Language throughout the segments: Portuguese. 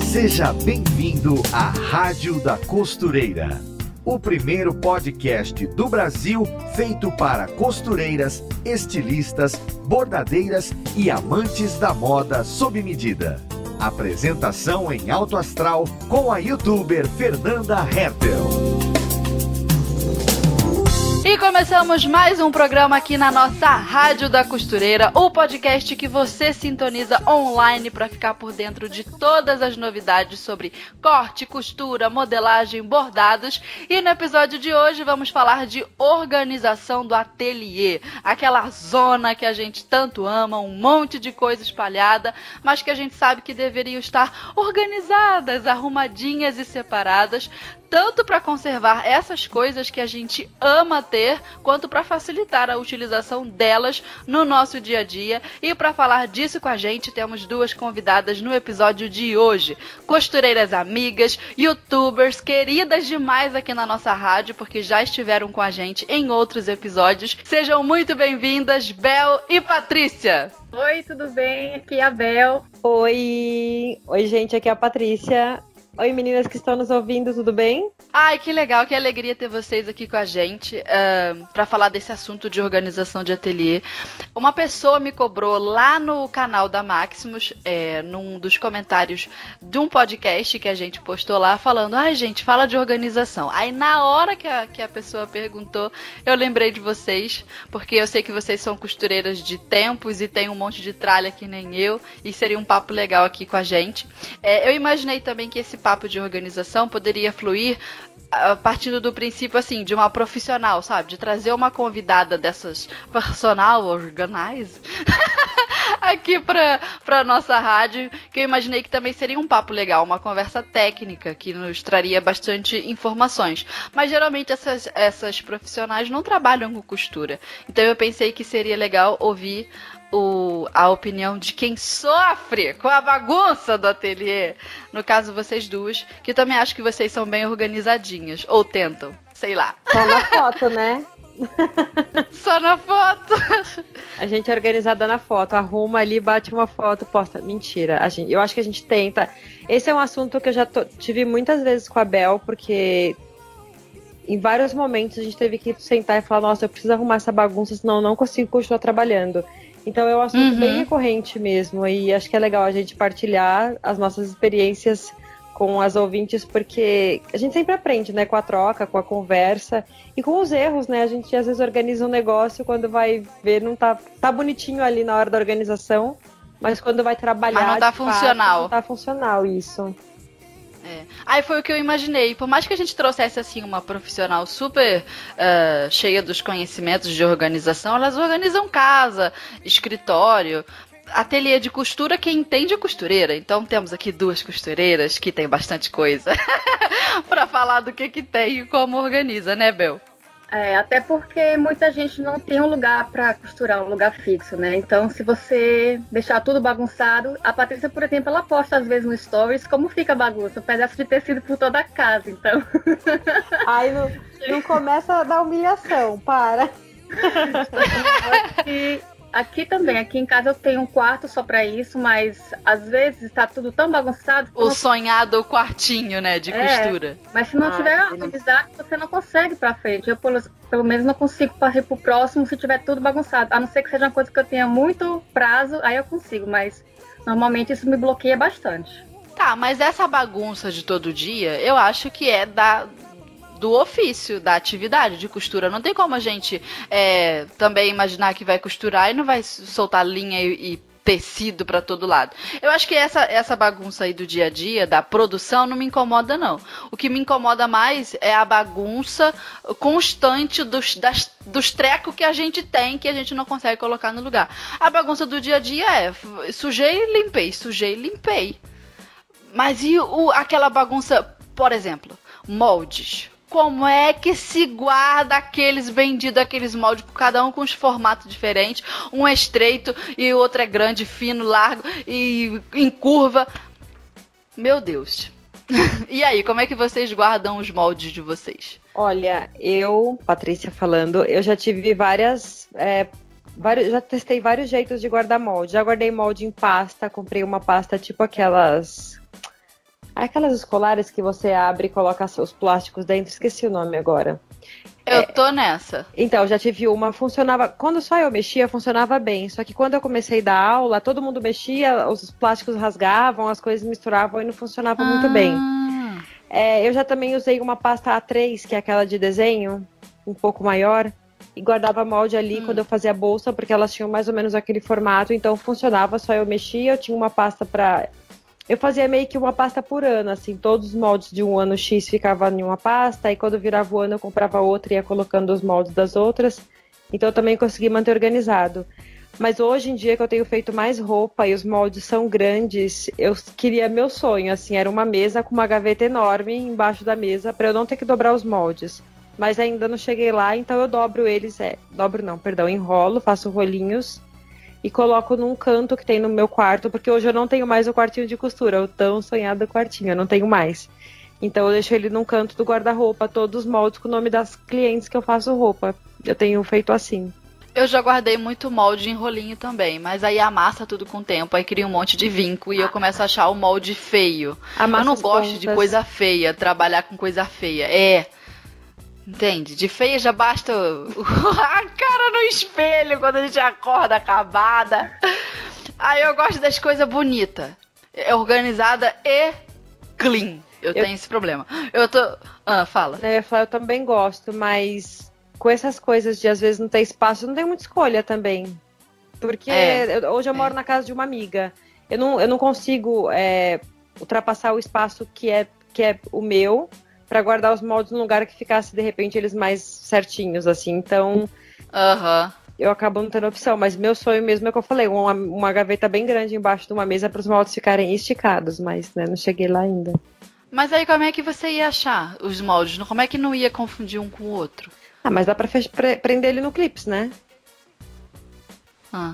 Seja bem-vindo à Rádio da Costureira, o primeiro podcast do Brasil feito para costureiras, estilistas, bordadeiras e amantes da moda sob medida. Apresentação em alto astral com a youtuber Fernanda Hertel. E começamos mais um programa aqui na nossa Rádio da Costureira, o podcast que você sintoniza online para ficar por dentro de todas as novidades sobre corte, costura, modelagem, bordados. E no episódio de hoje vamos falar de organização do ateliê, aquela zona que a gente tanto ama, um monte de coisa espalhada, mas que a gente sabe que deveriam estar organizadas, arrumadinhas e separadas, tanto para conservar essas coisas que a gente ama ter, quanto para facilitar a utilização delas no nosso dia a dia. E para falar disso com a gente, temos duas convidadas no episódio de hoje. Costureiras amigas, youtubers, queridas demais aqui na nossa rádio, porque já estiveram com a gente em outros episódios. Sejam muito bem-vindas, Bel e Patrícia! Oi, tudo bem? Aqui é a Bel. Oi, gente, aqui é a Patrícia. Oi, meninas que estão nos ouvindo, tudo bem? Ai, que legal, que alegria ter vocês aqui com a gente para falar desse assunto de organização de ateliê. Uma pessoa me cobrou lá no canal da Maximus, num dos comentários de um podcast que a gente postou lá, falando: ai, gente, fala de organização. Aí na hora que a pessoa perguntou, eu lembrei de vocês, porque eu sei que vocês são costureiras de tempos e tem um monte de tralha que nem eu, e seria um papo legal aqui com a gente. Eu imaginei também que esse papo de organização poderia fluir partindo do princípio, assim, de uma profissional, sabe? De trazer uma convidada dessas personal organize aqui pra nossa rádio, que eu imaginei que também seria um papo legal, uma conversa técnica que nos traria bastante informações. Mas geralmente essas profissionais não trabalham com costura. Então eu pensei que seria legal ouvir a opinião de quem sofre com a bagunça do ateliê. No caso, vocês duas, que eu também acho que vocês são bem organizadinhas. Ou tentam, sei lá. Só na foto, né? Só na foto. A gente é organizada na foto. Arruma ali, bate uma foto, posta. Mentira. Eu acho que a gente tenta. Esse é um assunto que eu já tive muitas vezes com a Bel, porque em vários momentos a gente teve que sentar e falar: nossa, eu preciso arrumar essa bagunça, senão eu não consigo continuar trabalhando. Então é um assunto bem recorrente mesmo, e acho que é legal a gente partilhar as nossas experiências com as ouvintes, porque a gente sempre aprende, né, com a troca, com a conversa e com os erros, né? A gente às vezes organiza um negócio, quando vai ver não tá bonitinho ali na hora da organização, mas quando vai trabalhar, mas não tá funcional. Não tá funcional, isso. Aí foi o que eu imaginei. Por mais que a gente trouxesse assim uma profissional super cheia dos conhecimentos de organização, elas organizam casa, escritório, ateliê de costura, quem entende é costureira. Então temos aqui duas costureiras que tem bastante coisa para falar do que tem e como organiza, né, Bel? Até porque muita gente não tem um lugar para costurar, um lugar fixo, né? Então, se você deixar tudo bagunçado, a Patrícia, por exemplo, ela posta às vezes no Stories como fica a bagunça, um pedaço de tecido por toda a casa, então. Ai, não começa a dar humilhação, para. Aqui também, aqui em casa eu tenho um quarto só pra isso, mas às vezes está tudo tão bagunçado. O sonhado quartinho, né, de costura. Mas se não tiver organizado, você não consegue ir pra frente. Eu, pelo menos, não consigo partir pro próximo se tiver tudo bagunçado. A não ser que seja uma coisa que eu tenha muito prazo, aí eu consigo, mas normalmente isso me bloqueia bastante. Tá, mas essa bagunça de todo dia, eu acho que é do ofício, da atividade de costura. Não tem como a gente também imaginar que vai costurar e não vai soltar linha e tecido para todo lado. Eu acho que essa bagunça aí do dia a dia, da produção, não me incomoda, não. O que me incomoda mais é a bagunça constante dos trecos que a gente tem, que a gente não consegue colocar no lugar. A bagunça do dia a dia sujei e limpei. Mas e aquela bagunça, por exemplo, moldes? Como é que se guarda aqueles moldes, cada um com os formatos diferentes, um é estreito e o outro é grande, fino, largo e em curva. Meu Deus. E aí, como é que vocês guardam os moldes de vocês? Olha, Patrícia falando, eu já tive já testei vários jeitos de guardar molde. Já guardei molde em pasta, comprei uma pasta tipo aquelas escolares que você abre e coloca os plásticos dentro, esqueci o nome agora. Eu tô nessa. Então, já tive uma, funcionava, quando só eu mexia, funcionava bem, só que quando eu comecei a dar aula, todo mundo mexia, os plásticos rasgavam, as coisas misturavam e não funcionava muito bem. Eu já também usei uma pasta A3, que é aquela de desenho, um pouco maior, e guardava molde ali quando eu fazia a bolsa, porque elas tinham mais ou menos aquele formato, então funcionava, só eu mexia, eu tinha uma pasta eu fazia meio que uma pasta por ano, assim, todos os moldes de um ano X ficavam em uma pasta, e quando virava o ano eu comprava outra e ia colocando os moldes das outras, então eu também consegui manter organizado. Mas hoje em dia que eu tenho feito mais roupa e os moldes são grandes, eu queria meu sonho, assim, era uma mesa com uma gaveta enorme embaixo da mesa, para eu não ter que dobrar os moldes. Mas ainda não cheguei lá, então eu dobro eles, enrolo, faço rolinhos, e coloco num canto que tem no meu quarto, porque hoje eu não tenho mais o quartinho de costura, o tão sonhado quartinho, eu não tenho mais. Então eu deixo ele num canto do guarda-roupa, todos os moldes com o nome das clientes que eu faço roupa. Eu tenho feito assim. Eu já guardei muito molde em rolinho também, mas aí amassa tudo com o tempo, aí cria um monte de vinco e eu começo a achar o molde feio. Eu não gosto de coisa feia, trabalhar com coisa feia. Entende? De feia já basta a cara no espelho quando a gente acorda acabada. Aí eu gosto das coisas bonitas. É organizada e clean. Eu tenho esse problema. Fala. Eu também gosto, mas com essas coisas de às vezes não ter espaço, não tem muita escolha também. Porque hoje eu moro na casa de uma amiga. Eu não consigo ultrapassar o espaço que é o meu, para guardar os moldes num lugar que ficasse, de repente, eles mais certinhos, assim. Então, eu acabo não tendo opção. Mas meu sonho mesmo é o que eu falei, uma gaveta bem grande embaixo de uma mesa para os moldes ficarem esticados. Mas, não cheguei lá ainda. Mas aí como é que você ia achar os moldes? Como é que não ia confundir um com o outro? Mas dá para prender ele no clips, né?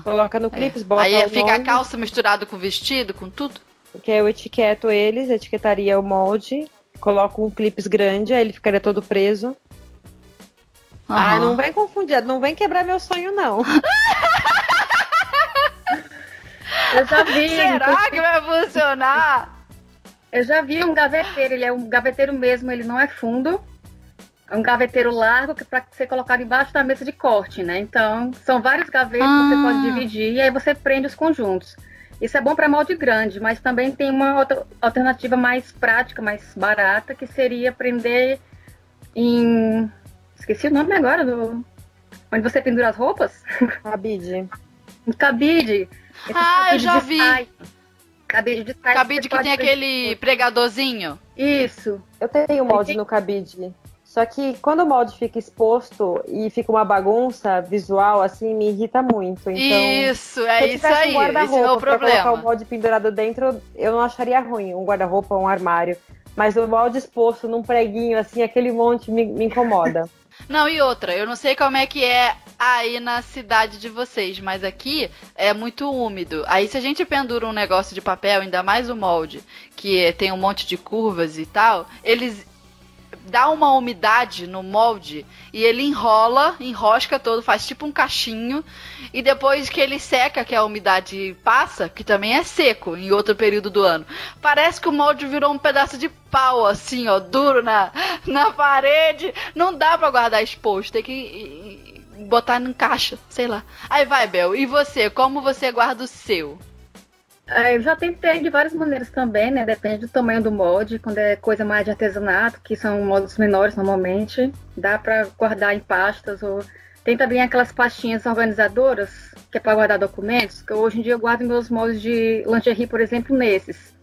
Coloca no clips, bota aí o fica nome, a calça misturado com o vestido, com tudo? Porque eu etiquetaria o molde... Coloco um clips grande, aí ele ficaria todo preso. Não vem confundir, não vem quebrar meu sonho, não. Eu já vi. Será que vai funcionar? Eu já vi um gaveteiro, ele é um gaveteiro mesmo, ele não é fundo. É um gaveteiro largo que para ser colocado embaixo da mesa de corte, né? Então, são vários gavetos que você pode dividir e aí você prende os conjuntos. Isso é bom para molde grande, mas também tem uma outra alternativa mais prática, mais barata, que seria prender em... Esqueci o nome agora, onde você pendura as roupas? Cabide. Um cabide. Eu já vi. Cabide de trás. Cabide que tem aquele pregadorzinho. Isso. Eu tenho molde no cabide. Só que quando o molde fica exposto e fica uma bagunça visual, assim, me irrita muito. Então, isso aí. Esse é o problema. Pra colocar o molde pendurado dentro, eu não acharia ruim, um guarda-roupa ou um armário. Mas o molde exposto num preguinho, assim, aquele monte me incomoda. Não, e outra, eu não sei como é que é aí na cidade de vocês, mas aqui é muito úmido. Aí se a gente pendura um negócio de papel, ainda mais o molde, que tem um monte de curvas e tal, eles dá uma umidade no molde e ele enrosca todo, faz tipo um cachinho, e depois que ele seca, que a umidade passa, que também é seco em outro período do ano, parece que o molde virou um pedaço de pau, assim, ó, duro na parede. Não dá pra guardar exposto, tem que botar em caixa, sei lá. Aí vai, Bel, e você? Como você guarda o seu? Eu já tentei de várias maneiras também, né? Depende do tamanho do molde. Quando é coisa mais de artesanato, que são moldes menores normalmente, dá para guardar em pastas. Ou tem também aquelas pastinhas organizadoras, que é para guardar documentos, que hoje em dia eu guardo meus moldes de lingerie, por exemplo, nesses.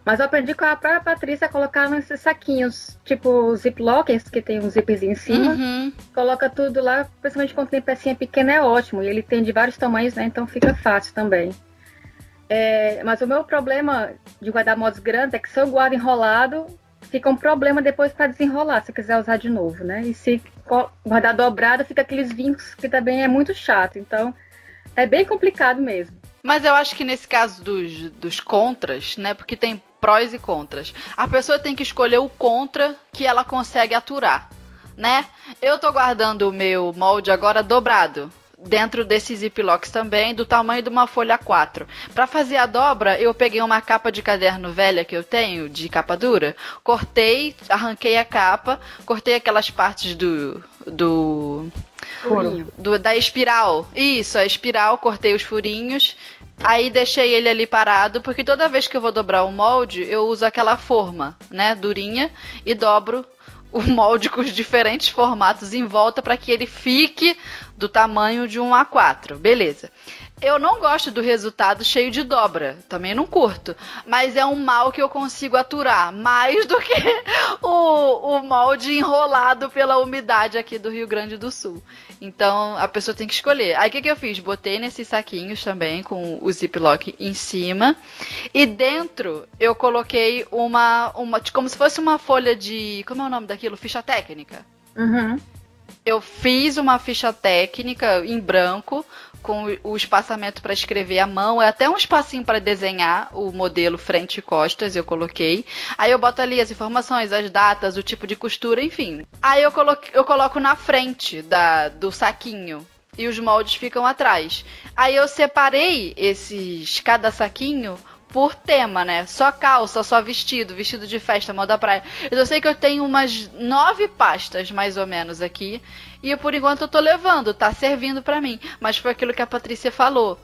Mas eu aprendi com a própria Patrícia a colocar nesses saquinhos, tipo ziplockers, que tem um zipzinho em cima. Coloca tudo lá, principalmente quando tem pecinha pequena, é ótimo. E ele tem de vários tamanhos, né? Então fica fácil também. Mas o meu problema de guardar moldes grandes é que se eu guardo enrolado, fica um problema depois para desenrolar, se eu quiser usar de novo, né? E se guardar dobrado, fica aqueles vincos que também é muito chato. Então, é bem complicado mesmo. Mas eu acho que nesse caso dos contras, né? Porque tem prós e contras. A pessoa tem que escolher o contra que ela consegue aturar, né? Eu tô guardando o meu molde agora dobrado, dentro desses ziplocs também, do tamanho de uma folha A4. Para fazer a dobra, eu peguei uma capa de caderno velha que eu tenho, de capa dura, cortei, arranquei a capa, cortei aquelas partes da espiral. Isso, a espiral, cortei os furinhos. Aí deixei ele ali parado, porque toda vez que eu vou dobrar o molde, eu uso aquela forma, né, durinha, e dobro o molde com os diferentes formatos em volta para que ele fique do tamanho de um A4. Beleza. Eu não gosto do resultado cheio de dobra, também não curto, mas é um mal que eu consigo aturar, mais do que o molde enrolado pela umidade aqui do Rio Grande do Sul. Então, a pessoa tem que escolher. Aí, o que eu fiz? Botei nesses saquinhos também, com o ziplock em cima, e dentro eu coloquei uma como se fosse uma folha de... Como é o nome daquilo? Ficha técnica. Uhum. Eu fiz uma ficha técnica em branco, com o espaçamento para escrever à mão, é até um espacinho para desenhar o modelo frente e costas, eu coloquei. Aí eu boto ali as informações, as datas, o tipo de costura, enfim. Aí eu coloco na frente do saquinho e os moldes ficam atrás. Aí eu separei cada saquinho por tema, né? Só calça, só vestido de festa, moda praia. Eu sei que eu tenho umas 9 pastas, mais ou menos, aqui. E por enquanto eu tô levando, tá servindo pra mim. Mas foi aquilo que a Patrícia falou.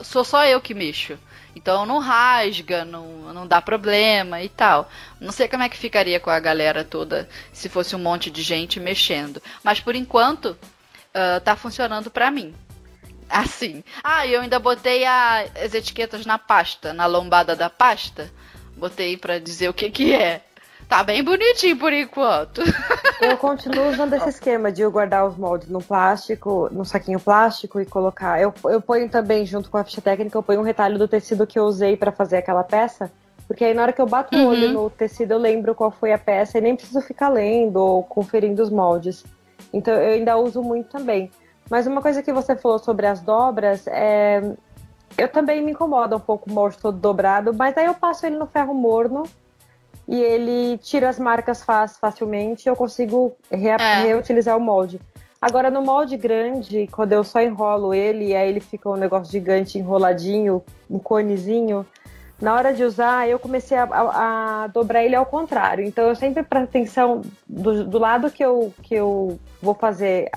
Sou só eu que mexo. Então não rasga, não dá problema e tal. Não sei como é que ficaria com a galera toda se fosse um monte de gente mexendo. Mas por enquanto, tá funcionando pra mim. Assim. Eu ainda botei as etiquetas na pasta, na lombada da pasta. Botei pra dizer o que é. Tá bem bonitinho por enquanto. Eu continuo usando esse esquema de eu guardar os moldes no plástico, no saquinho plástico e colocar. Eu ponho também, junto com a ficha técnica, eu ponho um retalho do tecido que eu usei pra fazer aquela peça. Porque aí na hora que eu bato o olho no tecido, eu lembro qual foi a peça e nem preciso ficar lendo ou conferindo os moldes. Então eu ainda uso muito também. Mas uma coisa que você falou sobre as dobras, eu também me incomoda um pouco o molde todo dobrado, mas aí eu passo ele no ferro morno e ele tira as marcas facilmente e eu consigo reutilizar o molde. Agora, no molde grande, quando eu só enrolo ele e aí ele fica um negócio gigante enroladinho, um conezinho, na hora de usar, eu comecei a dobrar ele ao contrário. Então, eu sempre presto atenção do lado que eu vou fazer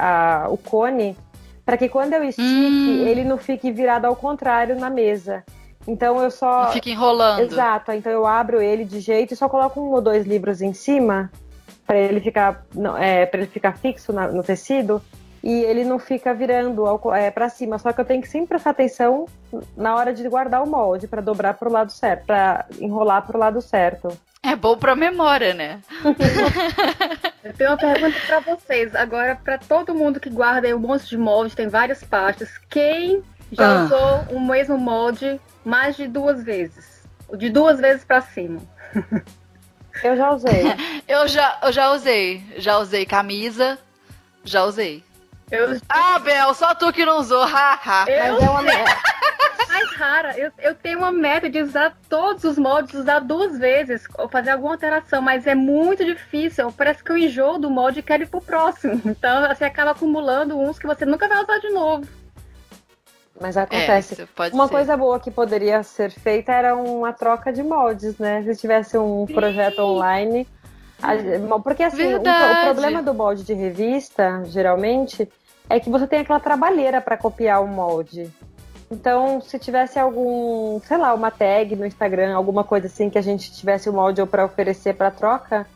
o cone, para que quando eu estique, ele não fique virado ao contrário na mesa. Então, eu só... Não fica enrolando. Exato. Então, eu abro ele de jeito e só coloco 1 ou 2 livros em cima, para ele ficar fixo no tecido. E ele não fica virando para cima. Só que eu tenho que sempre prestar atenção na hora de guardar o molde, para dobrar pro lado certo, para enrolar pro lado certo. É bom pra memória, né? Eu tenho uma pergunta pra vocês. Agora, pra todo mundo que guarda aí um monte de molde, tem várias pastas. Quem já usou o mesmo molde mais de 2 vezes? De 2 vezes pra cima. Eu já usei. Eu já usei. Já usei camisa. Já usei. Bel, só tu que não usou. Mas é uma mais rara. Eu tenho uma meta de usar todos os moldes, usar 2 vezes, ou fazer alguma alteração, mas é muito difícil. Parece que eu enjoo do molde e quero ir pro próximo. Então você acaba acumulando uns que você nunca vai usar de novo. Mas acontece. Uma coisa boa que poderia ser feita era uma troca de moldes, né? Se tivesse um projeto online. Porque assim, o problema do molde de revista, geralmente, é que você tem aquela trabalheira para copiar o molde. Então, se tivesse uma tag no Instagram, alguma coisa assim que a gente tivesse o molde para oferecer para troca.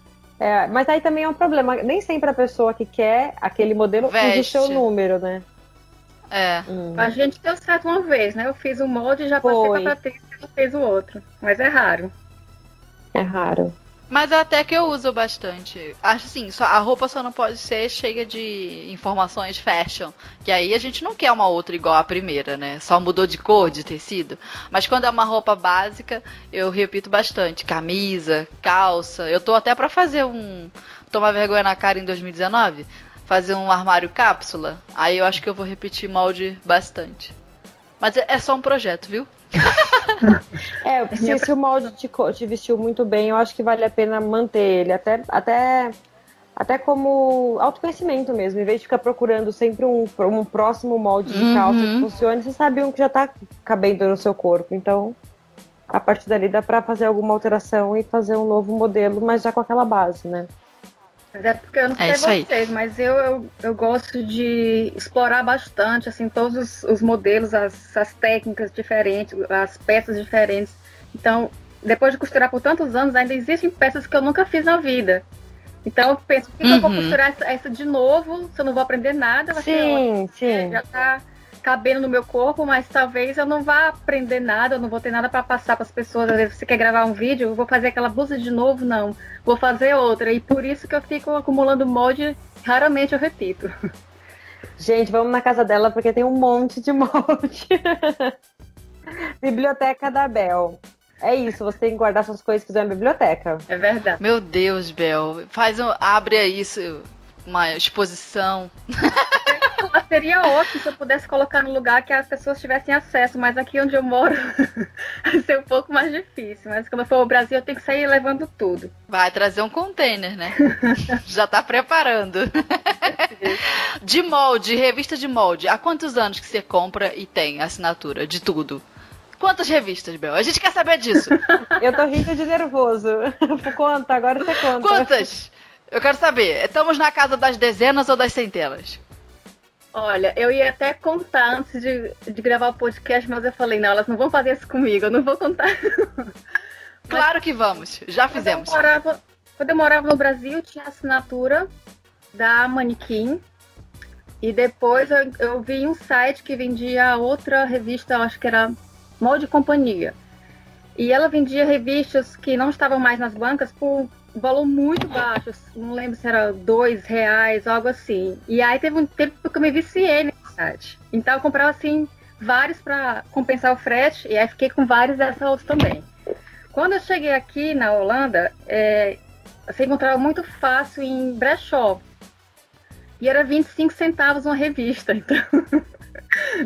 Mas aí também é um problema. Nem sempre a pessoa que quer aquele modelo usa o seu número, né? A gente deu certo uma vez, né? Eu fiz o molde e já passei pra Patrícia e ela fez o outro. Mas é raro. É raro. Mas até que eu uso bastante. Acho assim, a roupa só não pode ser cheia de informações fashion. Que aí a gente não quer uma outra igual a primeira, né? Só mudou de cor, de tecido. Mas quando é uma roupa básica, eu repito bastante. Camisa, calça. Eu tô até pra fazer tomar vergonha na cara em 2019. Fazer um armário cápsula. Aí eu acho que eu vou repetir molde bastante. Mas é só um projeto, viu? Se o molde te vestiu muito bem, eu acho que vale a pena manter ele, até como autoconhecimento mesmo, em vez de ficar procurando sempre um próximo molde de calça que funcione, você sabe um que já tá cabendo no seu corpo, então a partir dali dá pra fazer alguma alteração e fazer um novo modelo, mas já com aquela base, né? Mas é porque eu não sei vocês, mas eu gosto de explorar bastante, assim, todos os modelos, as técnicas diferentes, as peças diferentes. Então, depois de costurar por tantos anos, ainda existem peças que eu nunca fiz na vida. Então eu penso, por que eu vou costurar essa de novo, se eu não vou aprender nada? Vai ser ótimo. Já tá cabendo no meu corpo, mas talvez eu não vá aprender nada, eu não vou ter nada para passar para as pessoas. Às vezes você quer gravar um vídeo, eu vou fazer aquela blusa de novo, não. Vou fazer outra. E por isso que eu fico acumulando molde, raramente eu repito. Gente, vamos na casa dela porque tem um monte de molde. Biblioteca da Bel. É isso, você tem que guardar suas coisas que fizer na biblioteca. É verdade. Meu Deus, Bel. Abre aí uma exposição. Seria ótimo se eu pudesse colocar no lugar que as pessoas tivessem acesso, mas aqui onde eu moro vai ser um pouco mais difícil. Mas quando eu for ao Brasil, eu tenho que sair levando tudo. Vai trazer um container, né? Já tá preparando. De molde, revista de molde. Há quantos anos que você compra e tem assinatura de tudo? Quantas revistas, Bel? A gente quer saber disso. Eu tô rindo de nervoso. Conta, agora você conta. Quantas? Eu quero saber. Estamos na casa das dezenas ou das centenas? Olha, eu ia até contar antes de gravar o podcast, mas eu falei, não, elas não vão fazer isso comigo, eu não vou contar. Claro que vamos, já fizemos. Quando eu morava no Brasil, tinha assinatura da Manequim. E depois eu vi um site que vendia outra revista, eu acho que era Molde Companhia. E ela vendia revistas que não estavam mais nas bancas por valor muito baixo, não lembro se era R$2, algo assim. E aí teve um tempo que eu me viciei nesse site. Então eu comprava assim vários para compensar o frete, e aí fiquei com vários dessa outra também. Quando eu cheguei aqui na Holanda, você encontrava muito fácil em brechó. E era 25 centavos uma revista, então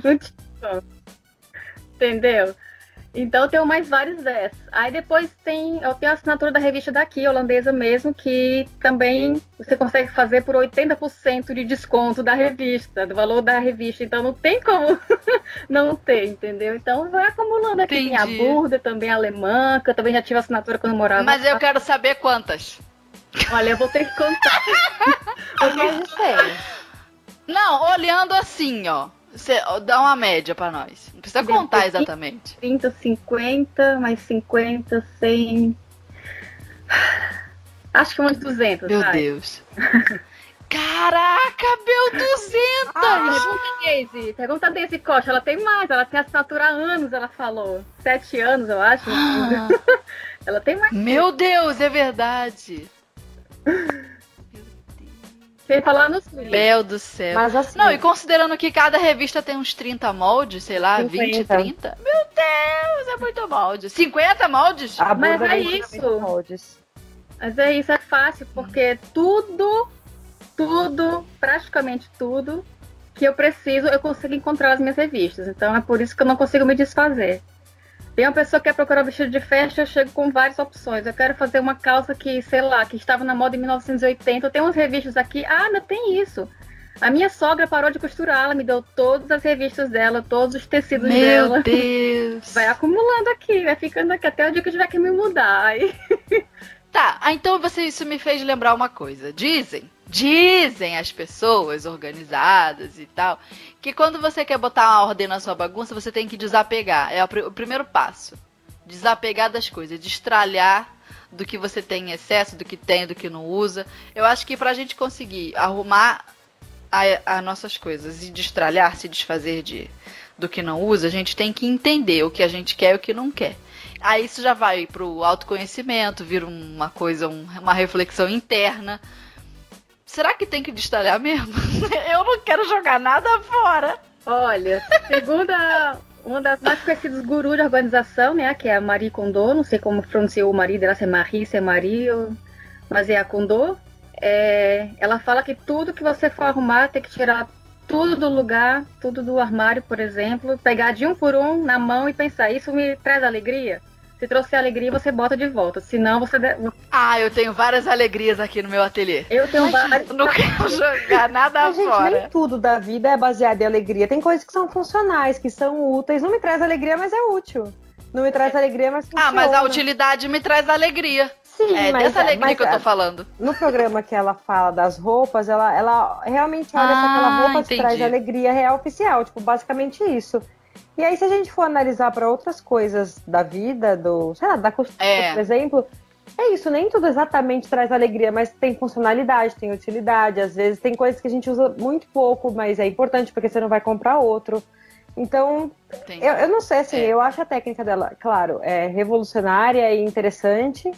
não tinha. Entendeu? Então eu tenho mais vários dessas. Aí depois eu tenho a assinatura da revista daqui, holandesa mesmo, que também você consegue fazer por 80% de desconto da revista, do valor da revista. Então não tem como não ter, entendeu? Então vai acumulando aqui. Entendi. Tem a Burda, também a alemã, que eu também já tive assinatura quando eu morava. Mas eu quero saber quantas. Olha, eu vou ter que contar. Não, olhando assim, ó. Você dá uma média pra nós. Não precisa contar exatamente. 30, 50, mais 50, 100. Acho que uns 200. Meu Deus. Caraca, Bel, 200! Pergunta a Daisy Costa. Ela tem mais. Ela tem assinatura há anos, ela falou. 7 anos, eu acho. Ela tem mais. Meu Deus, é verdade. Sem falar nos livros. Bel do céu. Mas assim, não, e considerando que cada revista tem uns 30 moldes, sei lá, 20, 30. Meu Deus, é muito molde. 50 moldes? Mas é isso. Mas é isso, é fácil, porque tudo, praticamente tudo que eu preciso, eu consigo encontrar nas minhas revistas. Então é por isso que eu não consigo me desfazer. Tem uma pessoa que quer procurar um vestido de festa, eu chego com várias opções. Eu quero fazer uma calça que, sei lá, que estava na moda em 1980. Eu tenho umas revistas aqui. Ah, não tem isso. A minha sogra parou de costurar, ela me deu todas as revistas dela, todos os tecidos dela. Meu Deus! Vai acumulando aqui, vai ficando aqui até o dia que eu tiver que me mudar. Aí... Tá, então isso me fez lembrar uma coisa. Dizem as pessoas organizadas e tal, que quando você quer botar uma ordem na sua bagunça, você tem que desapegar. É o primeiro passo. Desapegar das coisas, destralhar do que você tem em excesso, do que tem, do que não usa. Eu acho que pra gente conseguir arrumar as nossas coisas e destralhar, se desfazer do que não usa, a gente tem que entender o que a gente quer e o que não quer. Aí isso já vai pro autoconhecimento, vira uma coisa, uma reflexão interna. Será que tem que destralhar mesmo? Eu não quero jogar nada fora. Olha, segundo uma das mais conhecidas gurus de organização, né, que é a Marie Kondo, não sei como pronunciou o marido dela, se é Marie, se é Marie, mas é a Kondo. Ela fala que tudo que você for arrumar tem que tirar tudo do lugar, tudo do armário, por exemplo, pegar de um por um na mão e pensar, isso me traz alegria? Se trouxer alegria, você bota de volta. Se não, você... Eu tenho várias alegrias aqui no meu ateliê. Eu tenho várias... Não quero jogar nada Gente, fora. nem tudo da vida é baseado em alegria. Tem coisas que são funcionais, que são úteis. Não me traz alegria, mas é útil. Não me traz alegria, mas funciona. Mas a utilidade me traz alegria. Sim, É dessa alegria que eu tô falando. No programa que ela fala das roupas, ela realmente olha se aquela roupa te traz alegria real oficial. Tipo, basicamente isso. E aí, se a gente for analisar para outras coisas da vida, da costura, por exemplo, é isso, nem tudo exatamente traz alegria, mas tem funcionalidade, tem utilidade. Às vezes tem coisas que a gente usa muito pouco, mas é importante porque você não vai comprar outro. Então, eu não sei, assim, eu acho a técnica dela, claro, revolucionária e interessante,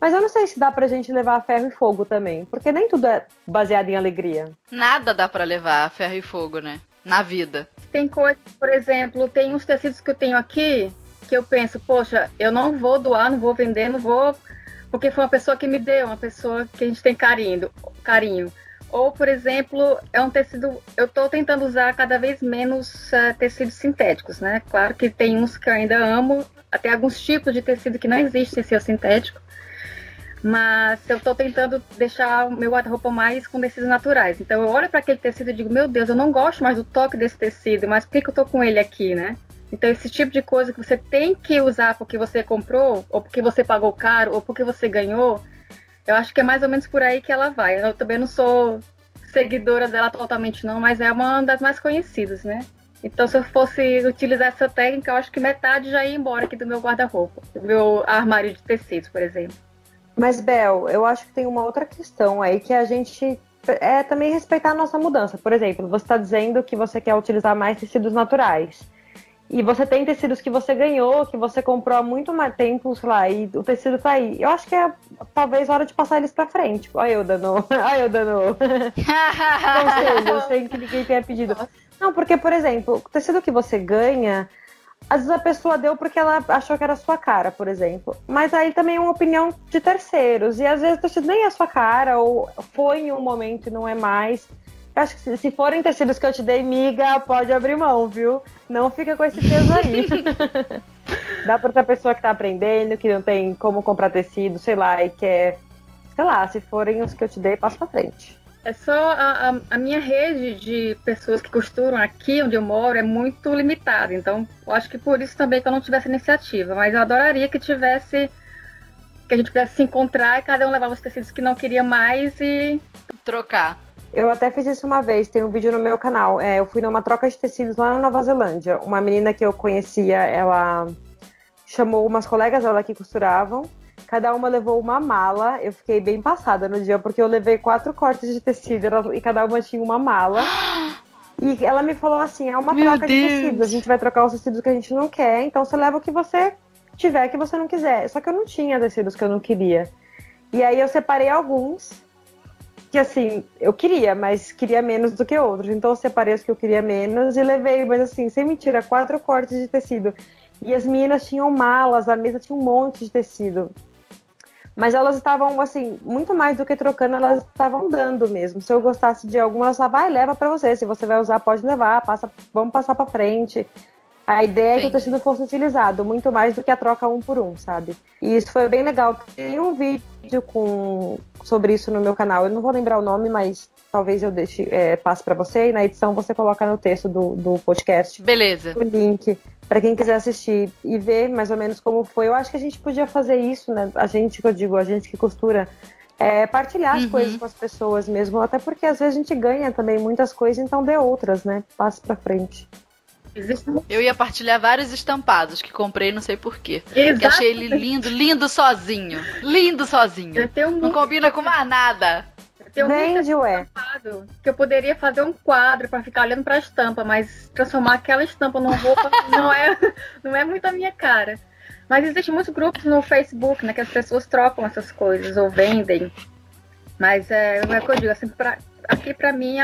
mas eu não sei se dá pra gente levar a ferro e fogo também, porque nem tudo é baseado em alegria. Nada dá pra levar a ferro e fogo, né? Na vida. Tem coisas, por exemplo, tem uns tecidos que eu tenho aqui, que eu penso, poxa, eu não vou doar, não vou vender, não vou... Porque foi uma pessoa que me deu, uma pessoa que a gente tem carinho. Ou, por exemplo, é um tecido... Eu estou tentando usar cada vez menos tecidos sintéticos, né? Claro que tem uns que eu ainda amo, até alguns tipos de tecido que não existem sem ser sintético. Mas eu estou tentando deixar o meu guarda-roupa mais com tecidos naturais. Então eu olho para aquele tecido e digo, meu Deus, eu não gosto mais do toque desse tecido, mas por que eu estou com ele aqui, né? Então esse tipo de coisa que você tem que usar porque você comprou, ou porque você pagou caro, ou porque você ganhou, eu acho que é mais ou menos por aí que ela vai. Eu também não sou seguidora dela totalmente não, mas é uma das mais conhecidas, né? Então se eu fosse utilizar essa técnica, eu acho que metade já ia embora aqui do meu guarda-roupa, do meu armário de tecidos, por exemplo. Mas, Bel, eu acho que tem uma outra questão aí que a gente também respeitar a nossa mudança. Por exemplo, você está dizendo que você quer utilizar mais tecidos naturais. E você tem tecidos que você ganhou, que você comprou há muito mais tempo, sei lá, e o tecido tá aí. Eu acho que é talvez hora de passar eles pra frente. Olha eu dando conselho, sem que ninguém tenha pedido. Não, porque, por exemplo, o tecido que você ganha... Às vezes a pessoa deu porque ela achou que era a sua cara, por exemplo. Mas aí também é uma opinião de terceiros. E às vezes o tecido nem é a sua cara, ou foi em um momento e não é mais. Eu acho que se forem tecidos que eu te dei, miga, pode abrir mão, viu? Não fica com esse peso aí. Dá pra outra pessoa que tá aprendendo, que não tem como comprar tecido, sei lá, e quer... Sei lá, se forem os que eu te dei, passa pra frente. É só a minha rede de pessoas que costuram aqui onde eu moro é muito limitada. Então, eu acho que por isso também que eu não tivesse iniciativa. Mas eu adoraria que a gente pudesse se encontrar e cada um levava os tecidos que não queria mais e trocar. Eu até fiz isso uma vez, tem um vídeo no meu canal. Eu fui numa troca de tecidos lá na Nova Zelândia. Uma menina que eu conhecia, ela chamou umas colegas dela que costuravam. Cada uma levou uma mala. Eu fiquei bem passada no dia, porque eu levei 4 cortes de tecido e cada uma tinha uma mala. E ela me falou assim, é uma troca de tecidos. A gente vai trocar os tecidos que a gente não quer, então você leva o que você tiver que você não quiser. Só que eu não tinha tecidos que eu não queria. E aí eu separei alguns que, assim, eu queria, mas queria menos do que outros. Então eu separei os que eu queria menos e levei, mas assim, sem mentira, 4 cortes de tecido. E as meninas tinham malas, a mesa tinha um monte de tecido. Mas elas estavam, assim, muito mais do que trocando, elas estavam dando mesmo. Se eu gostasse de alguma, ela falava, vai, leva pra você. Se você vai usar, pode levar, vamos passar pra frente. A ideia é que o tecido fosse utilizado, muito mais do que a troca 1 por 1, sabe? E isso foi bem legal. Tem um vídeo sobre isso no meu canal. Eu não vou lembrar o nome, mas talvez eu passe pra você. E na edição você coloca no texto do podcast. Beleza. O link. Pra quem quiser assistir e ver mais ou menos como foi. Eu acho que a gente podia fazer isso, né? A gente que costura, partilhar as coisas com as pessoas mesmo. Até porque às vezes a gente ganha também muitas coisas, então dê outras, né? Passe pra frente. Eu ia partilhar vários estampados que comprei, não sei porquê. Porque achei ele lindo sozinho. Lindo sozinho. Não combina com mais nada. Vende, ué. Que eu poderia fazer um quadro para ficar olhando para a estampa, mas transformar aquela estampa numa roupa não é muito a minha cara. Mas existem muitos grupos no Facebook, né, que as pessoas trocam essas coisas ou vendem. Mas é o que eu digo, assim, aqui para mim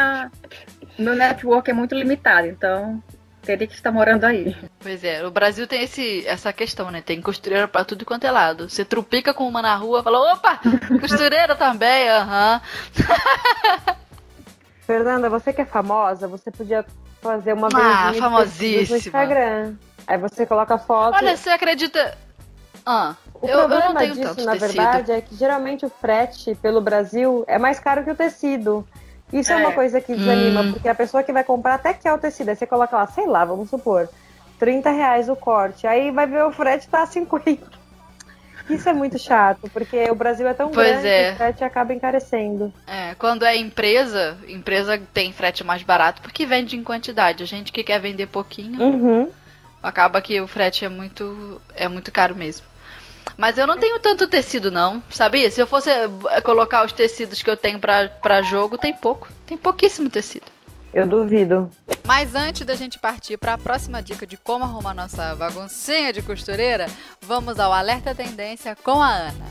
meu network é muito limitado, então teria que estar morando aí. Pois é, o Brasil tem essa questão, né? Tem costureira pra tudo quanto é lado. Você trupica com uma na rua, fala, opa, costureira também, Fernanda, você que é famosa, você podia fazer uma vendinha de famosíssima. no Instagram. Aí você coloca a foto. Olha, você acredita... O eu problema não tenho disso, tanto na tecido. verdade, é que geralmente o frete pelo Brasil é mais caro que o tecido. Isso é uma coisa que desanima, porque a pessoa que vai comprar até quer o tecido. Aí você coloca lá, sei lá, vamos supor, R$30 o corte. Aí vai ver o frete tá 50. Isso é muito chato, porque o Brasil é tão grande que o frete acaba encarecendo. Quando é empresa tem frete mais barato porque vende em quantidade. A gente que quer vender pouquinho, acaba que o frete é muito caro mesmo. Mas eu não tenho tanto tecido não, sabia? Se eu fosse colocar os tecidos que eu tenho pra jogo, tem pouquíssimo tecido. Eu duvido. Mas antes da gente partir para a próxima dica de como arrumar nossa baguncinha de costureira, vamos ao Alerta Tendência com a Ana.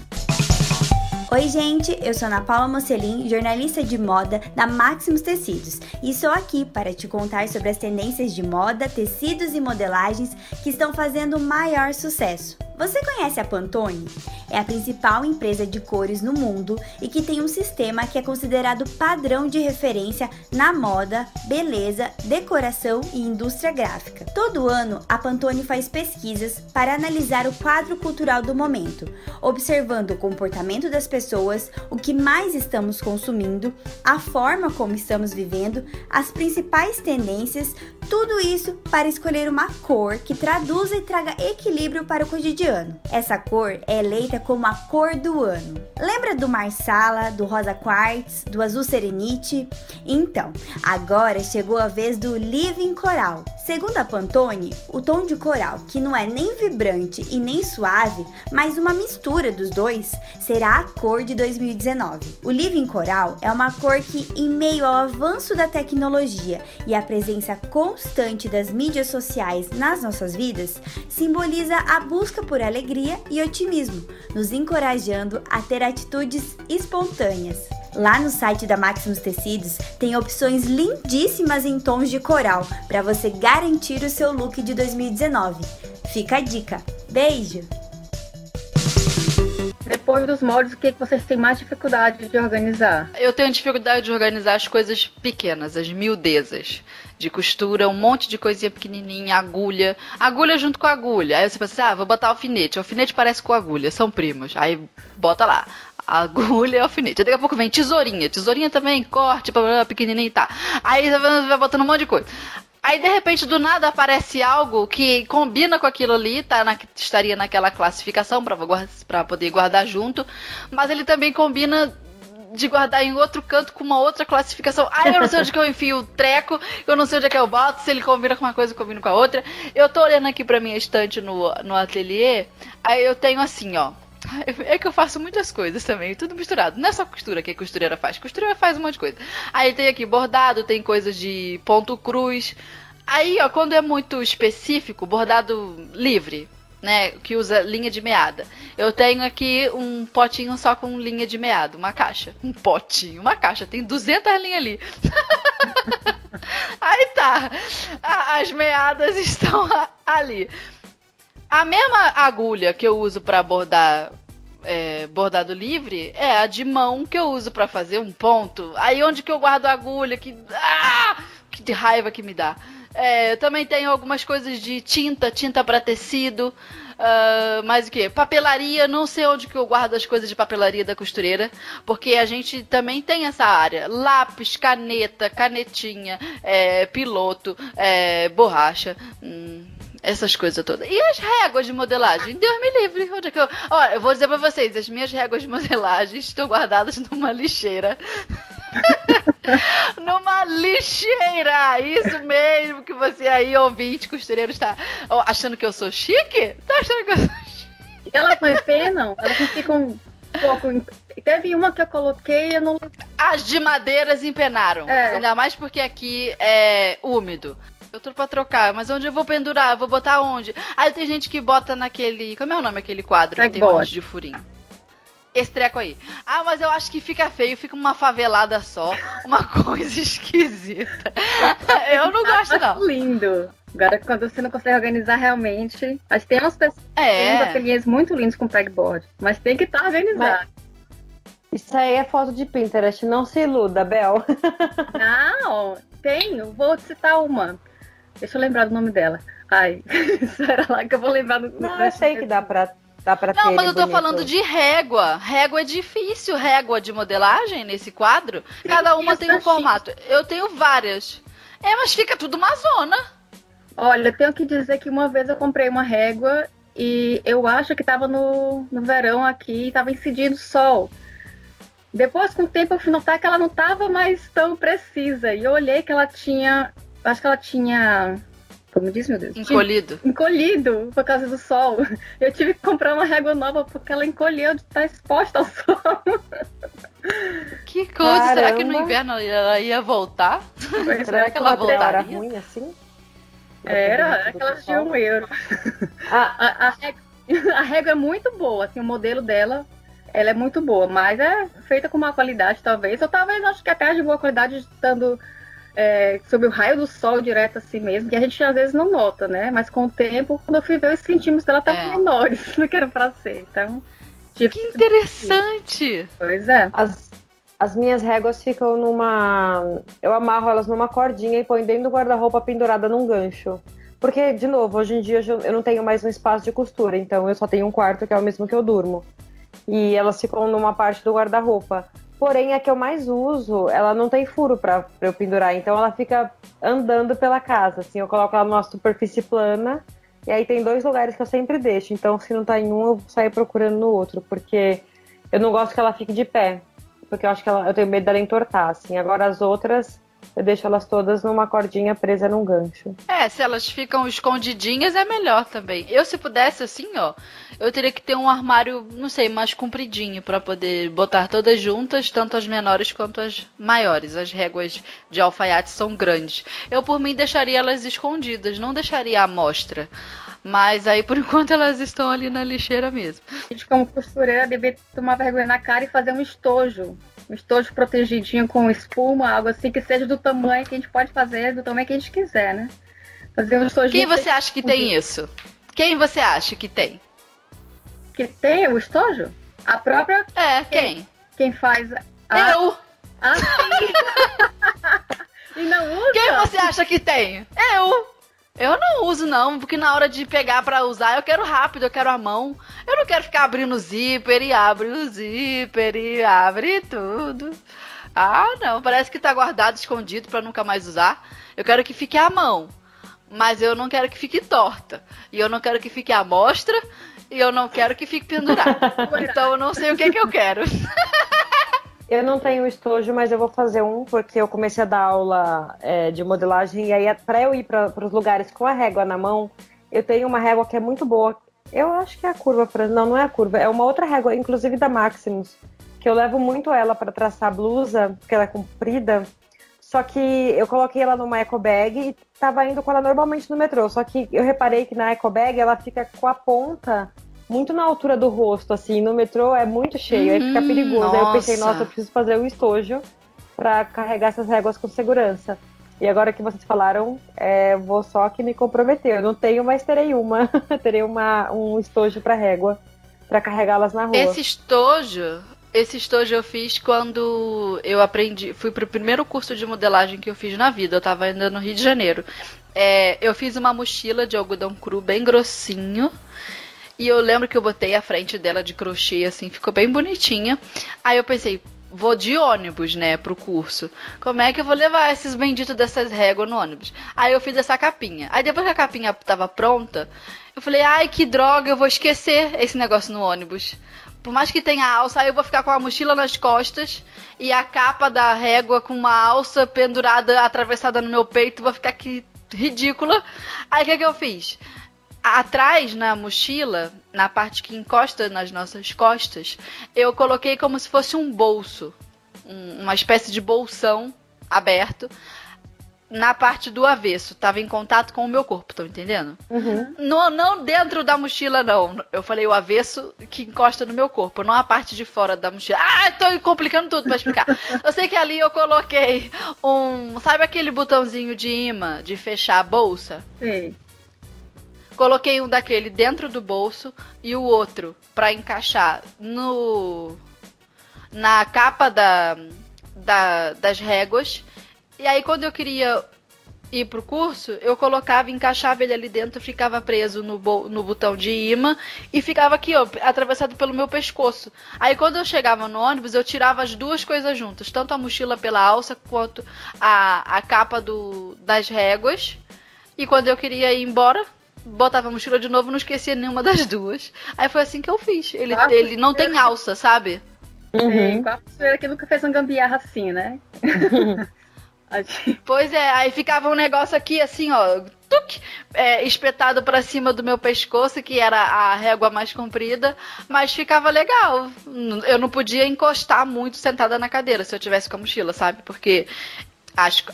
Oi gente, eu sou Ana Paula Mocelin, jornalista de moda da Maximus Tecidos e estou aqui para te contar sobre as tendências de moda, tecidos e modelagens que estão fazendo maior sucesso. Você conhece a Pantone? É a principal empresa de cores no mundo e que tem um sistema que é considerado padrão de referência na moda, beleza, decoração e indústria gráfica. Todo ano, a Pantone faz pesquisas para analisar o quadro cultural do momento, observando o comportamento das pessoas, o que mais estamos consumindo, a forma como estamos vivendo, as principais tendências, tudo isso para escolher uma cor que traduza e traga equilíbrio para o cotidiano. Essa cor é eleita como a cor do ano. Lembra do Marsala, do Rosa Quartz, do Azul Serenite? Então, agora chegou a vez do Living Coral. Segundo a Pantone, o tom de coral, que não é nem vibrante e nem suave, mas uma mistura dos dois, será a cor de 2019. O Living Coral é uma cor que, em meio ao avanço da tecnologia e à presença constante das mídias sociais nas nossas vidas, simboliza a busca por alegria e otimismo, nos encorajando a ter atitudes espontâneas. Lá no site da Maximus Tecidos tem opções lindíssimas em tons de coral para você garantir o seu look de 2019. Fica a dica. Beijo! Depois dos moldes, o que vocês têm mais dificuldade de organizar? Eu tenho dificuldade de organizar as coisas pequenas, as miudezas. De costura, um monte de coisinha pequenininha, agulha junto com a agulha. Aí você pensa, vou botar alfinete. Alfinete parece com agulha, são primos. Aí bota lá, agulha e alfinete. Aí daqui a pouco vem tesourinha também, corte, pequenininha e tá. Aí você vai botando um monte de coisa. Aí, de repente, do nada aparece algo que combina com aquilo ali, estaria naquela classificação para poder guardar junto, mas ele também combina de guardar em outro canto com uma outra classificação. Aí eu não sei onde que eu enfio o treco, eu não sei onde é que eu boto, se ele combina com uma coisa, combina com a outra. Eu tô olhando aqui pra minha estante no ateliê, aí eu tenho assim, ó. É que eu faço muitas coisas também, tudo misturado. Não é só costura que a costureira faz um monte de coisa. Aí tem aqui bordado, tem coisas de ponto cruz. Aí, ó, quando é muito específico, bordado livre, né, que usa linha de meada. Eu tenho aqui um potinho só com linha de meada, uma caixa. Uma caixa, tem 200 linhas ali. Aí tá, as meadas estão ali. A mesma agulha que eu uso para bordar bordado livre é a de mão que eu uso para fazer um ponto. Aí onde que eu guardo a agulha? Que raiva que me dá. Eu também tenho algumas coisas de tinta para tecido. Mais o que? Papelaria, não sei onde que eu guardo as coisas de papelaria da costureira, porque a gente também tem essa área. Lápis, caneta, canetinha, piloto, borracha, essas coisas todas. E as réguas de modelagem? Deus me livre. Onde é que Olha, eu vou dizer pra vocês, as minhas réguas de modelagem estão guardadas numa lixeira. Numa lixeira! Isso mesmo que você aí, ouvinte, costureiro, está achando que eu sou chique? Tá achando que eu sou chique? Elas não empenam? Elas não ficam um pouco... Teve uma que eu coloquei e eu não... As de madeiras empenaram. Ainda mais porque aqui é úmido. Eu tô pra trocar, mas onde eu vou pendurar? Eu vou botar onde? Aí tem gente que bota naquele... Como é o nome daquele quadro que tem um monte de furinho? Esse treco aí. Mas eu acho que fica feio, fica uma favelada só, uma coisa esquisita. Eu não gosto, não. Lindo. Agora, quando você não consegue organizar realmente... Mas tem umas pessoas que têm uns ateliês muito lindos com pegboard, mas tem que estar organizado. Isso aí é foto de Pinterest, não se iluda, Bel. tenho, vou citar uma. Deixa eu lembrar do nome dela. Ai, espera lá que eu vou lembrar do Não, eu sei que dá pra ter. Não, mas eu tô bonito. falando de régua. Régua é difícil, régua de modelagem nesse quadro. Cada uma tem um formato. Eu tenho várias. Mas fica tudo uma zona. Olha, eu tenho que dizer que uma vez eu comprei uma régua e eu acho que tava no verão aqui, tava incidindo sol. Depois, com o tempo, eu fui notar que ela não tava mais tão precisa. E eu olhei que ela tinha... Acho que ela tinha... Como diz, meu Deus? Encolhido. Encolhido por causa do sol. Eu tive que comprar uma régua nova porque ela encolheu de estar exposta ao sol. Que coisa, Caramba. será que no inverno ela ia voltar? Será que ela o material era voltaria? ruim assim? Era que ela tinha €1. A régua é muito boa, assim, o modelo dela, ela é muito boa, mas é feita com má qualidade, talvez. Ou talvez, acho que até de boa qualidade, estando sob o raio do sol direto assim mesmo, que a gente às vezes não nota, né? Mas com o tempo, quando eu fui ver, os centímetros dela estavam menores do que era pra ser. Então, que interessante! Pois é. As minhas réguas ficam numa... Eu amarro elas numa cordinha e ponho dentro do guarda-roupa pendurada num gancho. Porque, de novo, hoje em dia eu não tenho mais um espaço de costura, então eu só tenho um quarto que é o mesmo que eu durmo. E elas ficam numa parte do guarda-roupa. Porém, a que eu mais uso, ela não tem furo pra eu pendurar, então ela fica andando pela casa, assim, eu coloco ela numa superfície plana, e aí tem 2 lugares que eu sempre deixo, então se não tá em um, eu saio procurando no outro, porque eu não gosto que ela fique de pé, porque eu acho que eu tenho medo dela entortar, assim, agora as outras, eu deixo elas todas numa cordinha presa num gancho. Se elas ficam escondidinhas é melhor também. Eu, se pudesse, assim, ó, eu teria que ter um armário, não sei, mais compridinho pra poder botar todas juntas, tanto as menores quanto as maiores. As réguas de alfaiate são grandes. Eu, por mim, deixaria elas escondidas, não deixaria à mostra. Mas aí, por enquanto, elas estão ali na lixeira mesmo. A gente, como costureira, deve tomar vergonha na cara e fazer um estojo. Um estojo protegidinho com espuma, algo assim, que seja do tamanho que a gente pode fazer, do tamanho que a gente quiser, né? Fazer um estojo. Quem você acha que tem isso? Quem você acha que tem? Que tem o estojo? A própria... Quem? Quem faz... Eu! Sim! E não usa? Quem você acha que tem? Eu não uso não, porque na hora de pegar pra usar eu quero rápido, eu quero a mão. Eu não quero ficar abrindo o zíper e abre o zíper e abre tudo. Não, parece que tá guardado, escondido pra nunca mais usar. Eu quero que fique à mão, mas eu não quero que fique torta. E eu não quero que fique à mostra, e eu não quero que fique pendurado. Então eu não sei o que eu quero. Eu não tenho estojo, mas eu vou fazer um, porque eu comecei a dar aula de modelagem, e aí pra eu ir para os lugares com a régua na mão, eu tenho uma régua que é muito boa. Eu acho que é a curva, não é a curva, é uma outra régua, inclusive da Maximus, que eu levo muito ela para traçar blusa, porque ela é comprida, só que eu coloquei ela numa eco bag e tava indo com ela normalmente no metrô, só que eu reparei que na eco bag ela fica com a ponta muito na altura do rosto, assim, no metrô é muito cheio, aí fica perigoso. Nossa. Aí eu pensei, nossa, eu preciso fazer um estojo pra carregar essas réguas com segurança. E agora que vocês falaram, vou só que me comprometer. Eu não tenho, mas terei uma. Terei um estojo pra régua, pra carregá-las na rua. Esse estojo eu fiz quando eu fui pro primeiro curso de modelagem que eu fiz na vida. Eu tava ainda no Rio de Janeiro. Eu fiz uma mochila de algodão cru bem grossinho. E eu lembro que eu botei a frente dela de crochê, assim, ficou bem bonitinha. Aí eu pensei, vou de ônibus, né, pro curso. Como é que eu vou levar esses benditos dessas réguas no ônibus? Aí eu fiz essa capinha. Aí depois que a capinha tava pronta, eu falei, ai, que droga, eu vou esquecer esse negócio no ônibus. Por mais que tenha alça, aí eu vou ficar com a mochila nas costas e a capa da régua com uma alça pendurada, atravessada no meu peito, vou ficar aqui ridícula. Aí o que eu fiz? Atrás, na mochila, na parte que encosta nas nossas costas, eu coloquei como se fosse um bolso, uma espécie de bolsão aberto, na parte do avesso, tava em contato com o meu corpo, estão entendendo? Uhum. Não dentro da mochila, não. Eu falei o avesso que encosta no meu corpo, não a parte de fora da mochila. Tô complicando tudo pra explicar. Eu sei que ali eu coloquei sabe aquele botãozinho de imã, de fechar a bolsa? Sim. Coloquei um daquele dentro do bolso e o outro pra encaixar na capa das réguas E aí, quando eu queria ir pro curso, eu colocava, encaixava ele ali dentro, ficava preso no botão de imã e ficava aqui, ó, atravessado pelo meu pescoço. Aí, quando eu chegava no ônibus, eu tirava as duas coisas juntas, tanto a mochila pela alça quanto a capa das réguas. E quando eu queria ir embora, botava a mochila de novo, não esquecia nenhuma das duas. Aí foi assim que eu fiz. Ele não tem alça, sabe? Sim, com a costureira que nunca fez uma gambiarra assim, né? Pois é, aí ficava um negócio aqui assim, ó, espetado pra cima do meu pescoço, que era a régua mais comprida, mas ficava legal. Eu não podia encostar muito sentada na cadeira se eu tivesse com a mochila, sabe? Porque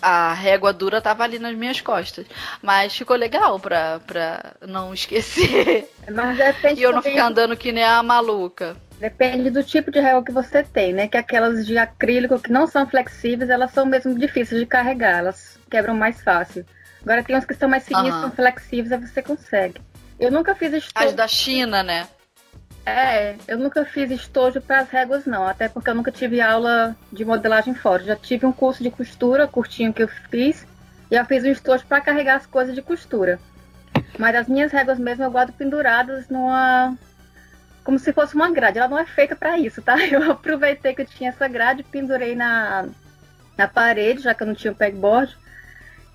a régua dura tava ali nas minhas costas. Mas ficou legal pra não esquecer. Mas depende e eu não ficar andando que nem a maluca. Depende do tipo de régua que você tem, né? Que aquelas de acrílico que não são flexíveis, elas são mesmo difíceis de carregar, elas quebram mais fácil. Agora tem umas que são mais fininhas, são flexíveis, aí você consegue. Eu nunca fiz estojo. As da China, né? Eu nunca fiz estojo para as réguas, não. Até porque eu nunca tive aula de modelagem fora. Já tive um curso de costura, curtinho que eu fiz, e eu fiz um estojo para carregar as coisas de costura. Mas as minhas réguas mesmo eu guardo penduradas como se fosse uma grade. Ela não é feita para isso, tá? Eu aproveitei que eu tinha essa grade, pendurei na parede, já que eu não tinha o pegboard,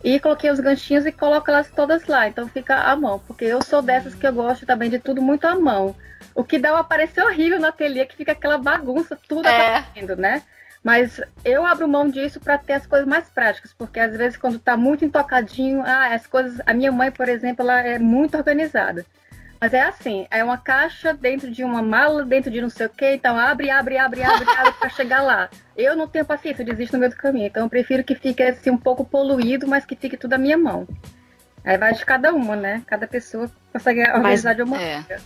e coloquei os ganchinhos e coloco elas todas lá. Então fica à mão, porque eu sou dessas que eu gosto também de tudo muito à mão. O que dá uma aparência horrível no ateliê, que fica aquela bagunça, tudo aparecendo, né? Mas eu abro mão disso para ter as coisas mais práticas, porque às vezes quando tá muito intocadinho, as coisas... A minha mãe, por exemplo, ela é muito organizada. Mas é assim, é uma caixa dentro de uma mala, dentro de não sei o que, então abre para chegar lá. Eu não tenho paciência, eu desisto no meio do caminho, então eu prefiro que fique assim um pouco poluído, mas que fique tudo à minha mão. Aí vai de cada uma, né? Cada pessoa consegue organizar de uma maneira.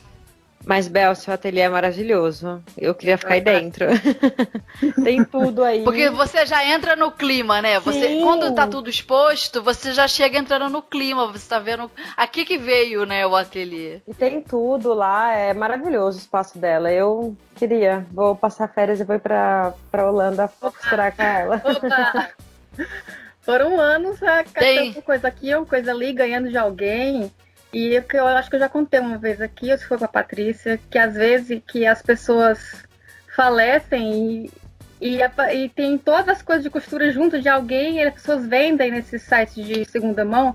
Mas, Bel, seu ateliê é maravilhoso. Eu queria ficar aí dentro. Tem tudo aí. Porque você já entra no clima, né? Você, quando tá tudo exposto, você já chega entrando no clima. Você tá vendo aqui que veio, né, o ateliê. E tem tudo lá. É maravilhoso o espaço dela. Eu vou passar férias e vou ir pra Holanda costurar com ela. Opa! Foram anos catando coisa aqui, coisa ali, ganhando de alguém. E eu acho que eu já contei uma vez aqui, ou se foi com a Patrícia, que às vezes que as pessoas falecem e tem todas as coisas de costura junto de alguém, e as pessoas vendem nesses sites de segunda mão.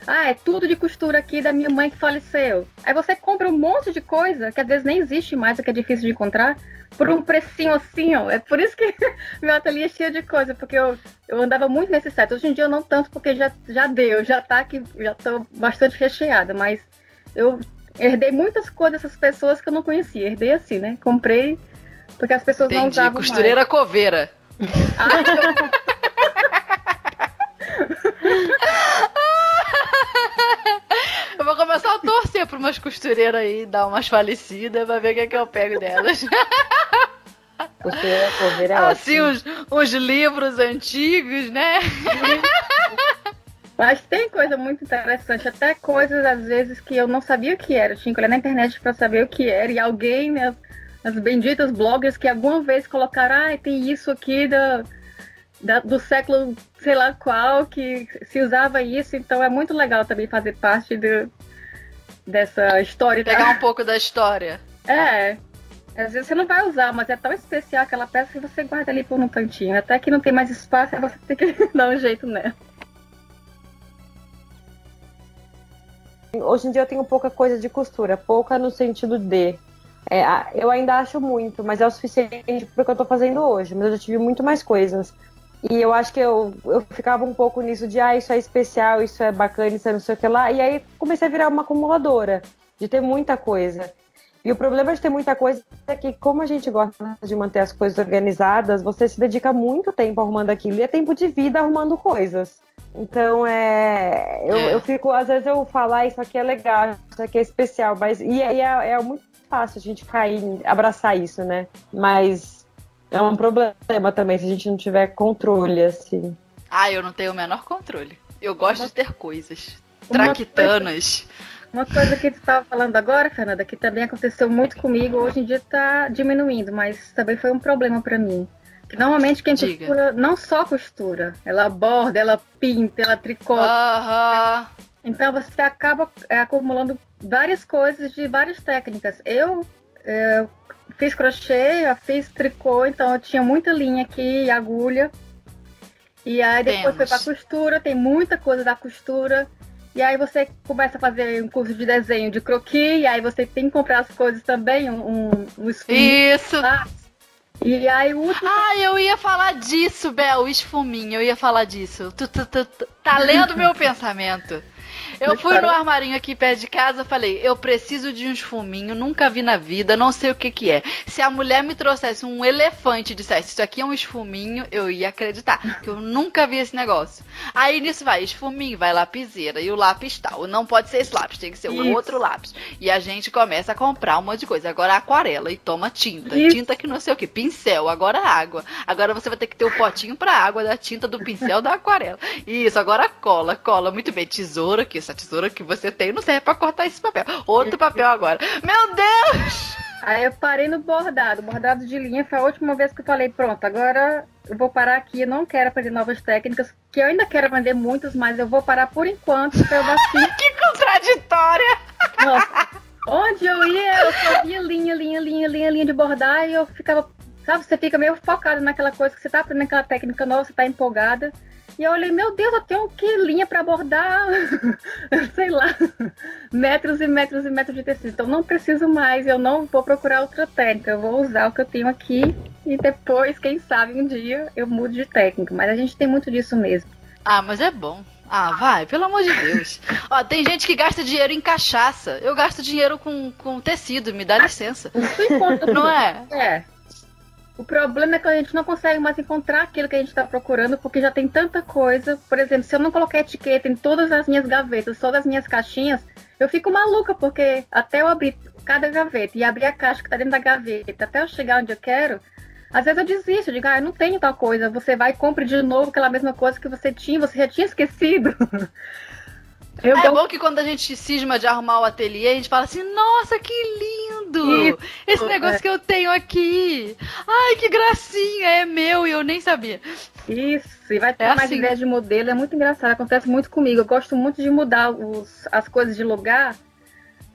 É tudo de costura aqui da minha mãe que faleceu. Aí você compra um monte de coisa, que às vezes nem existe mais, que é difícil de encontrar, por um precinho assim, ó. É por isso que meu ateliê é cheio de coisa, porque eu andava muito nesse site. Hoje em dia eu não tanto, porque já tá aqui, já tô bastante recheada, mas eu herdei muitas coisas dessas pessoas que eu não conhecia. Herdei assim, né? Comprei, porque as pessoas não usavam costureira mais. coveira. Eu vou começar a torcer para umas costureiras aí, dar umas falecidas, pra ver o que é que eu pego delas. Costureira coveira é assim, uns livros antigos, né? Mas tem coisa muito interessante, até coisas às vezes que eu não sabia o que era. Eu tinha que olhar na internet para saber o que era, e alguém, né, as benditas bloggers que alguma vez colocaram, tem isso aqui do século sei lá qual, que se usava isso, então é muito legal também fazer parte dessa história. Pegar um pouco da história. Às vezes você não vai usar, mas é tão especial aquela peça que você guarda ali por um cantinho, até que não tem mais espaço, aí você tem que dar um jeito nela. Hoje em dia eu tenho pouca coisa de costura, pouca no sentido de... eu ainda acho muito, mas é o suficiente para o que eu tô fazendo hoje, mas eu já tive muito mais coisas. E eu acho que eu ficava um pouco nisso de, isso é especial, isso é bacana, isso é não sei o que lá. E aí comecei a virar uma acumuladora, de ter muita coisa. E o problema de ter muita coisa é que, como a gente gosta de manter as coisas organizadas, você se dedica muito tempo arrumando aquilo. E é tempo de vida arrumando coisas. Então, eu fico, às vezes eu falo, isso aqui é legal, isso aqui é especial. Mas, é muito fácil a gente abraçar isso, né? Mas... é um problema também, se a gente não tiver controle, assim. Eu não tenho o menor controle. Eu gosto de ter coisas traquitanas. Uma coisa que tu estava falando agora, Fernanda, que também aconteceu muito comigo, hoje em dia está diminuindo, mas também foi um problema para mim. Normalmente quem Diga. costura não só costura, ela borda, ela pinta, ela tricota. Aham. Então você acaba acumulando várias coisas de várias técnicas. Eu fiz crochê, eu fiz tricô, então eu tinha muita linha aqui, agulha. E aí depois foi pra costura, tem muita coisa da costura. E aí você começa a fazer um curso de desenho de croquis, e aí você tem que comprar as coisas também, um esfuminho. Isso. Lá. E aí o último... Ah, eu ia falar disso, Bel, o esfuminho, eu ia falar disso. Tu tá lendo meu pensamento. Eu fui no armarinho aqui perto de casa, falei, eu preciso de um esfuminho, nunca vi na vida, não sei o que é. Se a mulher me trouxesse um elefante e dissesse, isso aqui é um esfuminho, eu ia acreditar, porque eu nunca vi esse negócio. Aí nisso vai esfuminho, vai lapiseira, e o lápis tal. Não pode ser esse lápis, tem que ser o outro lápis. E a gente começa a comprar um monte de coisa. Agora aquarela, e toma tinta. Isso. Tinta que não sei o que, pincel, agora água. Agora você vai ter que ter o potinho pra água da tinta do pincel da aquarela. Isso, agora cola, muito bem. Tesoura, que essa tesoura que você tem não serve pra cortar esse papel. Outro papel agora. Meu Deus! Aí eu parei no bordado. Bordado de linha foi a última vez que eu falei, pronto, agora eu vou parar aqui, eu não quero aprender novas técnicas, que eu ainda quero aprender muitas, mas eu vou parar por enquanto, porque eu bati. Que contraditória! Nossa, onde eu ia, eu só via linha de bordar e eu ficava, sabe, você fica meio focado naquela coisa que você tá aprendendo aquela técnica nova, você tá empolgada. E eu olhei, meu Deus, eu tenho que linha para bordar, sei lá, metros e metros e metros de tecido. Então não preciso mais, eu não vou procurar outra técnica, eu vou usar o que eu tenho aqui e depois, quem sabe, um dia eu mudo de técnica. Mas a gente tem muito disso mesmo. Ah, mas é bom. Ah, vai, pelo amor de Deus. Ó, tem gente que gasta dinheiro em cachaça. Eu gasto dinheiro com tecido, me dá licença. Isso encontra, Não é? É. O problema é que a gente não consegue mais encontrar aquilo que a gente está procurando, porque já tem tanta coisa. Por exemplo, se eu não colocar etiqueta em todas as minhas gavetas, todas as minhas caixinhas, eu fico maluca, porque até eu abrir cada gaveta e abrir a caixa que está dentro da gaveta, até eu chegar onde eu quero, às vezes eu desisto, eu digo, eu não tenho tal coisa. Você vai e compra de novo aquela mesma coisa que você já tinha esquecido. É bom que quando a gente cisma de arrumar o ateliê, a gente fala assim, nossa, que lindo! Isso, esse negócio que eu tenho aqui! Ai, que gracinha, é meu e eu nem sabia. Isso, e vai ter É mais assim. ideias de modelo, é muito engraçado, acontece muito comigo. Eu gosto muito de mudar as coisas de lugar,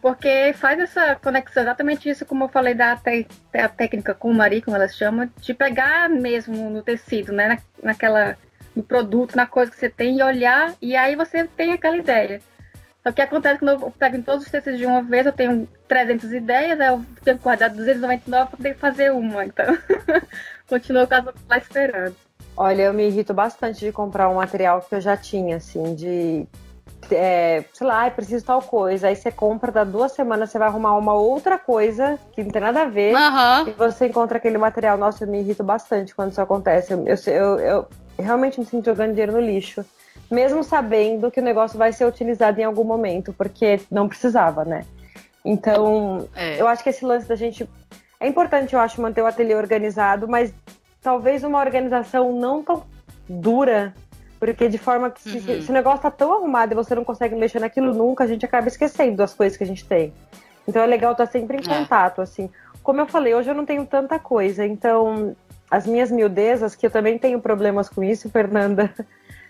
porque faz essa conexão, exatamente isso, como eu falei da técnica com o Marie, como elas chamam, de pegar mesmo no tecido, né, no produto, na coisa que você tem, e olhar, e aí você tem aquela ideia. Só que acontece quando eu pego em todos os tecidos de uma vez, eu tenho 300 ideias, aí eu tenho que guardar 299 para poder fazer uma, então continuo lá esperando. Olha, eu me irrito bastante de comprar um material que eu já tinha, assim, sei lá, preciso tal coisa, aí você compra, dá 2 semanas, você vai arrumar uma outra coisa que não tem nada a ver, e você encontra aquele material. Nossa, eu me irrito bastante quando isso acontece. Eu realmente me sinto jogando dinheiro no lixo, mesmo sabendo que o negócio vai ser utilizado em algum momento, porque não precisava, né? Então, eu acho que esse lance da gente... É importante, eu acho, manter o ateliê organizado, mas talvez uma organização não tão dura, porque de forma que se o negócio tá tão arrumado e você não consegue mexer naquilo nunca, a gente acaba esquecendo das coisas que a gente tem. Então é legal estar sempre em contato, assim. Como eu falei, hoje eu não tenho tanta coisa, então as minhas miudezas, que eu também tenho problemas com isso, Fernanda,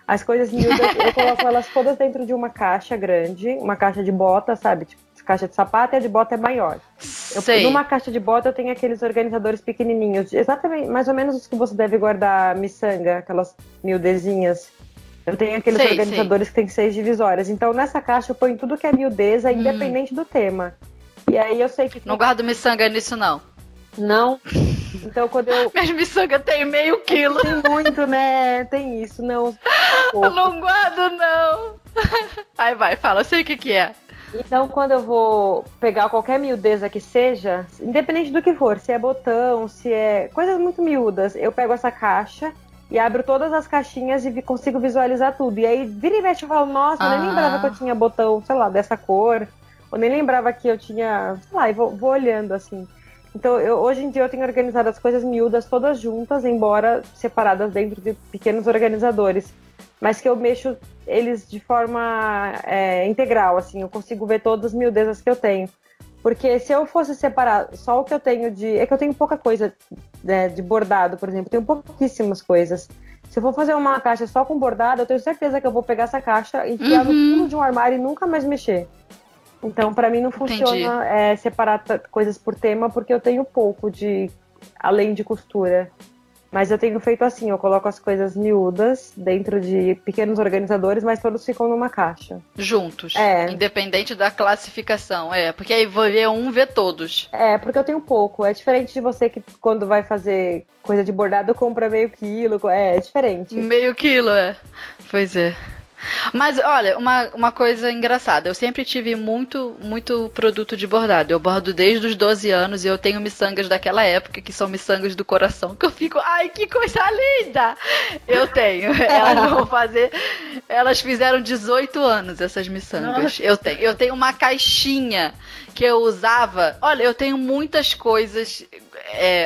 as coisas miúdas, eu coloco elas todas dentro de uma caixa grande, uma caixa de bota, sabe? Tipo, caixa de sapato, e a de bota é maior. Numa caixa de bota eu tenho aqueles organizadores pequenininhos, exatamente, mais ou menos os que você deve guardar miçanga, aquelas miudezinhas. Eu tenho aqueles organizadores que tem 6 divisórias. Então nessa caixa eu ponho tudo que é miudeza, independente do tema. E aí eu sei que... Não guardo miçanga nisso, não. Não? Então quando eu... Mas miçanga tem meio quilo. Tem muito, né? Tem isso, não. Eu não guardo, não. Aí vai, fala, eu sei o que é. Então, quando eu vou pegar qualquer miudeza que seja, independente do que for, se é botão, se é coisas muito miúdas, eu pego essa caixa e abro todas as caixinhas e consigo visualizar tudo. E aí, vira e mexe, eu falo, nossa, eu nem lembrava que eu tinha botão, sei lá, dessa cor. Ou nem lembrava que eu tinha, sei lá, e vou olhando, assim. Então, hoje em dia eu tenho organizado as coisas miúdas todas juntas, embora separadas dentro de pequenos organizadores. Mas que eu mexo eles de forma integral, assim, eu consigo ver todas as miudezas que eu tenho. Porque se eu fosse separar só o que eu tenho é que eu tenho pouca coisa, né, de bordado, por exemplo. Tenho pouquíssimas coisas. Se eu for fazer uma caixa só com bordado, eu tenho certeza que eu vou pegar essa caixa, enfiar no fundo de um armário e nunca mais mexer. Então, pra mim não funciona separar coisas por tema, porque eu tenho pouco além de costura. Mas eu tenho feito assim, eu coloco as coisas miúdas dentro de pequenos organizadores, mas todos ficam numa caixa. Juntos. Independente da classificação. Porque aí vê vê todos. Porque eu tenho pouco. É diferente de você que quando vai fazer coisa de bordado compra meio quilo. É diferente. Meio quilo, Pois é. Mas, olha, uma coisa engraçada. Eu sempre tive muito produto de bordado. Eu bordo desde os 12 anos e eu tenho miçangas daquela época, que são miçangas do coração, que eu fico, ai, que coisa linda! Eu tenho. Elas vão fazer... Elas fizeram 18 anos, essas miçangas. Eu tenho uma caixinha que eu usava... Olha, eu tenho muitas coisas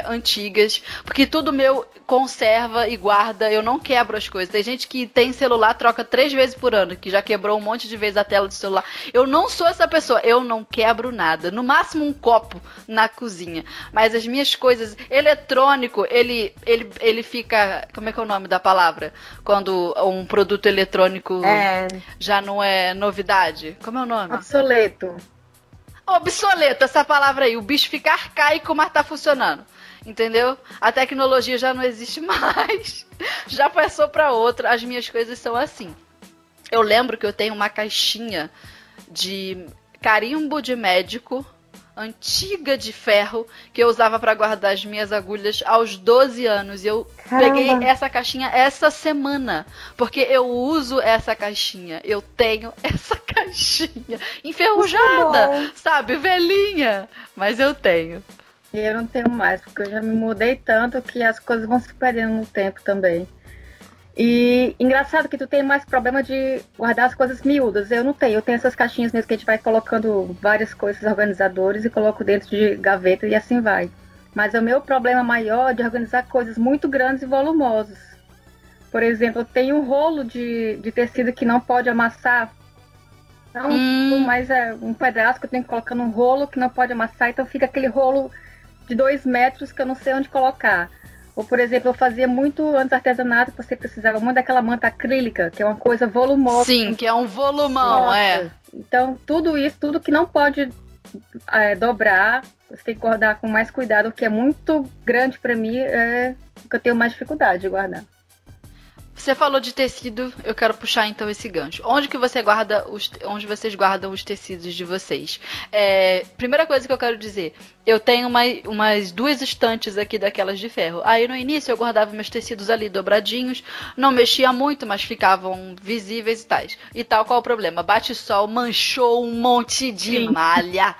antigas, porque tudo meu... conserva e guarda, eu não quebro as coisas. Tem gente que tem celular, troca 3 vezes por ano, que já quebrou um monte de vezes a tela do celular. Eu não sou essa pessoa, eu não quebro nada. No máximo um copo na cozinha. Mas as minhas coisas, eletrônico, ele fica, como é que é o nome da palavra? Quando um produto eletrônico já não é novidade. Como é o nome? Obsoleto. Obsoleto, essa palavra aí. O bicho fica arcaico, mas tá funcionando. Entendeu? A tecnologia já não existe mais. Já passou para outra. As minhas coisas são assim. Eu lembro que eu tenho uma caixinha de carimbo de médico, antiga de ferro, que eu usava para guardar as minhas agulhas aos 12 anos. E eu peguei essa caixinha essa semana, porque eu uso essa caixinha. Eu tenho essa caixinha enferrujada, sabe? Velhinha. Mas eu tenho. E eu não tenho mais, porque eu já me mudei tanto que as coisas vão se perdendo no tempo também. E engraçado que tu tem mais problema de guardar as coisas miúdas. Eu não tenho. Eu tenho essas caixinhas mesmo que a gente vai colocando várias coisas organizadores e coloco dentro de gaveta e assim vai. Mas o meu problema maior é de organizar coisas muito grandes e volumosas. Por exemplo, eu tenho um rolo de tecido que não pode amassar. Não, mas é um pedaço que eu tenho que colocar num rolo que não pode amassar. Então fica aquele rolo de 2 metros que eu não sei onde colocar. Ou, por exemplo, eu fazia muito antes artesanato, que você precisava muito daquela manta acrílica, que é uma coisa volumosa. Sim, que é um volumão, Então, tudo isso, tudo que não pode dobrar, você tem que guardar com mais cuidado. O que é muito grande para mim é o que eu tenho mais dificuldade de guardar. Você falou de tecido, eu quero puxar então esse gancho. Onde vocês guardam os tecidos de vocês? Primeira coisa que eu quero dizer, eu tenho umas 2 estantes aqui daquelas de ferro. Aí no início eu guardava meus tecidos ali dobradinhos, não mexia muito, mas ficavam visíveis e tais. E tal, qual o problema? Bate sol, manchou um monte de malha.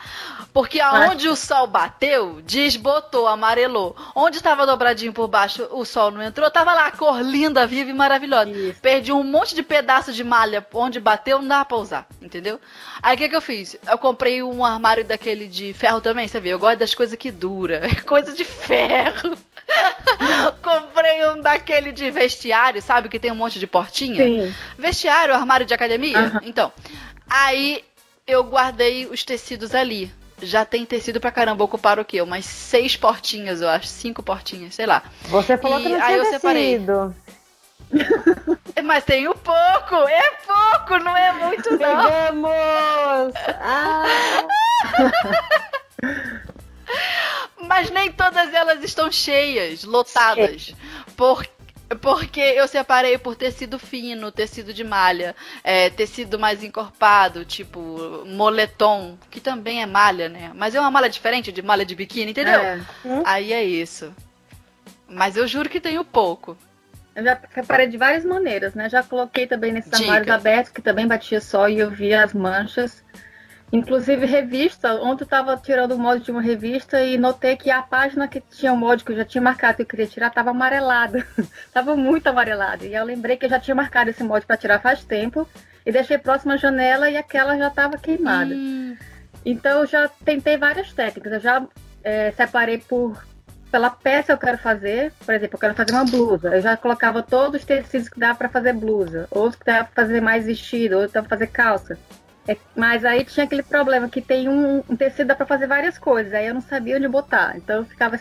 Porque aonde o sol bateu, desbotou, amarelou. Onde estava dobradinho por baixo, o sol não entrou, tava lá a cor linda, viva e maravilhosa. Isso. Perdi um monte de pedaço de malha onde bateu, não dava pra usar, entendeu? Aí o que eu fiz? Eu comprei um armário daquele de ferro também, você vê, eu gosto das coisas que dura, coisa de ferro. Comprei um daquele de vestiário, sabe, que tem um monte de portinha? Sim. Vestiário, armário de academia? Então, aí eu guardei os tecidos ali. Já tem tecido pra caramba, ocuparam o quê? Umas 6 portinhas, eu acho, 5 portinhas, sei lá. Você falou que não tinha tecido. Separei. Mas tenho pouco, não é muito não. Pegamos! Mas nem todas elas estão cheias, lotadas. Porque eu separei por tecido fino, tecido de malha, tecido mais encorpado, tipo moletom, que também é malha, né? Mas é uma malha diferente de malha de biquíni, entendeu? Aí é isso. Mas eu juro que tenho pouco. Eu já separei de várias maneiras, né? Já coloquei também nesses armários abertos, que também batia sol e eu via as manchas. Inclusive revista, ontem eu estava tirando o molde de uma revista e notei que a página que tinha o molde que eu já tinha marcado que eu queria tirar estava amarelada. Estava muito amarelada. E eu lembrei que eu já tinha marcado esse molde para tirar faz tempo e deixei próximo à janela e aquela já estava queimada. Então eu já tentei várias técnicas. Eu já separei pela peça que eu quero fazer. Por exemplo, eu quero fazer uma blusa. Eu já colocava todos os tecidos que dava para fazer blusa. Outros que dava para fazer mais vestido, outros que dava para fazer calça. Mas aí tinha aquele problema que tem um tecido dá pra fazer várias coisas, aí eu não sabia onde botar. Então eu ficava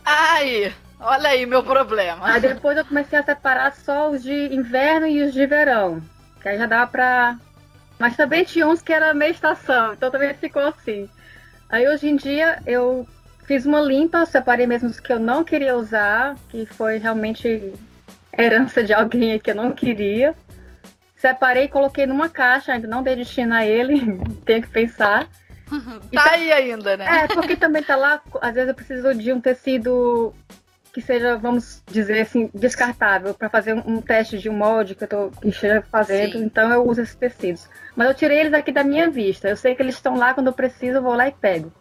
Ai, olha aí meu problema. Aí depois eu comecei a separar só os de inverno e os de verão. Que aí já dava pra. Mas também tinha uns que era meia estação, então também ficou assim. Aí hoje em dia eu fiz uma limpa, separei mesmo os que eu não queria usar, que foi realmente herança de alguém que eu não queria. Separei e coloquei numa caixa, ainda não dei destino a ele, tenho que pensar. Tá aí ainda, né? Porque também tá lá, às vezes eu preciso de um tecido que seja, vamos dizer assim, descartável, para fazer um teste de um molde que eu esteja fazendo, Sim. então eu uso esses tecidos. Mas eu tirei eles aqui da minha vista, eu sei que eles estão lá, quando eu preciso eu vou lá e pego.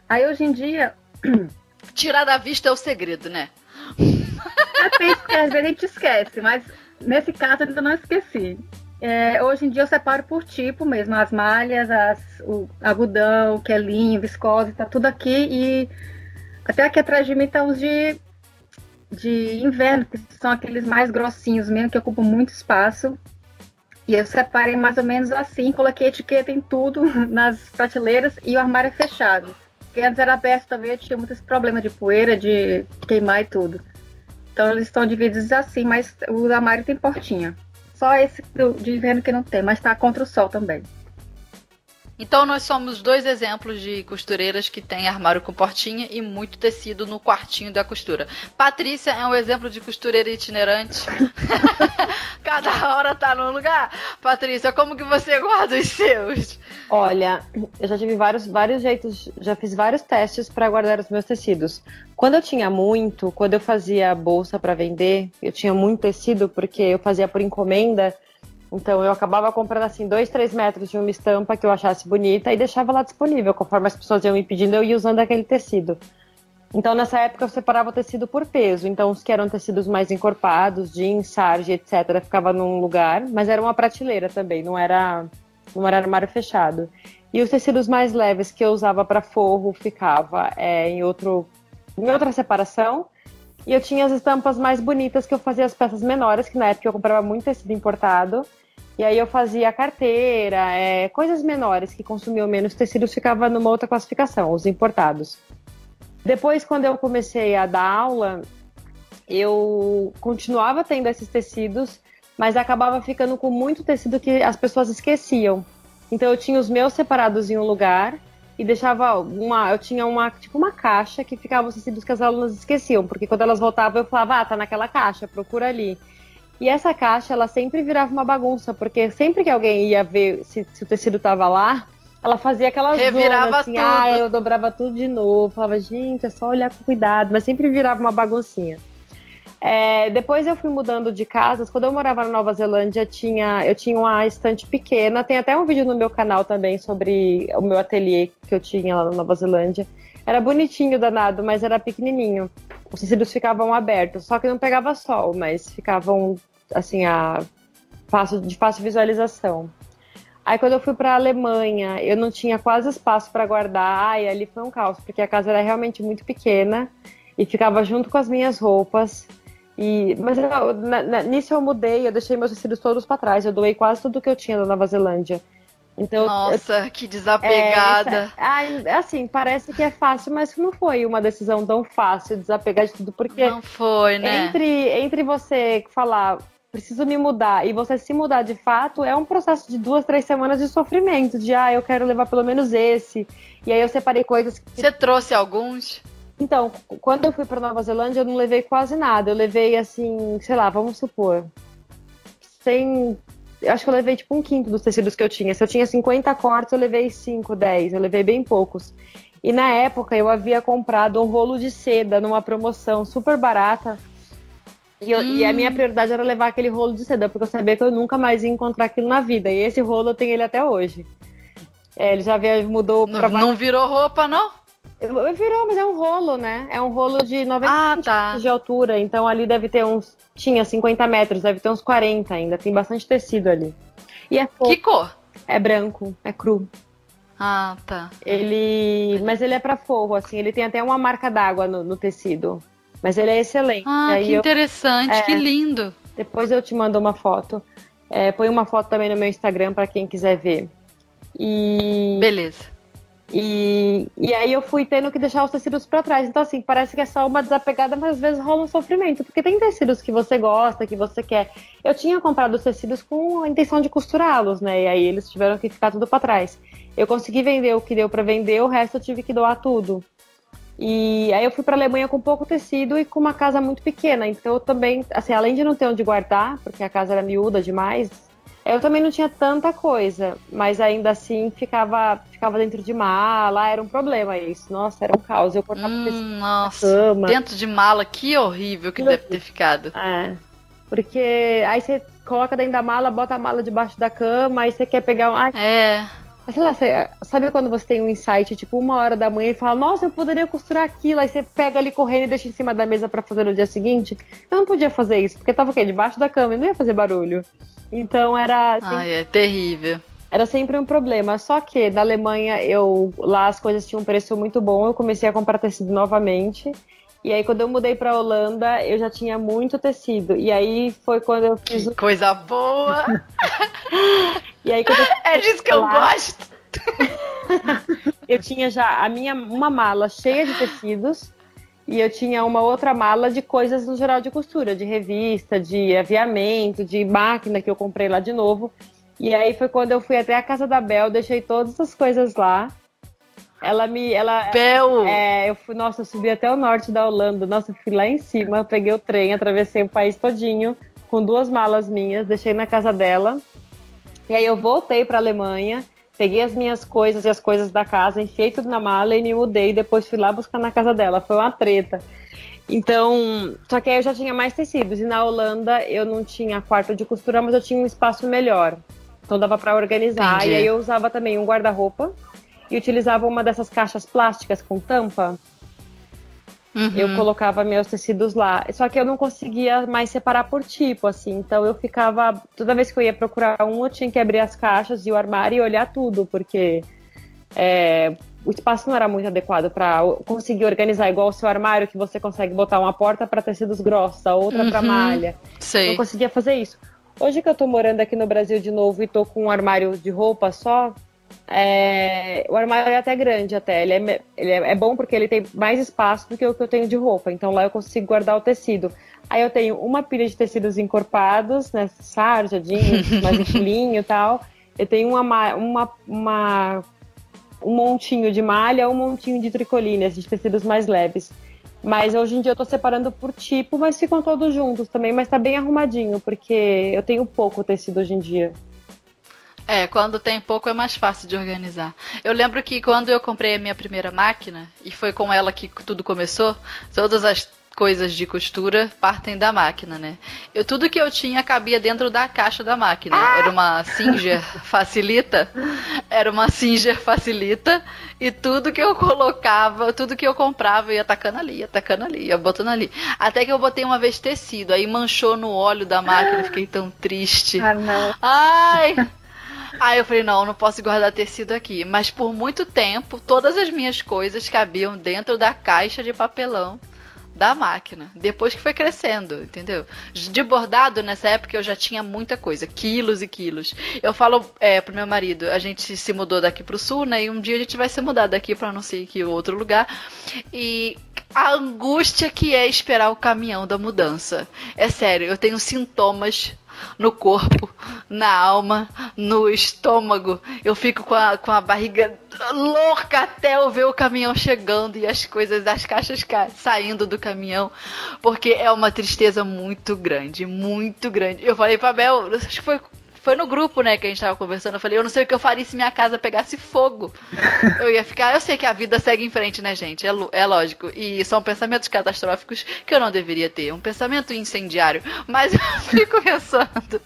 Aí hoje em dia... Tirar da vista é o segredo, né? Depende, porque às vezes a gente esquece, mas nesse caso eu ainda não esqueci. Hoje em dia eu separo por tipo mesmo, as malhas, o algodão, que é linho, viscose, tá tudo aqui. E até aqui atrás de mim tá os de inverno, que são aqueles mais grossinhos mesmo, que ocupam muito espaço. E eu separei mais ou menos assim, coloquei etiqueta em tudo, nas prateleiras, e o armário é fechado. Porque antes era aberto também, eu tinha muitos problemas de poeira, de queimar e tudo. Então eles estão divididos assim, mas o armário tem portinha. Só esse de inverno que não tem, mas tá contra o sol também. Então nós somos 2 exemplos de costureiras que têm armário com portinha e muito tecido no quartinho da costura. Patrícia é um exemplo de costureira itinerante. Cada hora tá num lugar. Patrícia, como que você guarda os seus? Olha, eu já tive vários jeitos, já fiz vários testes para guardar os meus tecidos. Quando eu fazia bolsa para vender, eu tinha muito tecido porque eu fazia por encomenda. Então eu acabava comprando assim 2, 3 metros de uma estampa que eu achasse bonita e deixava lá disponível. Conforme as pessoas iam me pedindo, eu ia usando aquele tecido. Então nessa época eu separava o tecido por peso. Então os que eram tecidos mais encorpados, jeans, sarja, etc., ficava num lugar, mas era uma prateleira também, não era armário fechado. E os tecidos mais leves que eu usava para forro ficava em outra separação. E eu tinha as estampas mais bonitas que eu fazia as peças menores, que na época eu comprava muito tecido importado. E aí eu fazia carteira, coisas menores que consumiam menos tecidos, ficava numa outra classificação, os importados. Depois, quando eu comecei a dar aula, eu continuava tendo esses tecidos, mas acabava ficando com muito tecido que as pessoas esqueciam. Então eu tinha os meus separados em um lugar e deixava eu tinha uma caixa que ficava os tecidos que as alunas esqueciam, porque quando elas voltavam eu falava, tá naquela caixa, procura ali. E essa caixa, ela sempre virava uma bagunça, porque sempre que alguém ia ver se o tecido tava lá, ela fazia aquela revirava zona, assim, tudo. eu dobrava tudo de novo, falava, gente, é só olhar com cuidado, mas sempre virava uma baguncinha. Depois eu fui mudando de casas. Quando eu morava na Nova Zelândia, eu tinha uma estante pequena. Tem até um vídeo no meu canal também sobre o meu ateliê que eu tinha lá na Nova Zelândia. Era bonitinho, danado, mas era pequenininho. Os tecidos ficavam abertos, só que não pegava sol, mas ficavam assim, de fácil visualização. Aí quando eu fui para a Alemanha, eu não tinha quase espaço para guardar. E ali foi um caos, porque a casa era realmente muito pequena e ficava junto com as minhas roupas. Mas nisso eu mudei, eu deixei meus tecidos todos para trás. Eu doei quase tudo que eu tinha na Nova Zelândia. Então, Nossa, que desapegada. Assim, parece que é fácil, mas não foi uma decisão tão fácil desapegar de tudo, porque não foi, né? Entre você falar, preciso me mudar, e você se mudar de fato, é um processo de 2, 3 semanas de sofrimento, de eu quero levar pelo menos esse. E aí eu separei coisas que... Você trouxe alguns? Então, quando eu fui para Nova Zelândia, eu não levei quase nada. Eu levei, assim, sei lá, vamos supor, eu acho que eu levei tipo 1/5 dos tecidos que eu tinha. Se eu tinha 50 cortes, eu levei 5, 10. Eu levei bem poucos. E na época, eu havia comprado um rolo de seda numa promoção super barata. E a minha prioridade era levar aquele rolo de seda, porque eu sabia que eu nunca mais ia encontrar aquilo na vida. E esse rolo eu tenho ele até hoje. Ele já mudou pra... Não virou roupa, não? Virou, mas é um rolo, né? É um rolo de 90 centímetros de altura. Então ali deve ter tinha 50 metros, deve ter uns 40 ainda. Tem bastante tecido ali. E é fofo. Que cor? É branco, é cru. Ah, tá. Mas ele é pra forro, assim. Ele tem até uma marca d'água no tecido. Mas ele é excelente. Ah, que interessante, que lindo. Depois eu te mando uma foto. Põe uma foto também no meu Instagram pra quem quiser ver. E... Beleza. E aí eu fui tendo que deixar os tecidos pra trás. Então, assim, parece que é só uma desapegada, mas às vezes rola um sofrimento. Porque tem tecidos que você gosta, que você quer. Eu tinha comprado os tecidos com a intenção de costurá-los, né? E aí eles tiveram que ficar tudo pra trás. Eu consegui vender o que deu pra vender, o resto eu tive que doar tudo. E aí eu fui pra Alemanha com pouco tecido e com uma casa muito pequena. Então eu também, assim, além de não ter onde guardar, porque a casa era miúda demais, eu também não tinha tanta coisa, mas ainda assim ficava dentro de mala, era um problema isso. Nossa, era um caos. Eu cortava tecido na cama. Dentro de mala, que horrível que deve ter ficado. É, porque aí você coloca dentro da mala, bota a mala debaixo da cama, aí você quer pegar um... Sei lá, sabe quando você tem um insight, tipo, 1h da manhã e fala, nossa, eu poderia costurar aquilo, aí você pega ali correndo e deixa em cima da mesa pra fazer no dia seguinte? Eu não podia fazer isso, porque tava o quê? Debaixo da cama e não ia fazer barulho. Então era... Ai, é terrível. Era sempre um problema. Só que na Alemanha, lá as coisas tinham um preço muito bom, eu comecei a comprar tecido novamente. E aí, quando eu mudei pra Holanda, eu já tinha muito tecido. E aí foi quando eu fiz... Que coisa boa! E aí, quando é disso que eu gosto! Eu tinha já uma mala cheia de tecidos. E eu tinha uma outra mala de coisas no geral de costura, de revista, de aviamento, de máquina que eu comprei lá de novo. E aí foi quando eu fui até a casa da Bel, deixei todas as coisas lá. Bel! Eu subi até o norte da Holanda. Nossa, eu fui lá em cima, peguei o trem, atravessei o país todinho com 2 malas minhas, deixei na casa dela. E aí eu voltei pra Alemanha, peguei as minhas coisas e as coisas da casa, enfiei tudo na mala e me mudei. Depois fui lá buscar na casa dela. Foi uma treta. Então, só que aí eu já tinha mais tecidos. E na Holanda eu não tinha quarto de costura, mas eu tinha um espaço melhor. Então dava pra organizar. Entendi. E aí eu usava também um guarda-roupa e utilizava uma dessas caixas plásticas com tampa. Uhum. Eu colocava meus tecidos lá. Só que eu não conseguia mais separar por tipo, assim. Então eu ficava... Toda vez que eu ia procurar eu tinha que abrir as caixas e o armário e olhar tudo, porque o espaço não era muito adequado para conseguir organizar, igual o seu armário, que você consegue botar uma porta para tecidos grossos, a outra para malha. Sei. Não conseguia fazer isso. Hoje que eu tô morando aqui no Brasil de novo e tô com um armário de roupa só, o armário é até grande até. Ele é bom porque ele tem mais espaço do que o que eu tenho de roupa. Então lá eu consigo guardar o tecido. Aí eu tenho uma pilha de tecidos encorpados, né? Sarja, jeans, mais um pulinho e tal. Eu tenho um montinho de malha, um montinho de tricoline, de tecidos mais leves. Mas hoje em dia eu tô separando por tipo, mas ficam todos juntos também. Mas tá bem arrumadinho, porque eu tenho pouco tecido hoje em dia. Quando tem pouco é mais fácil de organizar. Eu lembro que quando eu comprei a minha primeira máquina, e foi com ela que tudo começou, todas as coisas de costura partem da máquina, né? Tudo que eu tinha cabia dentro da caixa da máquina. Era uma Singer Facilita. E tudo que eu colocava, tudo que eu comprava, ia tacando ali, ia botando ali. Até que eu botei uma vez tecido, aí manchou no óleo da máquina, fiquei tão triste. Ah, não. Ai! Aí eu falei, não posso guardar tecido aqui. Mas por muito tempo, todas as minhas coisas cabiam dentro da caixa de papelão da máquina. Depois que foi crescendo, entendeu? De bordado, nessa época, eu já tinha muita coisa. Quilos e quilos. Eu falo pro meu marido, a gente se mudou daqui pro sul, né? E um dia a gente vai se mudar daqui pra não sei que outro lugar. E a angústia que é esperar o caminhão da mudança. É sério, eu tenho sintomas no corpo, na alma, no estômago. Eu fico com a barriga louca até eu ver o caminhão chegando e as coisas das caixas saindo do caminhão, porque é uma tristeza muito grande, muito grande. Eu falei pra Bel, acho que foi no grupo, né, que a gente tava conversando. Eu falei, eu não sei o que eu faria se minha casa pegasse fogo. Eu sei que a vida segue em frente, né, gente? É lógico. E são pensamentos catastróficos que eu não deveria ter. Um pensamento incendiário. Mas eu fico pensando,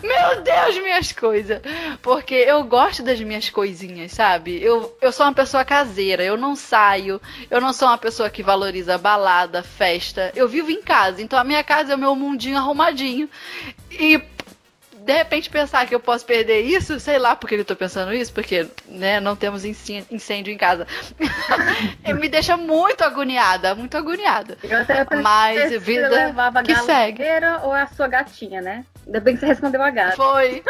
meu Deus, minhas coisas. Porque eu gosto das minhas coisinhas, sabe? Eu sou uma pessoa caseira, eu não saio. Eu não sou uma pessoa que valoriza balada, festa. Eu vivo em casa, então a minha casa é o meu mundinho arrumadinho. E de repente pensar que eu posso perder isso, sei lá por que eu tô pensando isso, porque, né, não temos incêndio em casa. Me deixa muito agoniada, muito agoniada. Eu até mas se vida levava a que segue. ou a sua gatinha, né? Ainda bem que você respondeu a gata. Foi.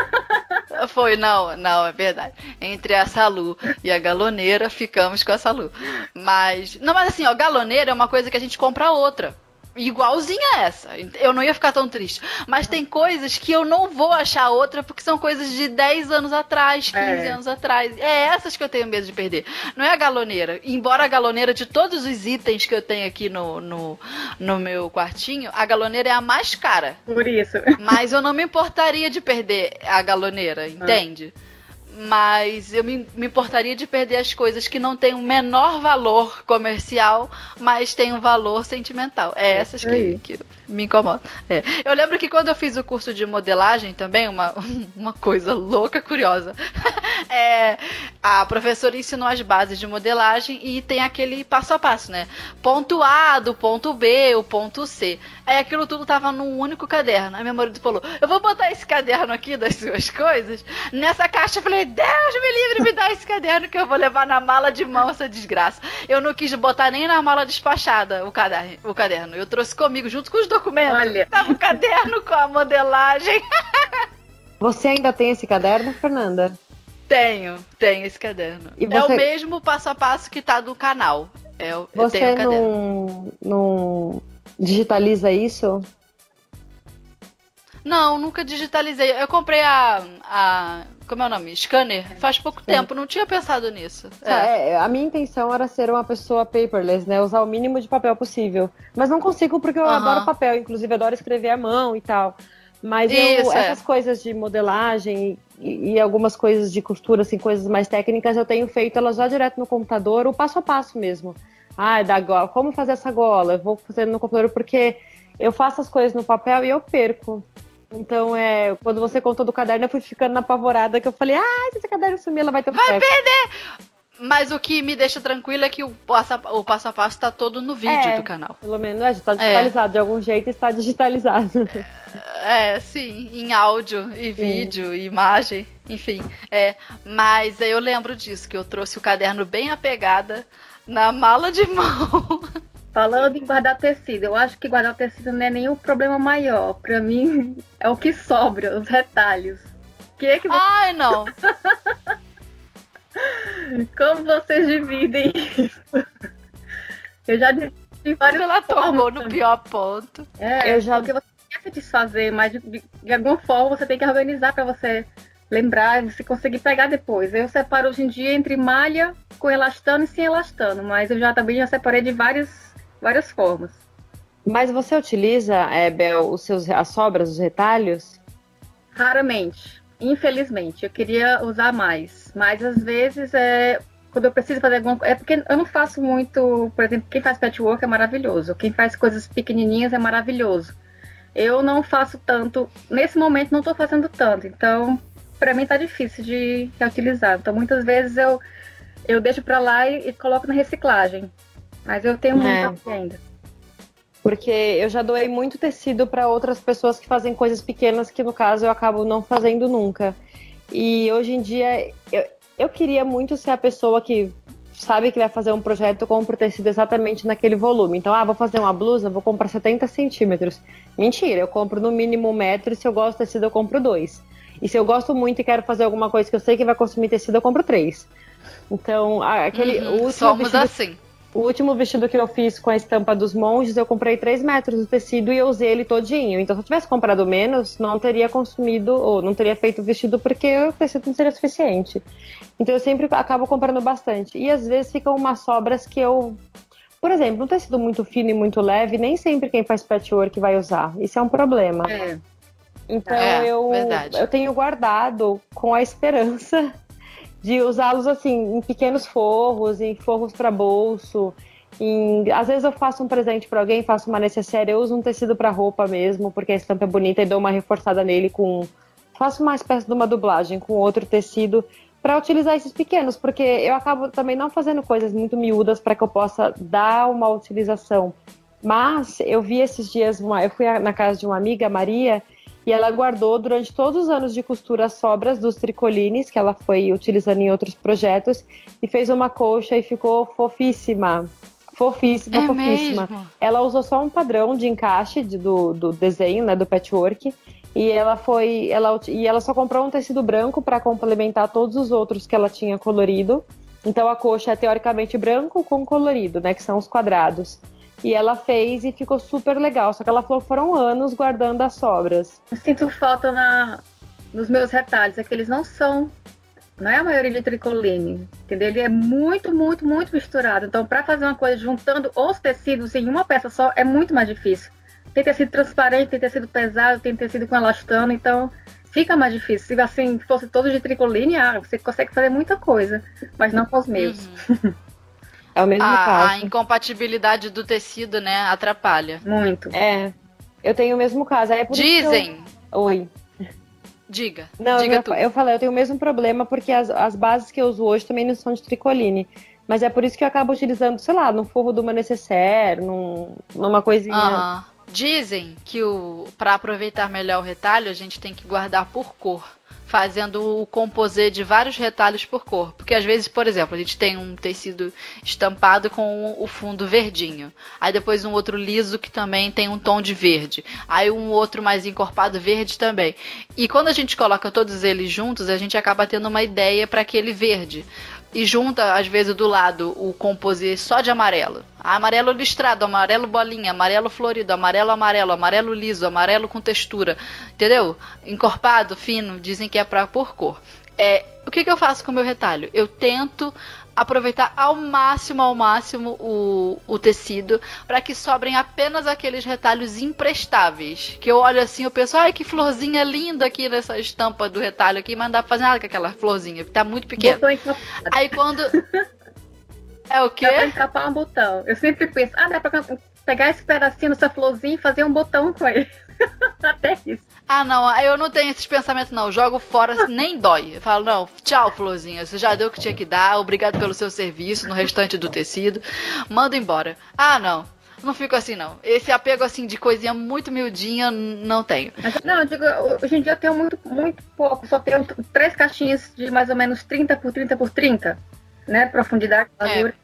Foi, não, é verdade. Entre a Salu e a galoneira, ficamos com a Salu. Mas assim, ó, galoneira é uma coisa que a gente compra outra. Igualzinha a essa. Eu não ia ficar tão triste. Mas tem coisas que eu não vou achar outra porque são coisas de 10 anos atrás, 15 anos atrás. É essas que eu tenho medo de perder. Não é a galoneira. Embora a galoneira, de todos os itens que eu tenho aqui no meu quartinho, a galoneira é a mais cara. Por isso. Mas eu não me importaria de perder a galoneira, entende? Mas eu me importaria de perder as coisas que não têm o menor valor comercial, mas têm um valor sentimental. É essas que me incomodam. É. Eu lembro que quando eu fiz o curso de modelagem também, uma coisa louca, curiosa, a professora ensinou as bases de modelagem e tem aquele passo a passo, né? Ponto A, do ponto B, o ponto C. Aí aquilo tudo tava num único caderno. Aí meu marido falou, eu vou botar esse caderno aqui das suas coisas nessa caixa. Eu falei, Deus me livre, me dá esse caderno que eu vou levar na mala de mão essa desgraça. Eu não quis botar nem na mala despachada o caderno. Eu trouxe comigo junto com os documentos. Olha. Tava o caderno com a modelagem. Você ainda tem esse caderno, Fernanda? Tenho esse caderno. E você... É o mesmo passo a passo que tá do canal. Eu você tenho o caderno. não digitaliza isso? Não, nunca digitalizei. Eu comprei como é o nome? Scanner. Faz pouco tempo, não tinha pensado nisso. A minha intenção era ser uma pessoa paperless, né? Usar o mínimo de papel possível. Mas não consigo porque eu adoro papel, inclusive adoro escrever à mão e tal. Mas essas coisas de modelagem e algumas coisas de costura, assim, coisas mais técnicas, eu tenho feito elas já direto no computador, o passo a passo mesmo. Da gola, como fazer essa gola? Eu vou fazendo no computador porque eu faço as coisas no papel e eu perco. Então, quando você contou do caderno, eu fui ficando apavorada, que eu falei, se esse caderno sumir, ela vai ter Vai perder! Mas o que me deixa tranquila é que o passo a passo tá todo no vídeo do canal. Pelo menos, já está digitalizado. De algum jeito está digitalizado. Sim, em áudio e vídeo, e imagem, enfim. Mas eu lembro disso, que eu trouxe o caderno bem apegada na mala de mão. Falando em guardar tecido, eu acho que guardar tecido não é nenhum problema maior. Pra mim, é o que sobra, os retalhos. Ai, não! Como vocês dividem isso? Eu já dividi várias Ela tocou formas. no pior ponto. Porque você quer se desfazer, mas de alguma forma você tem que organizar pra você lembrar, se conseguir pegar depois. Eu separo hoje em dia entre malha com elastano e sem elastano, mas eu também já separei de várias formas. Mas você utiliza, Bel, as sobras, os retalhos? Raramente. Infelizmente, eu queria usar mais. Mas às vezes, quando eu preciso fazer alguma coisa... É porque eu não faço muito... Por exemplo, quem faz patchwork é maravilhoso. Quem faz coisas pequenininhas é maravilhoso. Eu não faço tanto... Nesse momento, não estou fazendo tanto. Então, para mim, tá difícil de utilizar. Então, muitas vezes, eu deixo para lá e coloco na reciclagem. Mas eu tenho muito ainda. Porque eu já doei muito tecido para outras pessoas que fazem coisas pequenas que, no caso, eu acabo não fazendo nunca. E hoje em dia, eu queria muito ser a pessoa que sabe que vai fazer um projeto, compra o tecido exatamente naquele volume. Então, vou fazer uma blusa, vou comprar 70 centímetros. Mentira, eu compro no mínimo 1 metro e se eu gosto de tecido, eu compro 2. E se eu gosto muito e quero fazer alguma coisa que eu sei que vai consumir tecido, eu compro 3. Então, somos assim. O último vestido que eu fiz com a estampa dos monges, eu comprei 3 metros do tecido e eu usei ele todinho. Então, se eu tivesse comprado menos, não teria consumido, ou não teria feito o vestido, porque o tecido não seria suficiente. Então, eu sempre acabo comprando bastante. E, às vezes, ficam umas sobras que eu... Por exemplo, um tecido muito fino e muito leve, nem sempre quem faz patchwork vai usar. Isso é um problema. Então, eu tenho guardado com a esperança... de usá-los assim, em pequenos forros, em forros para bolso. Às vezes eu faço um presente para alguém, faço uma necessaire, eu uso um tecido para roupa mesmo, porque a estampa é bonita e dou uma reforçada nele faço uma espécie de uma dublagem com outro tecido para utilizar esses pequenos, porque eu acabo também não fazendo coisas muito miúdas para que eu possa dar uma utilização. Mas eu vi esses dias, eu fui na casa de uma amiga, Maria, e ela guardou durante todos os anos de costura as sobras dos tricolines, que ela foi utilizando em outros projetos, e fez uma colcha e ficou fofíssima. Fofíssima. Mesmo? Ela usou só um padrão de encaixe do desenho, né, do patchwork, E ela só comprou um tecido branco para complementar todos os outros que ela tinha colorido. Então a coxa é teoricamente branco com colorido, né? Que são os quadrados. E ela fez e ficou super legal. Só que ela falou que foram anos guardando as sobras. Eu sinto falta nos meus retalhos, é que eles não é a maioria de tricoline, entendeu? Ele é muito, muito, muito misturado. Então, para fazer uma coisa juntando os tecidos em uma peça só, é muito mais difícil. Tem tecido transparente, tem tecido pesado, tem tecido com elastano, então fica mais difícil. Se assim fosse todo de tricoline, você consegue fazer muita coisa, mas não com os meus. É o mesmo caso. A incompatibilidade do tecido, né, atrapalha. Muito. Eu tenho o mesmo caso. É por Dizem. Isso que Oi. Diga. Não, Diga tu. Eu falei, eu tenho o mesmo problema porque as bases que eu uso hoje também não são de tricoline. Mas é por isso que eu acabo utilizando, sei lá, no forro de uma necessaire, numa coisinha. Dizem que para aproveitar melhor o retalho, a gente tem que guardar por cor, fazendo o composê de vários retalhos por cor. Porque às vezes, por exemplo, a gente tem um tecido estampado com o fundo verdinho. Aí depois um outro liso que também tem um tom de verde. Aí um outro mais encorpado verde também. E quando a gente coloca todos eles juntos, a gente acaba tendo uma ideia para aquele verde. E junta, às vezes, do lado o composê só de amarelo. Amarelo listrado, amarelo bolinha, amarelo florido, amarelo amarelo, amarelo liso, amarelo com textura. Entendeu? Encorpado, fino, dizem que é por cor. O que eu faço com o meu retalho? Eu tento aproveitar ao máximo o tecido para que sobrem apenas aqueles retalhos imprestáveis. Que eu olho assim, eu penso, ai, que florzinha linda aqui nessa estampa do retalho aqui, mas não dá pra fazer nada com aquela florzinha, tá muito pequena. Aí quando... É o quê? Dá pra encapar um botão. Eu sempre penso, dá pra pegar esse pedacinho dessa florzinha e fazer um botão com ele. Até isso. Não, eu não tenho esses pensamentos não, eu jogo fora, nem dói. Eu falo, não, tchau, florzinha, você já deu o que tinha que dar, obrigado pelo seu serviço no restante do tecido, manda embora. Não fico assim não, esse apego assim de coisinha muito miudinha, não tenho. Não, eu digo, hoje em dia eu tenho muito, muito pouco, só tenho 3 caixinhas de mais ou menos 30 por 30 por 30, né, profundidade.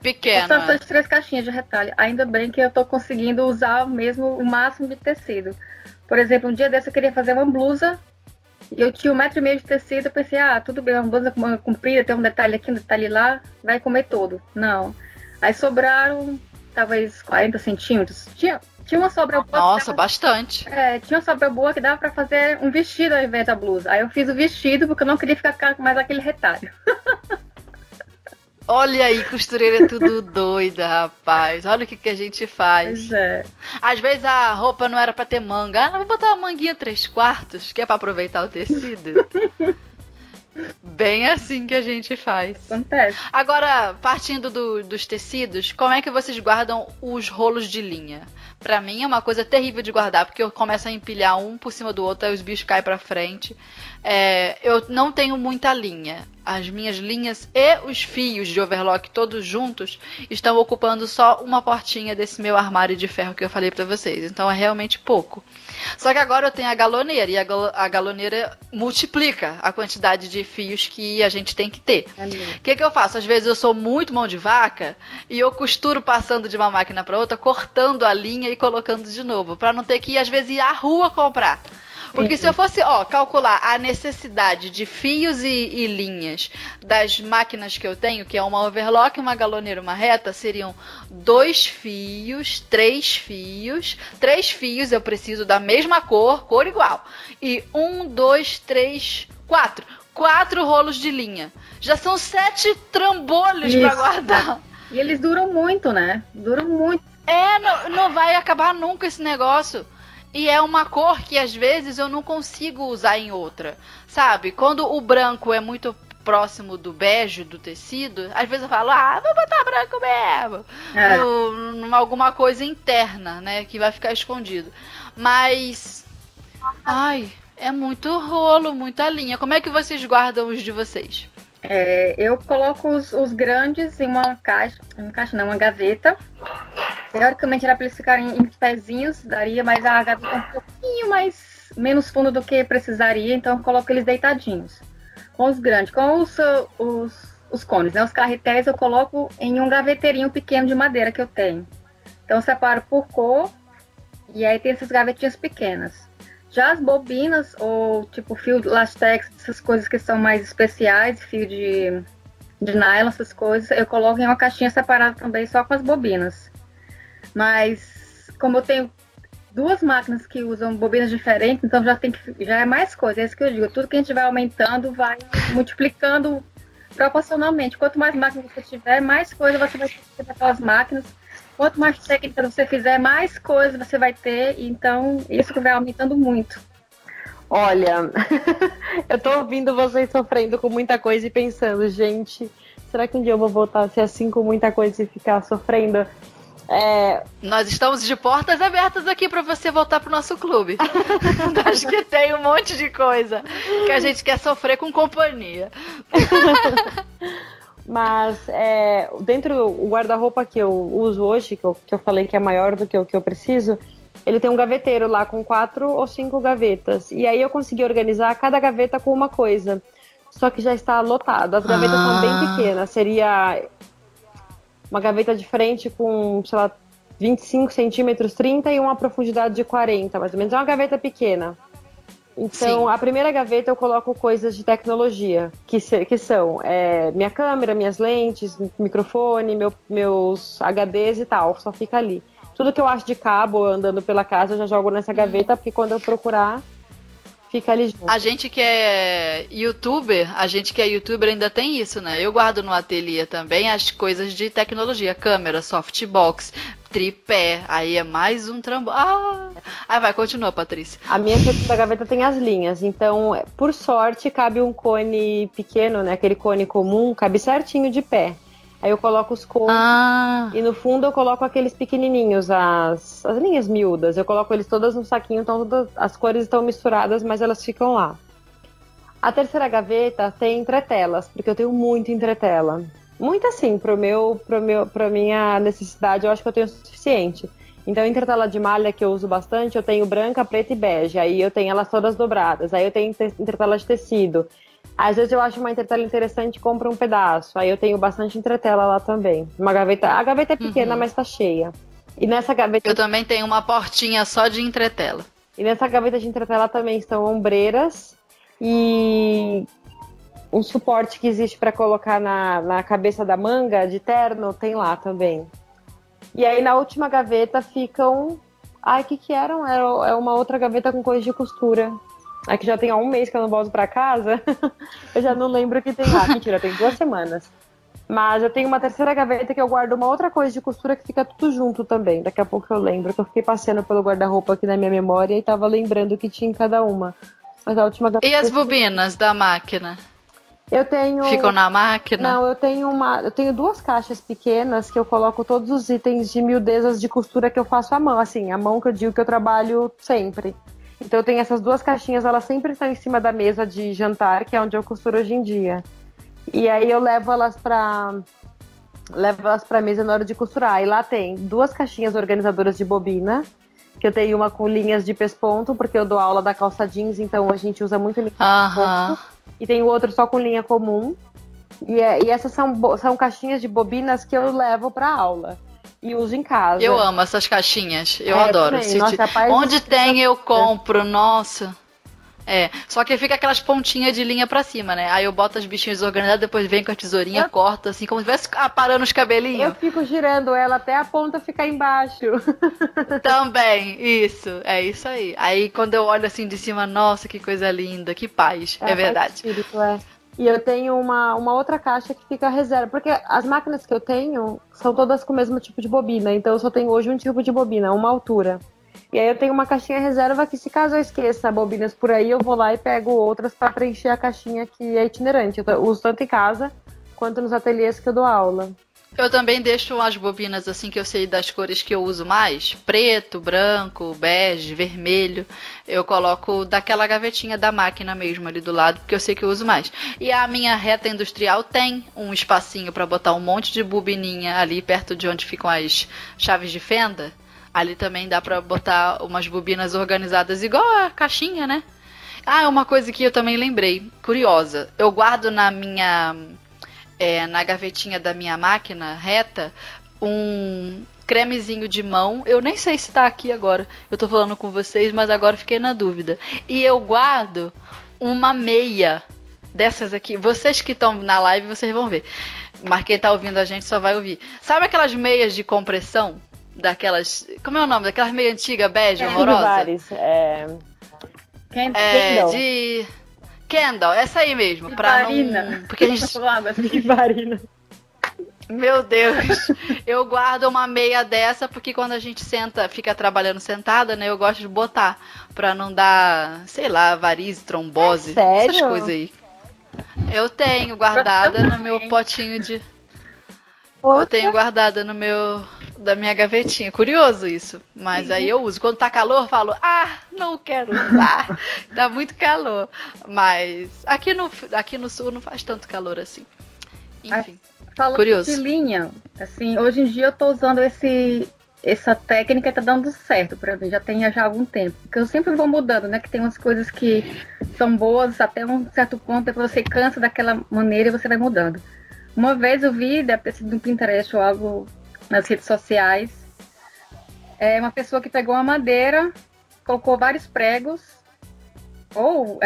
Pequeno. Só essas 3 caixinhas de retalho, ainda bem que eu tô conseguindo usar mesmo o máximo de tecido. Por exemplo, um dia desse eu queria fazer uma blusa e eu tinha 1,5 metro de tecido. Eu pensei, tudo bem, uma blusa comprida, tem um detalhe aqui, um detalhe lá, vai comer todo. Não. Aí sobraram, talvez 40 centímetros. Tinha uma sobra boa. Nossa, bastante. Tinha uma sobra boa que dava pra fazer um vestido ao invés da blusa. Aí eu fiz o vestido porque eu não queria ficar com mais aquele retalho. Olha aí, costureira é tudo doida, rapaz. Olha o que a gente faz. Pois é. Às vezes a roupa não era pra ter manga. Vou botar uma manguinha 3/4, que é pra aproveitar o tecido. Bem assim que a gente faz. Acontece. Agora, partindo dos tecidos, como é que vocês guardam os rolos de linha? Pra mim é uma coisa terrível de guardar, porque eu começo a empilhar um por cima do outro, aí os bichos caem pra frente. Eu não tenho muita linha. As minhas linhas e os fios de overlock todos juntos estão ocupando só uma portinha desse meu armário de ferro que eu falei pra vocês. Então é realmente pouco. Só que agora eu tenho a galoneira, e a galoneira multiplica a quantidade de fios que a gente tem que ter. O que eu faço? Às vezes eu sou muito mão de vaca e eu costuro passando de uma máquina para outra, cortando a linha e colocando de novo, para não ter que, às vezes, ir à rua comprar. Porque se eu fosse calcular a necessidade de fios e linhas das máquinas que eu tenho, que é uma overlock, uma galoneira, uma reta, seriam 2 fios, 3 fios. 3 fios eu preciso da mesma cor igual. E 1, 2, 3, 4. 4 rolos de linha. Já são 7 trambolhos para guardar. E eles duram muito, né? Duram muito. Não vai acabar nunca esse negócio. E é uma cor que às vezes eu não consigo usar em outra, sabe? Quando o branco é muito próximo do bege do tecido, às vezes eu falo, vou botar branco mesmo. Alguma coisa interna, né? Que vai ficar escondido. Mas, é muito rolo, muita linha. Como é que vocês guardam os de vocês? Eu coloco os grandes em uma gaveta. Teoricamente era para eles ficarem em pezinhos, daria, mas a gaveta é um pouquinho menos fundo do que precisaria, então eu coloco eles deitadinhos. Com os grandes, com os cones, né? Os carretéis eu coloco em um gaveteirinho pequeno de madeira que eu tenho. Então eu separo por cor e aí tem essas gavetinhas pequenas. Já as bobinas, ou tipo fio de lastex, essas coisas que são mais especiais, fio de nylon, essas coisas, eu coloco em uma caixinha separada também, só com as bobinas. Mas como eu tenho duas máquinas que usam bobinas diferentes, então já é mais coisa. É isso que eu digo. Tudo que a gente vai aumentando vai multiplicando proporcionalmente. Quanto mais máquinas você tiver, mais coisa você vai ter daquelas máquinas. Quanto mais técnica você fizer, mais coisa você vai ter. Então, isso que vai aumentando muito. Olha, eu tô ouvindo vocês sofrendo com muita coisa e pensando, gente, será que um dia eu vou voltar a ser assim com muita coisa e ficar sofrendo? Nós estamos de portas abertas aqui para você voltar pro nosso clube. Acho que tem um monte de coisa que a gente quer sofrer com companhia. Mas dentro do guarda-roupa que eu uso hoje, que eu falei que é maior do que o que eu preciso, ele tem um gaveteiro lá com 4 ou 5 gavetas. E aí eu consegui organizar cada gaveta com uma coisa. Só que já está lotado. As gavetas são bem pequenas. Seria uma gaveta de frente com, sei lá, 25 centímetros, 30 e uma profundidade de 40, mais ou menos. É uma gaveta pequena. Então, a primeira gaveta eu coloco coisas de tecnologia, que são minha câmera, minhas lentes, microfone, meus HDs e tal, só fica ali. Tudo que eu acho de cabo andando pela casa eu já jogo nessa gaveta, porque quando eu procurar, fica ali junto. A gente que é youtuber ainda tem isso, né? Eu guardo no ateliê também as coisas de tecnologia, câmera, softbox, tripé, aí é mais um trambolho. Aí vai, continua, Patrícia. A minha segunda gaveta tem as linhas, então, por sorte, cabe um cone pequeno, né? Aquele cone comum, cabe certinho de pé. Aí eu coloco os cones e no fundo eu coloco aqueles pequenininhos, as linhas miúdas. Eu coloco eles todas no saquinho, então todas as cores estão misturadas, mas elas ficam lá. A terceira gaveta tem entretelas, porque eu tenho muito entretela. Muito assim, pra minha necessidade, eu acho que eu tenho o suficiente. Então, entretela de malha que eu uso bastante, eu tenho branca, preta e bege. Aí eu tenho elas todas dobradas. Aí eu tenho entretela de tecido. Às vezes eu acho uma entretela interessante e compro um pedaço. Aí eu tenho bastante entretela lá também. A gaveta é pequena, mas tá cheia. E nessa gaveta... Eu também tenho uma portinha só de entretela. E nessa gaveta de entretela também estão ombreiras e um suporte que existe para colocar na cabeça da manga de terno, tem lá também. E aí na última gaveta ficam... Ai, o que eram? É uma outra gaveta com coisa de costura. Aqui já tem há um mês que eu não volto pra casa. Eu já não lembro o que tem lá. Mentira, tem 2 semanas. Mas eu tenho uma terceira gaveta que eu guardo uma outra coisa de costura que fica tudo junto também. Daqui a pouco eu lembro, que eu fiquei passeando pelo guarda-roupa aqui na minha memória e tava lembrando o que tinha em cada uma. Mas a última gaveta... E as bobinas da máquina? Eu tenho... Ficam na máquina? Não, eu tenho 2 caixas pequenas que eu coloco todos os itens de miudezas de costura que eu faço à mão. Assim, a mão que eu digo que eu trabalho sempre. Então eu tenho essas 2 caixinhas, elas sempre estão em cima da mesa de jantar, que é onde eu costuro hoje em dia. E aí eu levo elas pra mesa na hora de costurar. E lá tem 2 caixinhas organizadoras de bobina, que eu tenho uma com linhas de pesponto, porque eu dou aula da calça jeans, então a gente usa muito linha de pesponto. E tem o outro só com linha comum. E essas são caixinhas de bobinas que eu levo pra aula. E uso em casa. Eu amo essas caixinhas. Eu adoro. Nossa, onde tem, eu compro. Nossa. Só que fica aquelas pontinhas de linha pra cima, né? Aí eu boto as bichinhas organizadas, depois vem com a tesourinha, corta, assim, como se estivesse aparando os cabelinhos. Eu fico girando ela até a ponta ficar embaixo. Também, isso. É isso aí. Aí quando eu olho assim de cima, nossa, que coisa linda, que paz. É verdade. Espírito, E eu tenho uma outra caixa que fica reserva, porque as máquinas que eu tenho são todas com o mesmo tipo de bobina, então eu só tenho hoje um tipo de bobina, uma altura. E aí eu tenho uma caixinha reserva que, se caso eu esqueça bobinas por aí, eu vou lá e pego outras para preencher a caixinha que é itinerante. Eu uso tanto em casa quanto nos ateliês que eu dou aula. Eu também deixo as bobinas assim que eu sei das cores que eu uso mais. Preto, branco, bege, vermelho. Eu coloco daquela gavetinha da máquina mesmo ali do lado, porque eu sei que eu uso mais. E a minha reta industrial tem um espacinho para botar um monte de bobininha ali perto de onde ficam as chaves de fenda. Ali também dá pra botar umas bobinas organizadas igual a caixinha, né? Uma coisa que eu também lembrei, curiosa. Eu guardo na minha... na gavetinha da minha máquina reta, cremezinho de mão. Eu nem sei se tá aqui agora. Eu tô falando com vocês, mas agora fiquei na dúvida. E eu guardo uma meia dessas aqui. Vocês que estão na live, vocês vão ver. Mas quem tá ouvindo a gente só vai ouvir. Sabe aquelas meias de compressão? Daquelas... Como é o nome? Daquelas meias antigas, bege, horrorosa? Kendall. De... Kendall, essa aí mesmo. Pra não... Porque a gente... Varina. Meu Deus. Eu guardo uma meia dessa porque quando a gente senta, fica trabalhando sentada, né? Eu gosto de botar pra não dar, sei lá, varize, trombose. Sério? Essas coisas aí. Eu tenho guardada no meu potinho de... Eu tenho guardada no meu... Da minha gavetinha. Curioso isso. Mas aí eu uso. Quando tá calor, eu falo, não quero usar. Dá muito calor. Mas aqui no sul não faz tanto calor assim. Enfim. Falando curioso. De linha, assim, hoje em dia eu tô usando essa técnica e tá dando certo pra mim. Já tem já algum tempo. Porque eu sempre vou mudando, né? Que tem umas coisas que são boas até um certo ponto, depois você cansa daquela maneira e você vai mudando. Uma vez eu vi, deve ter sido no Pinterest ou algo nas redes sociais, uma pessoa que pegou uma madeira, colocou vários pregos, ou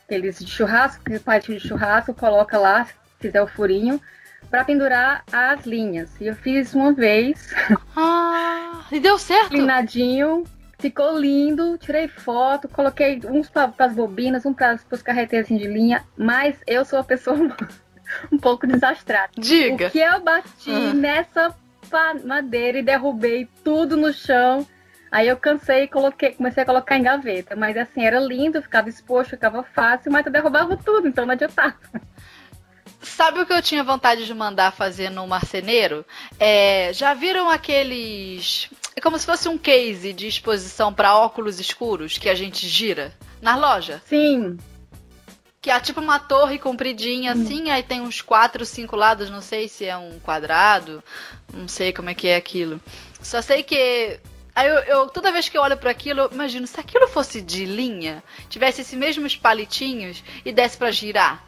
aqueles de churrasco, que parte de churrasco, coloca lá, se fizer o furinho, para pendurar as linhas. E eu fiz uma vez. E deu certo? Inclinadinho, ficou lindo, tirei foto, coloquei uns para as bobinas, um para os carreteiros de linha, mas eu sou a pessoa um pouco desastrada. Diga. O que eu bati nessa madeira e derrubei tudo no chão. Aí eu cansei e comecei a colocar em gaveta. Mas assim, era lindo, ficava exposto, ficava fácil, mas eu derrubava tudo, então não adiantava. Sabe o que eu tinha vontade de mandar fazer no marceneiro? Já viram aqueles... É como se fosse um case de exposição para óculos escuros que a gente gira na loja? Sim. Que é tipo uma torre compridinha assim, aí tem uns 4, 5 lados, não sei se é um quadrado, não sei como é que é aquilo. Só sei que... Aí eu toda vez que eu olho para aquilo, eu imagino, se aquilo fosse de linha, tivesse esses mesmos palitinhos e desse para girar,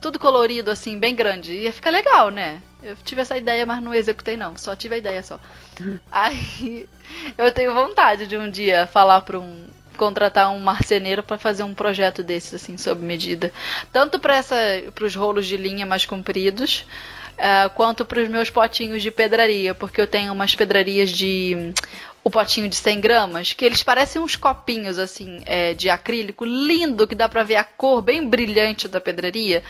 tudo colorido assim, bem grande, ia ficar legal, né? Eu tive essa ideia, mas não executei não, só tive a ideia só. Aí eu tenho vontade de um dia falar para contratar um marceneiro para fazer um projeto desses, assim, sob medida. Tanto para os rolos de linha mais compridos, quanto para os meus potinhos de pedraria, porque eu tenho umas pedrarias o potinho de 100 gramas, que eles parecem uns copinhos, assim, de acrílico, lindo, que dá pra ver a cor bem brilhante da pedraria.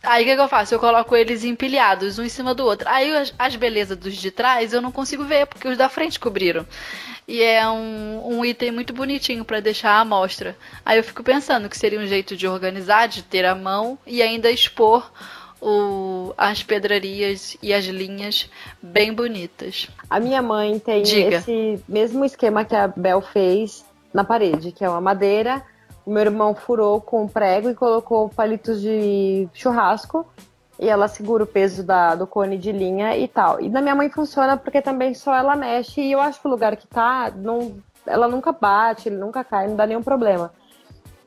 Aí o que eu faço? Eu coloco eles empilhados, um em cima do outro. Aí as belezas dos de trás eu não consigo ver, porque os da frente cobriram. E é um item muito bonitinho pra deixar à mostra. Aí eu fico pensando que seria um jeito de organizar, de ter à mão e ainda expor as pedrarias e as linhas bem bonitas. A minha mãe tem esse mesmo esquema que a Bel fez na parede, que é uma madeira. O meu irmão furou com prego e colocou palitos de churrasco. E ela segura o peso do cone de linha e tal. E na minha mãe funciona porque também só ela mexe. E eu acho que o lugar que tá, ela nunca bate, ele nunca cai, não dá nenhum problema.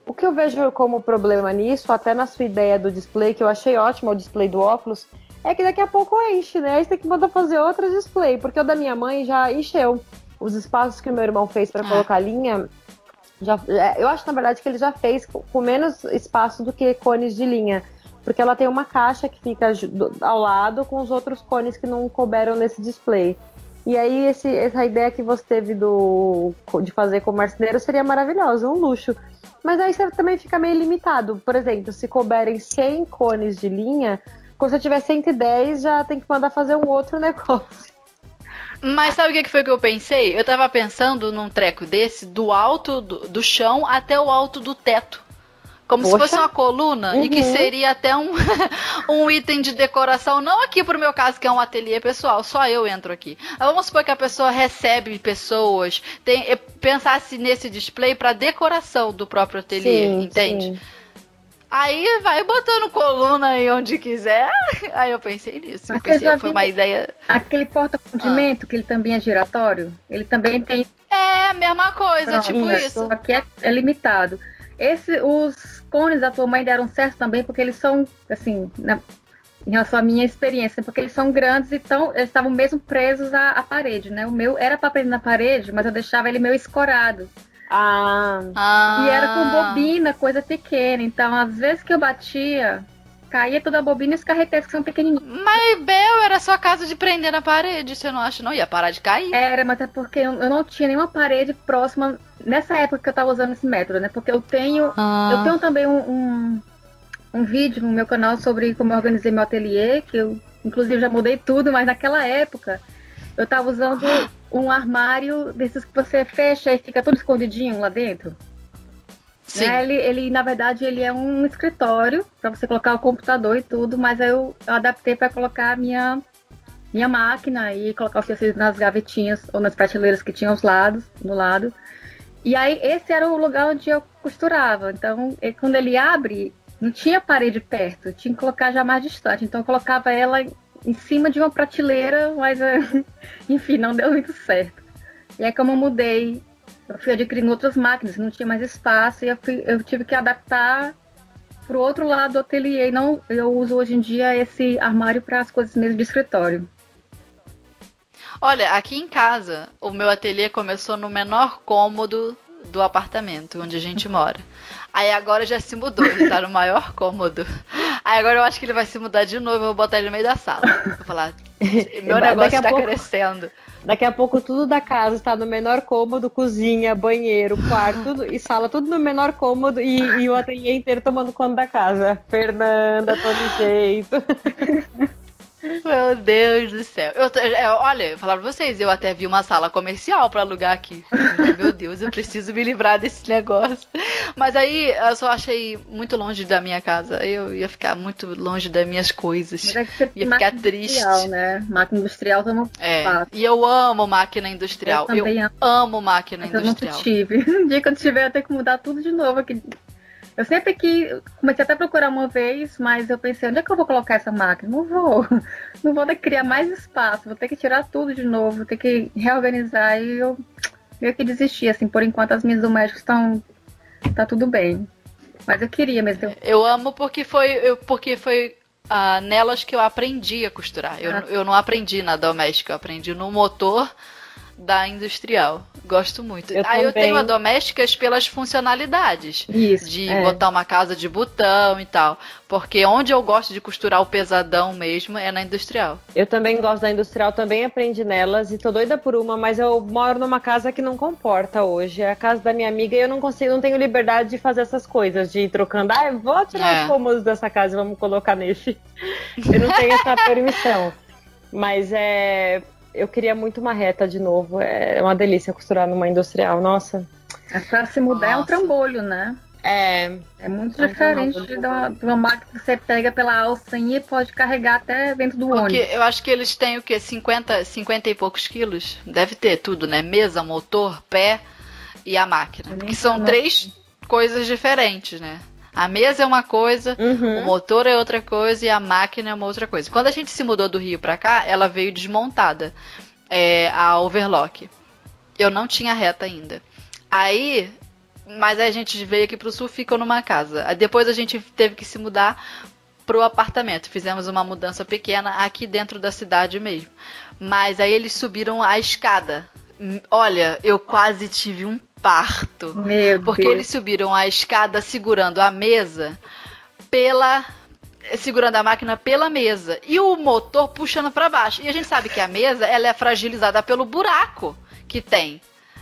O que eu vejo como problema nisso, até na sua ideia do display, que eu achei ótimo o display do óculos, é que daqui a pouco enche, né? Aí você tem que mandar fazer outro display, porque o da minha mãe já encheu. Os espaços que o meu irmão fez para colocar linha, eu acho, na verdade, que ele já fez com menos espaço do que cones de linha, porque ela tem uma caixa que fica ao lado com os outros cones que não couberam nesse display. E aí, essa ideia que você teve de fazer com o marceneiro seria maravilhosa, um luxo. Mas aí você também fica meio limitado. Por exemplo, se couberem 100 cones de linha, quando você tiver 110, já tem que mandar fazer um outro negócio. Mas sabe o que foi que eu pensei? Eu tava pensando num treco desse, do alto do chão até o alto do teto. Como se fosse uma coluna e que seria até um item de decoração. Não aqui pro meu caso, que é um ateliê pessoal, só eu entro aqui. Mas vamos supor que a pessoa recebe pessoas, pensasse nesse display para decoração do próprio ateliê, entende? Sim. Aí vai botando coluna aí onde quiser. Aí eu pensei nisso. Eu pensei, foi uma ideia. Aquele porta-condimento, que ele também é giratório, ele também tem. É a mesma coisa, tipo isso. Só que é limitado. Os cones da tua mãe deram certo também, porque eles são, assim, em relação à minha experiência, porque eles são grandes, então eles estavam mesmo presos à parede, né? O meu era para prender na parede, mas eu deixava ele meio escorado. E era com bobina, coisa pequena. Então, às vezes que eu batia, caía toda a bobina e os carreteiros que são pequenininhos. Mas, Bel, era só caso de prender na parede, você não acha? Não ia parar de cair? Era, mas é porque eu não tinha nenhuma parede próxima nessa época que eu tava usando esse método, né? Porque eu tenho também um vídeo no meu canal sobre como eu organizei meu ateliê, que eu, inclusive, já mudei tudo, mas naquela época eu tava usando um armário desses que você fecha e fica todo escondidinho lá dentro. Sim. Né? Ele, na verdade, ele é um escritório para você colocar o computador e tudo, mas eu adaptei para colocar a minha máquina e colocar os tecidos nas gavetinhas ou nas prateleiras que tinham no lado. E aí, esse era o lugar onde eu costurava. Então, quando ele abre, não tinha parede perto, tinha que colocar já mais distante. Então, eu colocava ela em cima de uma prateleira, mas, enfim, não deu muito certo. E aí, como eu mudei, eu fui adquirindo outras máquinas, não tinha mais espaço, e eu tive que adaptar para o outro lado do ateliê. Não, eu uso hoje em dia esse armário para as coisas mesmo de escritório. Olha, aqui em casa, o meu ateliê começou no menor cômodo do apartamento onde a gente mora. Aí agora já se mudou, ele tá no maior cômodo. Aí agora eu acho que ele vai se mudar de novo, eu vou botar ele no meio da sala. Vou falar, meu negócio tá crescendo. Daqui a pouco tudo da casa está no menor cômodo, cozinha, banheiro, quarto e sala, tudo no menor cômodo e o ateliê inteiro tomando conta da casa. Fernanda, todo jeito. Meu Deus do céu. Olha, eu falar pra vocês, eu até vi uma sala comercial pra alugar aqui. Meu Deus, eu preciso me livrar desse negócio. Mas aí eu só achei muito longe da minha casa. Eu ia ficar muito longe das minhas coisas. Ia ficar triste. Né? Máquina industrial também. E eu amo máquina industrial. Eu amo máquina industrial. Eu nunca tive. Um dia que eu tiver, eu tenho que mudar tudo de novo aqui. Eu sempre comecei até a procurar uma vez, mas eu pensei, onde é que eu vou colocar essa máquina? Não vou ter que criar mais espaço, vou ter que tirar tudo de novo, vou ter que reorganizar, e eu meio que desisti, assim, por enquanto as minhas domésticas tá tudo bem. Mas eu queria mesmo. Eu amo porque foi nelas que eu aprendi a costurar. Eu não aprendi na doméstica, eu aprendi no motor da industrial. Gosto muito. Eu tenho a domésticas pelas funcionalidades. Isso, de botar uma casa de botão e tal. Porque onde eu gosto de costurar o pesadão mesmo é na industrial. Eu também gosto da industrial, também aprendi nelas e tô doida por uma, mas eu moro numa casa que não comporta hoje. É a casa da minha amiga e eu não tenho liberdade de fazer essas coisas, de ir trocando. Vou tirar os cômodos dessa casa e vamos colocar nesse. Eu não tenho essa permissão. Mas eu queria muito uma reta de novo. É uma delícia costurar numa industrial. Nossa. Pra se mudar é um trambolho, né? É muito diferente de uma máquina que você pega pela alcinha e pode carregar até dentro do ônibus. Eu acho que eles têm o quê? 50 e poucos quilos? Deve ter tudo, né? Mesa, motor, pé e a máquina. Porque são 3 coisas diferentes, né? A mesa é uma coisa, o motor é outra coisa e a máquina é uma outra coisa. Quando a gente se mudou do Rio pra cá, ela veio desmontada, a overlock. Eu não tinha reta ainda. Mas a gente veio aqui pro sul, ficou numa casa. Aí depois a gente teve que se mudar pro apartamento. Fizemos uma mudança pequena aqui dentro da cidade mesmo. Mas aí eles subiram a escada. Olha, eu quase tive um parto. Porque eles subiram a escada segurando a mesa segurando a máquina pela mesa e o motor puxando para baixo. E a gente sabe que a mesa ela é fragilizada pelo buraco que tem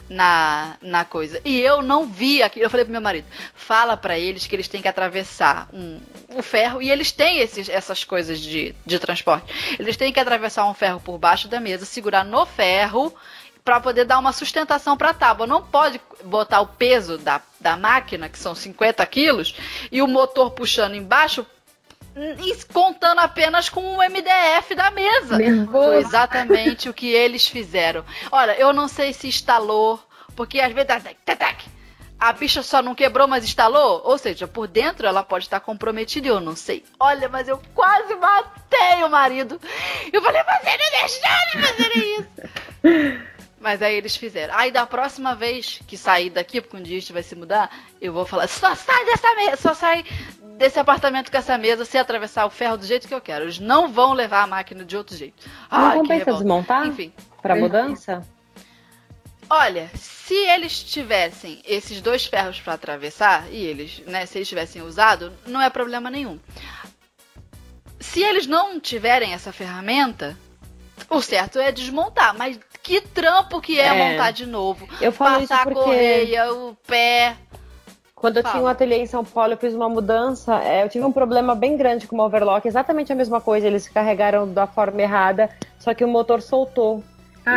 na coisa. E eu não vi aquilo. Eu falei pro meu marido, fala para eles que eles têm que atravessar um ferro, e eles têm essas coisas de transporte. Eles têm que atravessar um ferro por baixo da mesa, segurar no ferro para poder dar uma sustentação para a tábua. Não pode botar o peso da máquina, que são 50 quilos, e o motor puxando embaixo, e contando apenas com o MDF da mesa. Foi exatamente o que eles fizeram. Olha, eu não sei se instalou, porque às vezes a bicha só não quebrou, mas instalou. Ou seja, por dentro ela pode estar comprometida, eu não sei. Olha, mas eu quase matei o marido. Eu falei, você não deixou de fazer isso. Mas aí eles fizeram. Aí da próxima vez que sair daqui, porque um dia a gente vai se mudar, eu vou falar, só sai dessa mesa, só sai desse apartamento com essa mesa se atravessar o ferro do jeito que eu quero. Eles não vão levar a máquina de outro jeito. Não que compensa revolta. desmontar? Enfim. Pra mudança? Olha, se eles tivessem esses 2 ferros para atravessar, e eles, né, se eles tivessem usado, não é problema nenhum. Se eles não tiverem essa ferramenta, o certo é desmontar, mas que trampo que é montar de novo. Eu falo isso Passar porque... a correia, o pé. Quando eu tinha um ateliê em São Paulo, eu fiz uma mudança, eu tive um problema bem grande com o overlock, exatamente a mesma coisa, eles carregaram da forma errada, só que o motor soltou.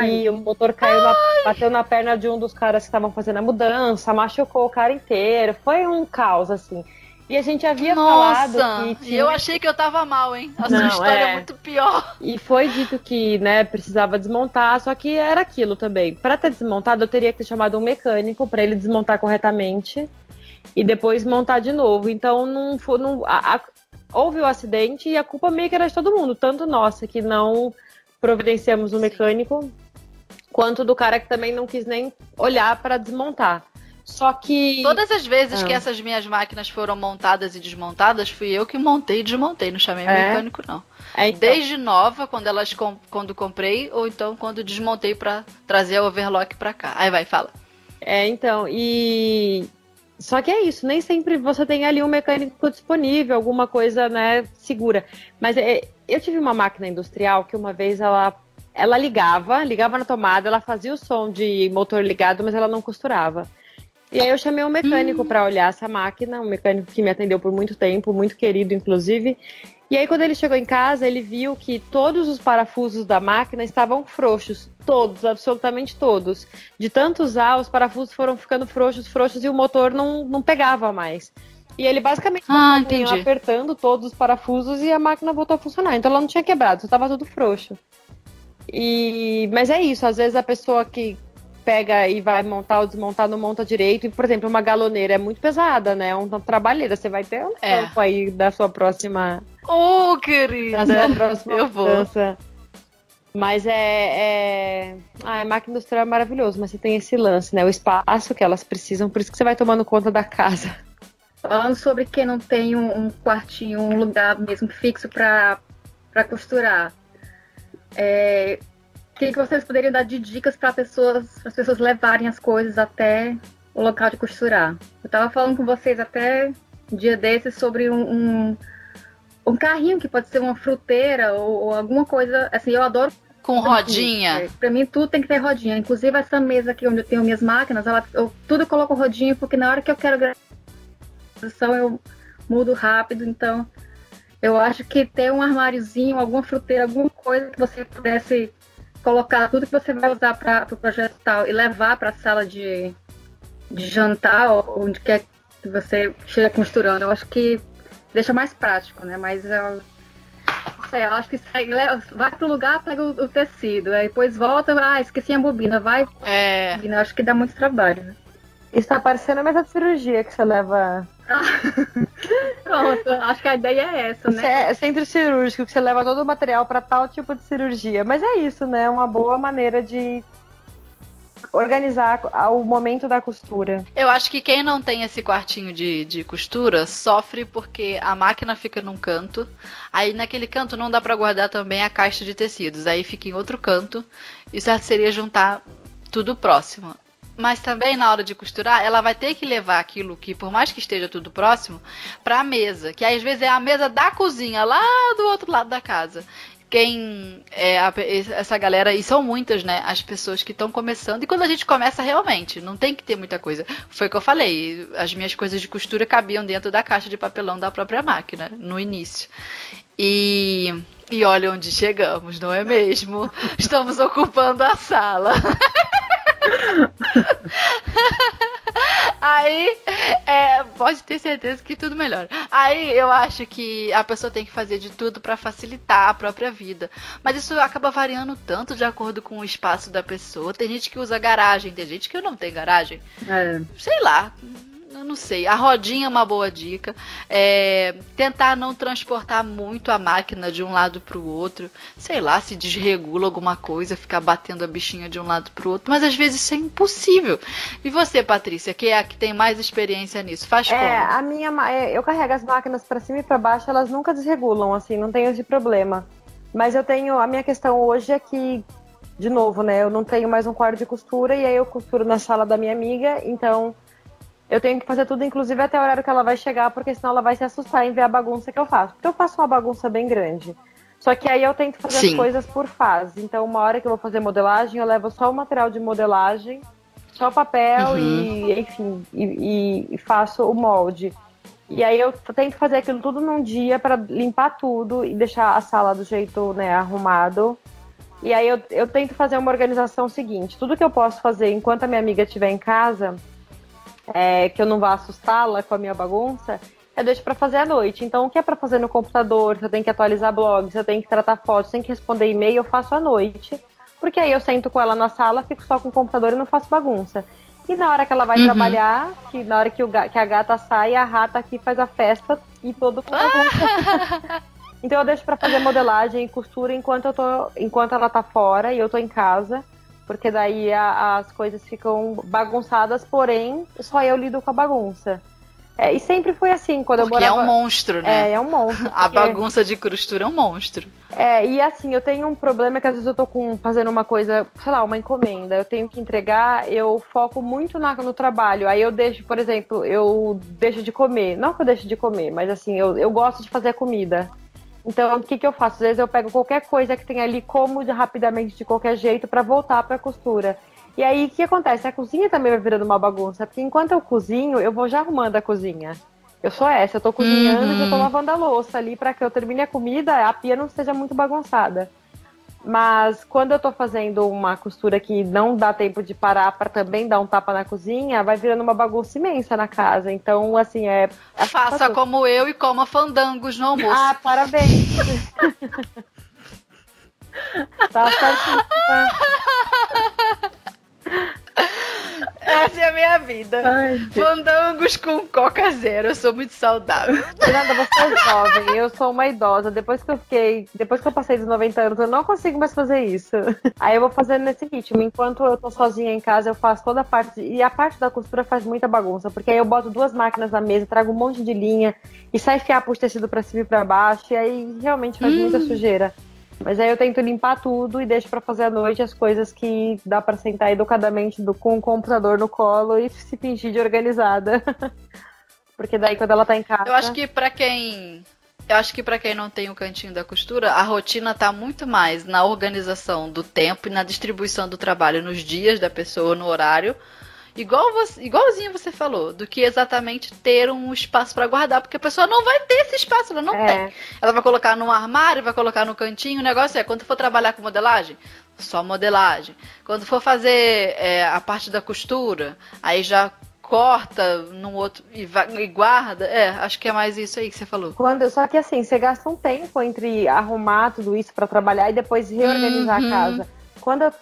E o motor caiu, bateu na perna de um dos caras que estavam fazendo a mudança, machucou o cara inteiro, foi um caos, assim. E a gente havia falado que tinha... eu achei que eu tava mal, hein? A sua história é muito pior. E foi dito que, né, precisava desmontar, só que era aquilo também. Para ter desmontado, eu teria que ter chamado um mecânico para ele desmontar corretamente e depois montar de novo. Então, houve o acidente e a culpa meio que era de todo mundo, tanto nossa, que não providenciamos um mecânico, quanto do cara que também não quis nem olhar para desmontar. Só que... Todas as vezes que essas minhas máquinas foram montadas e desmontadas, fui eu que montei e desmontei, não chamei mecânico, não. Então. Desde nova, quando comprei, ou então quando desmontei para trazer o overlock para cá. Aí vai, fala. Só que é isso, nem sempre você tem ali um mecânico disponível, alguma coisa, né, segura. Mas eu tive uma máquina industrial que uma vez ela ligava na tomada, ela fazia o som de motor ligado, mas ela não costurava. E aí eu chamei um mecânico para olhar essa máquina, um mecânico que me atendeu por muito tempo, muito querido, inclusive. E aí quando ele chegou em casa, ele viu que todos os parafusos da máquina estavam frouxos. Todos, absolutamente todos. De tanto usar, os parafusos foram ficando frouxos e o motor não pegava mais. E ele basicamente estava apertando todos os parafusos e a máquina voltou a funcionar. Então ela não tinha quebrado, só estava tudo frouxo. Mas é isso, às vezes a pessoa que pega e vai montar ou desmontar não monta direito. E, por exemplo, uma galoneira é muito pesada, né? Uma trabalhadeira. Você vai ter um tempo aí da sua próxima... querida! Da sua próxima eu mudança. Mas a máquina industrial é maravilhoso, mas você tem esse lance, né? O espaço que elas precisam, por isso que você vai tomando conta da casa. Falando sobre quem não tem um quartinho, um lugar mesmo fixo para costurar. O que vocês poderiam dar de dicas para as pessoas levarem as coisas até o local de costurar? Eu estava falando com vocês até um dia desses sobre um carrinho que pode ser uma fruteira ou alguma coisa, assim, eu adoro. Com rodinha? Para mim tudo tem que ter rodinha, inclusive essa mesa aqui onde eu tenho minhas máquinas, tudo eu coloco rodinha, porque na hora que eu quero gravação eu mudo rápido, então eu acho que ter um armáriozinho, alguma fruteira, alguma coisa que você pudesse colocar tudo que você vai usar para o projeto tal e levar para a sala de jantar, ou onde quer que você esteja costurando, eu acho que deixa mais prático, né? Mas eu acho que vai pro lugar, pega o tecido, aí depois volta, esqueci a bobina, bobina, eu acho que dá muito trabalho, né? Isso tá parecendo a mesa de cirurgia que você leva... Pronto, acho que a ideia é essa, né? É centro cirúrgico, que você leva todo o material para tal tipo de cirurgia. Mas é isso, né? Uma boa maneira de organizar o momento da costura. Eu acho que quem não tem esse quartinho de costura sofre porque a máquina fica num canto, aí naquele canto não dá para guardar também a caixa de tecidos, aí fica em outro canto, e certo seria juntar tudo próximo. Mas também na hora de costurar, ela vai ter que levar aquilo que, por mais que esteja tudo próximo, para a mesa, que às vezes é a mesa da cozinha, lá do outro lado da casa. Essa galera, e são muitas, né, as pessoas que estão começando, e quando a gente começa realmente, não tem que ter muita coisa. Foi o que eu falei, as minhas coisas de costura cabiam dentro da caixa de papelão da própria máquina, no início. E olha onde chegamos, não é mesmo? Estamos ocupando a sala. Aí, pode ter certeza que tudo melhora. Aí eu acho que a pessoa tem que fazer de tudo para facilitar a própria vida. Mas isso acaba variando tanto de acordo com o espaço da pessoa. Tem gente que usa garagem, tem gente que não tem garagem. Sei lá. eu não sei. A rodinha é uma boa dica. Tentar não transportar muito a máquina de um lado pro outro. Sei lá, se desregula alguma coisa, ficar batendo a bichinha de um lado pro outro. Mas às vezes isso é impossível. E você, Patrícia, que é a que tem mais experiência nisso, faz como? Eu carrego as máquinas pra cima e pra baixo, elas nunca desregulam, assim, não tenho esse problema. Mas a minha questão hoje é que, de novo, né, eu não tenho mais um quarto de costura e aí eu costuro na sala da minha amiga, então eu tenho que fazer tudo, inclusive até o horário que ela vai chegar, porque senão ela vai se assustar em ver a bagunça que eu faço. Porque eu faço uma bagunça bem grande. Só que aí eu tento fazer as coisas por fase. Então, uma hora que eu vou fazer modelagem, eu levo só o material de modelagem, só o papel e, enfim, e faço o molde. E aí eu tento fazer aquilo tudo num dia para limpar tudo e deixar a sala do jeito, né, arrumado. E aí eu tento fazer uma organização seguinte. Tudo que eu posso fazer enquanto a minha amiga estiver em casa, que eu não vá assustá-la com a minha bagunça, eu deixo para fazer à noite. Então, o que é para fazer no computador, se eu tenho que atualizar blog, se eu tenho que tratar fotos, se eu tenho que responder e-mail, eu faço à noite. Porque aí eu sento com ela na sala, fico só com o computador e não faço bagunça. E na hora que ela vai trabalhar, na hora que a gata sai, a rata aqui faz a festa e todo bagunça. Então eu deixo pra fazer modelagem e costura enquanto ela tá fora e eu tô em casa. Porque daí as coisas ficam bagunçadas, porém, só eu lido com a bagunça. E sempre foi assim, quando eu morava... Porque é um monstro, né? É um monstro. A bagunça de costura é um monstro. E assim, eu tenho um problema que às vezes eu tô fazendo uma coisa, sei lá, uma encomenda, eu tenho que entregar, eu foco muito no trabalho. Aí eu deixo, por exemplo, eu deixo de comer. Não que eu deixe de comer, mas assim, eu gosto de fazer a comida. Então, o que eu faço? Às vezes eu pego qualquer coisa que tem ali, como rapidamente, de qualquer jeito, pra voltar pra costura. E aí, o que acontece? A cozinha também vai virando uma bagunça, porque enquanto eu cozinho, eu vou já arrumando a cozinha. Eu sou essa, eu tô cozinhando e já tô lavando a louça ali pra que eu termine a comida, a pia não seja muito bagunçada. Mas quando eu tô fazendo uma costura que não dá tempo de parar pra também dar um tapa na cozinha, vai virando uma bagunça imensa na casa. Então, assim, Faça como eu e coma fandangos no almoço. Ah, parabéns! Tá certo. Essa é a minha vida. Fandangos com Coca Zero. Eu sou muito saudável. Fernanda, você é jovem, eu sou uma idosa. Depois que eu passei dos 90 anos, eu não consigo mais fazer isso. Aí eu vou fazendo nesse ritmo. Enquanto eu tô sozinha em casa, eu faço toda a parte. E a parte da costura faz muita bagunça. Porque aí eu boto 2 máquinas na mesa, trago um monte de linha e sai fiapo de tecido pra cima e pra baixo. E aí realmente faz muita sujeira. Mas aí eu tento limpar tudo e deixo pra fazer à noite as coisas que dá pra sentar educadamente com o computador no colo e se fingir de organizada. Porque daí quando ela tá em casa... Eu acho que pra quem não tem o cantinho da costura, a rotina tá muito mais na organização do tempo e na distribuição do trabalho nos dias da pessoa, no horário. Igualzinho você falou, do que exatamente ter um espaço para guardar, porque a pessoa não vai ter esse espaço, ela não tem. Ela vai colocar no armário, vai colocar no cantinho, o negócio quando for trabalhar com modelagem, só modelagem. Quando for fazer a parte da costura, aí já corta num outro e guarda. Acho que é mais isso aí que você falou. Só que assim, você gasta um tempo entre arrumar tudo isso para trabalhar e depois reorganizar a casa. Quando a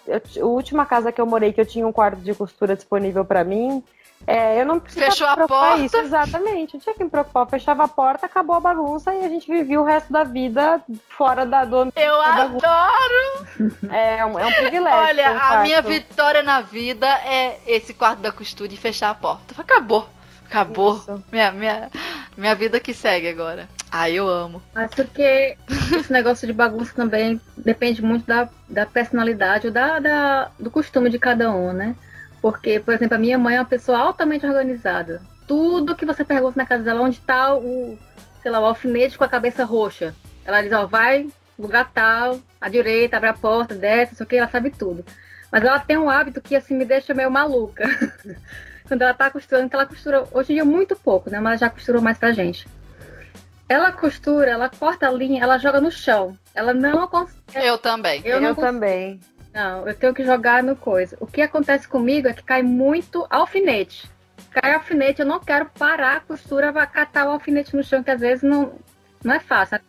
última casa que eu morei, que eu tinha um quarto de costura disponível pra mim, eu não precisava Fechou a porta? Isso, exatamente. Não tinha que me preocupar. Eu fechava a porta, acabou a bagunça e a gente vivia o resto da vida fora do ambiente. Eu adoro! É um privilégio. Olha, a minha vitória na vida é esse quarto da costura e fechar a porta. Acabou. Minha vida que segue agora. Eu amo. Mas porque esse negócio de bagunça também depende muito da personalidade ou do costume de cada um, né? Porque, por exemplo, a minha mãe é uma pessoa altamente organizada. Tudo que você pergunta na casa dela, onde tá o alfinete com a cabeça roxa. Ela diz, vai lugar tal, à direita, abre a porta, desce, não sei o que, ela sabe tudo. Mas ela tem um hábito que, assim, me deixa meio maluca. Quando ela tá costurando, que ela costura, hoje em dia muito pouco, né? Mas ela já costurou mais pra gente. Ela costura, ela corta a linha, ela joga no chão. Ela não consegue. Eu também. Eu também. Não, eu tenho que jogar no coisa. O que acontece comigo é que cai muito alfinete. Cai alfinete, eu não quero parar a costura, vai catar o alfinete no chão, que às vezes não Não é fácil.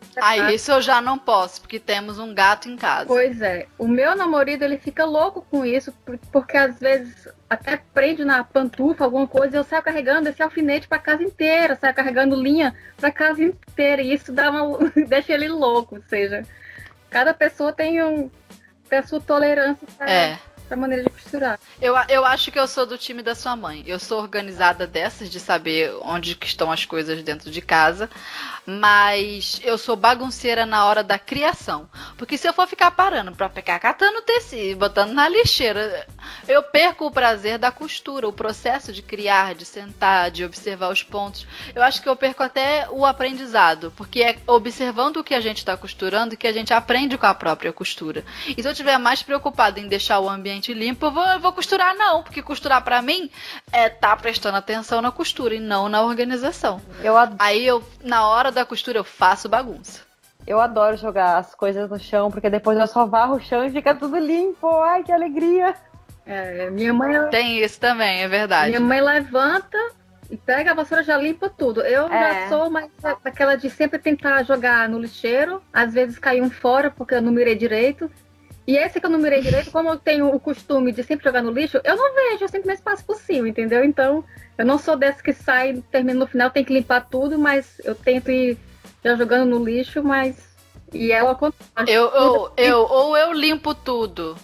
Isso eu já não posso, porque temos um gato em casa. Pois é. O meu namorado, ele fica louco com isso, porque às vezes até prende na pantufa alguma coisa e eu saio carregando esse alfinete pra casa inteira, saio carregando linha pra casa inteira. E isso deixa ele louco. Ou seja, cada pessoa tem a sua tolerância pra maneira de costurar. Eu acho que eu sou do time da sua mãe. Eu sou organizada dessas, de saber onde que estão as coisas dentro de casa. Mas eu sou bagunceira na hora da criação. Porque se eu for ficar parando pra ficar catando tecido, botando na lixeira, eu perco o prazer da costura, o processo de criar, de sentar, de observar os pontos. Eu acho que eu perco até o aprendizado. Porque é observando o que a gente está costurando que a gente aprende com a própria costura. E se eu estiver mais preocupada em deixar o ambiente limpo, eu vou costurar não. Porque costurar pra mim é tá prestando atenção na costura e não na organização. Aí na hora da costura eu faço bagunça. Eu adoro jogar as coisas no chão, porque depois eu só varro o chão e fica tudo limpo. Ai, que alegria! Minha mãe... Tem isso também, é verdade. Minha mãe levanta e pega a vassoura, já limpa tudo. Eu já sou mais aquela de sempre tentar jogar no lixeiro. Às vezes cai um fora, porque eu não mirei direito. E esse que eu não mirei direito, como eu tenho o costume de sempre jogar no lixo, eu não vejo, eu sempre me passo por cima, entendeu? Então, eu não sou dessa que sai, termina no final, tem que limpar tudo, mas eu tento ir já jogando no lixo, mas... E ela acontece. Ou eu limpo tudo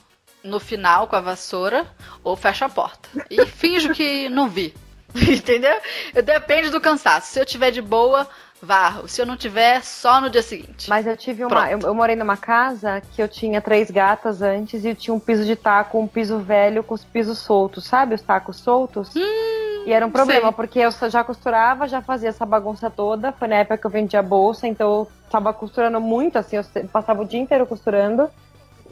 no final com a vassoura, ou fecho a porta. E finjo que não vi. Entendeu? Depende do cansaço. Se eu tiver de boa, varro. Se eu não tiver, só no dia seguinte. Mas eu tive eu morei numa casa que eu tinha 3 gatas antes e eu tinha um piso de taco, um piso velho com os pisos soltos, sabe? Os tacos soltos. E era um problema, porque eu já costurava, já fazia essa bagunça toda. Foi na época que eu vendia bolsa, então eu tava costurando muito, assim, eu passava o dia inteiro costurando.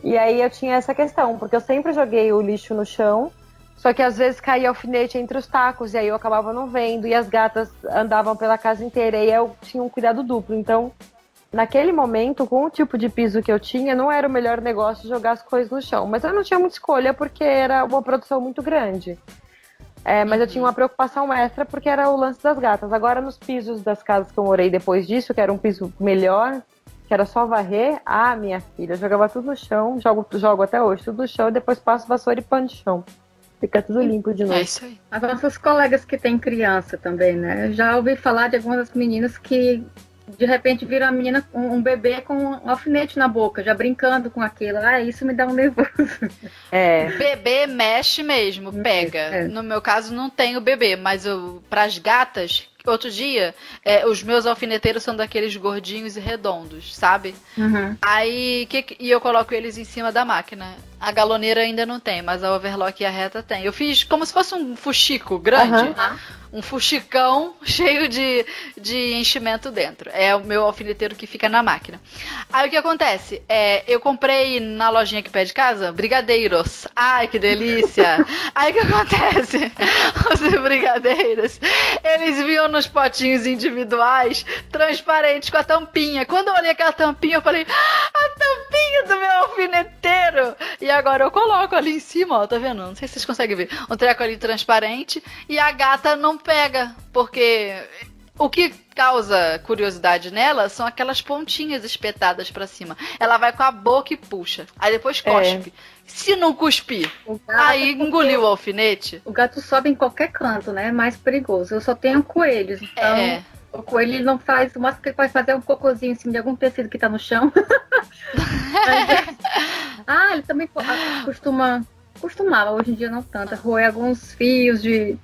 E aí eu tinha essa questão, porque eu sempre joguei o lixo no chão. Só que às vezes caía alfinete entre os tacos, e aí eu acabava não vendo, e as gatas andavam pela casa inteira, e eu tinha um cuidado duplo. Então, naquele momento, com o tipo de piso que eu tinha, não era o melhor negócio jogar as coisas no chão. Mas eu não tinha muita escolha, porque era uma produção muito grande. Mas eu tinha uma preocupação extra, porque era o lance das gatas. Agora, nos pisos das casas que eu morei depois disso, que era um piso melhor, que era só varrer, minha filha, eu jogava tudo no chão, jogo até hoje, tudo no chão, e depois passo vassoura e pano de chão. Fica tudo limpo de novo. É isso aí. As nossas colegas que têm criança também, né? Eu já ouvi falar de algumas meninas que de repente viram a menina, um bebê com um alfinete na boca, já brincando com aquilo. Isso me dá um nervoso. Bebê mexe mesmo, pega. No meu caso não tenho bebê, mas pras gatas, outro dia, os meus alfineteiros são daqueles gordinhos e redondos, sabe? Uhum. Aí, e eu coloco eles em cima da máquina. A galoneira ainda não tem, mas a overlock e a reta tem. Eu fiz como se fosse um fuxico grande. Uhum. Um fuxicão cheio de enchimento dentro. É o meu alfineteiro que fica na máquina. Aí o que acontece? Eu comprei na lojinha aqui perto de casa brigadeiros. Ai, que delícia! Aí o que acontece? Os brigadeiros, eles vinham nos potinhos individuais, transparentes, com a tampinha. Quando eu olhei aquela tampinha, eu falei, a tampinha do meu alfineteiro! E agora eu coloco ali em cima, ó, tá vendo? Não sei se vocês conseguem ver. Um treco ali transparente e a gata não pega, porque o que causa curiosidade nela são aquelas pontinhas espetadas pra cima. Ela vai com a boca e puxa, aí depois cospe. Se não cuspir, aí engoliu o alfinete. O gato sobe em qualquer canto, né? É mais perigoso. Eu só tenho coelhos, então o coelho não faz, o máximo que ele pode fazer é um cocôzinho em cima de algum tecido que tá no chão. Ele também costumava, hoje em dia não tanto, roer alguns fios de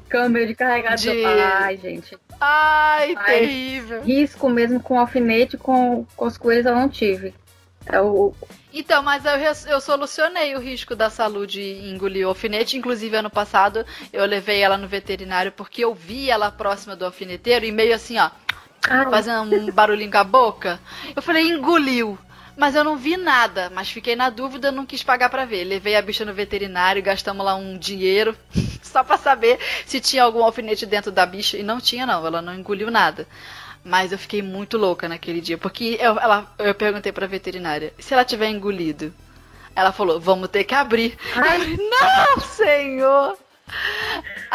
câmera, de carregador. Ai, gente. Ai, terrível. Risco mesmo com alfinete, com os coelhos eu não tive. Então, mas eu solucionei o risco da saúde em engolir o alfinete. Inclusive, ano passado, eu levei ela no veterinário porque eu vi ela próxima do alfineteiro e meio assim, ó, fazendo um barulhinho com a boca. Eu falei, engoliu. Mas eu não vi nada, mas fiquei na dúvida, não quis pagar pra ver. Levei a bicha no veterinário, gastamos lá um dinheiro só pra saber se tinha algum alfinete dentro da bicha. E não tinha não, ela não engoliu nada. Mas eu fiquei muito louca naquele dia, porque eu perguntei pra veterinária, se ela tiver engolido? Ela falou, vamos ter que abrir. Eu falei, não, senhor!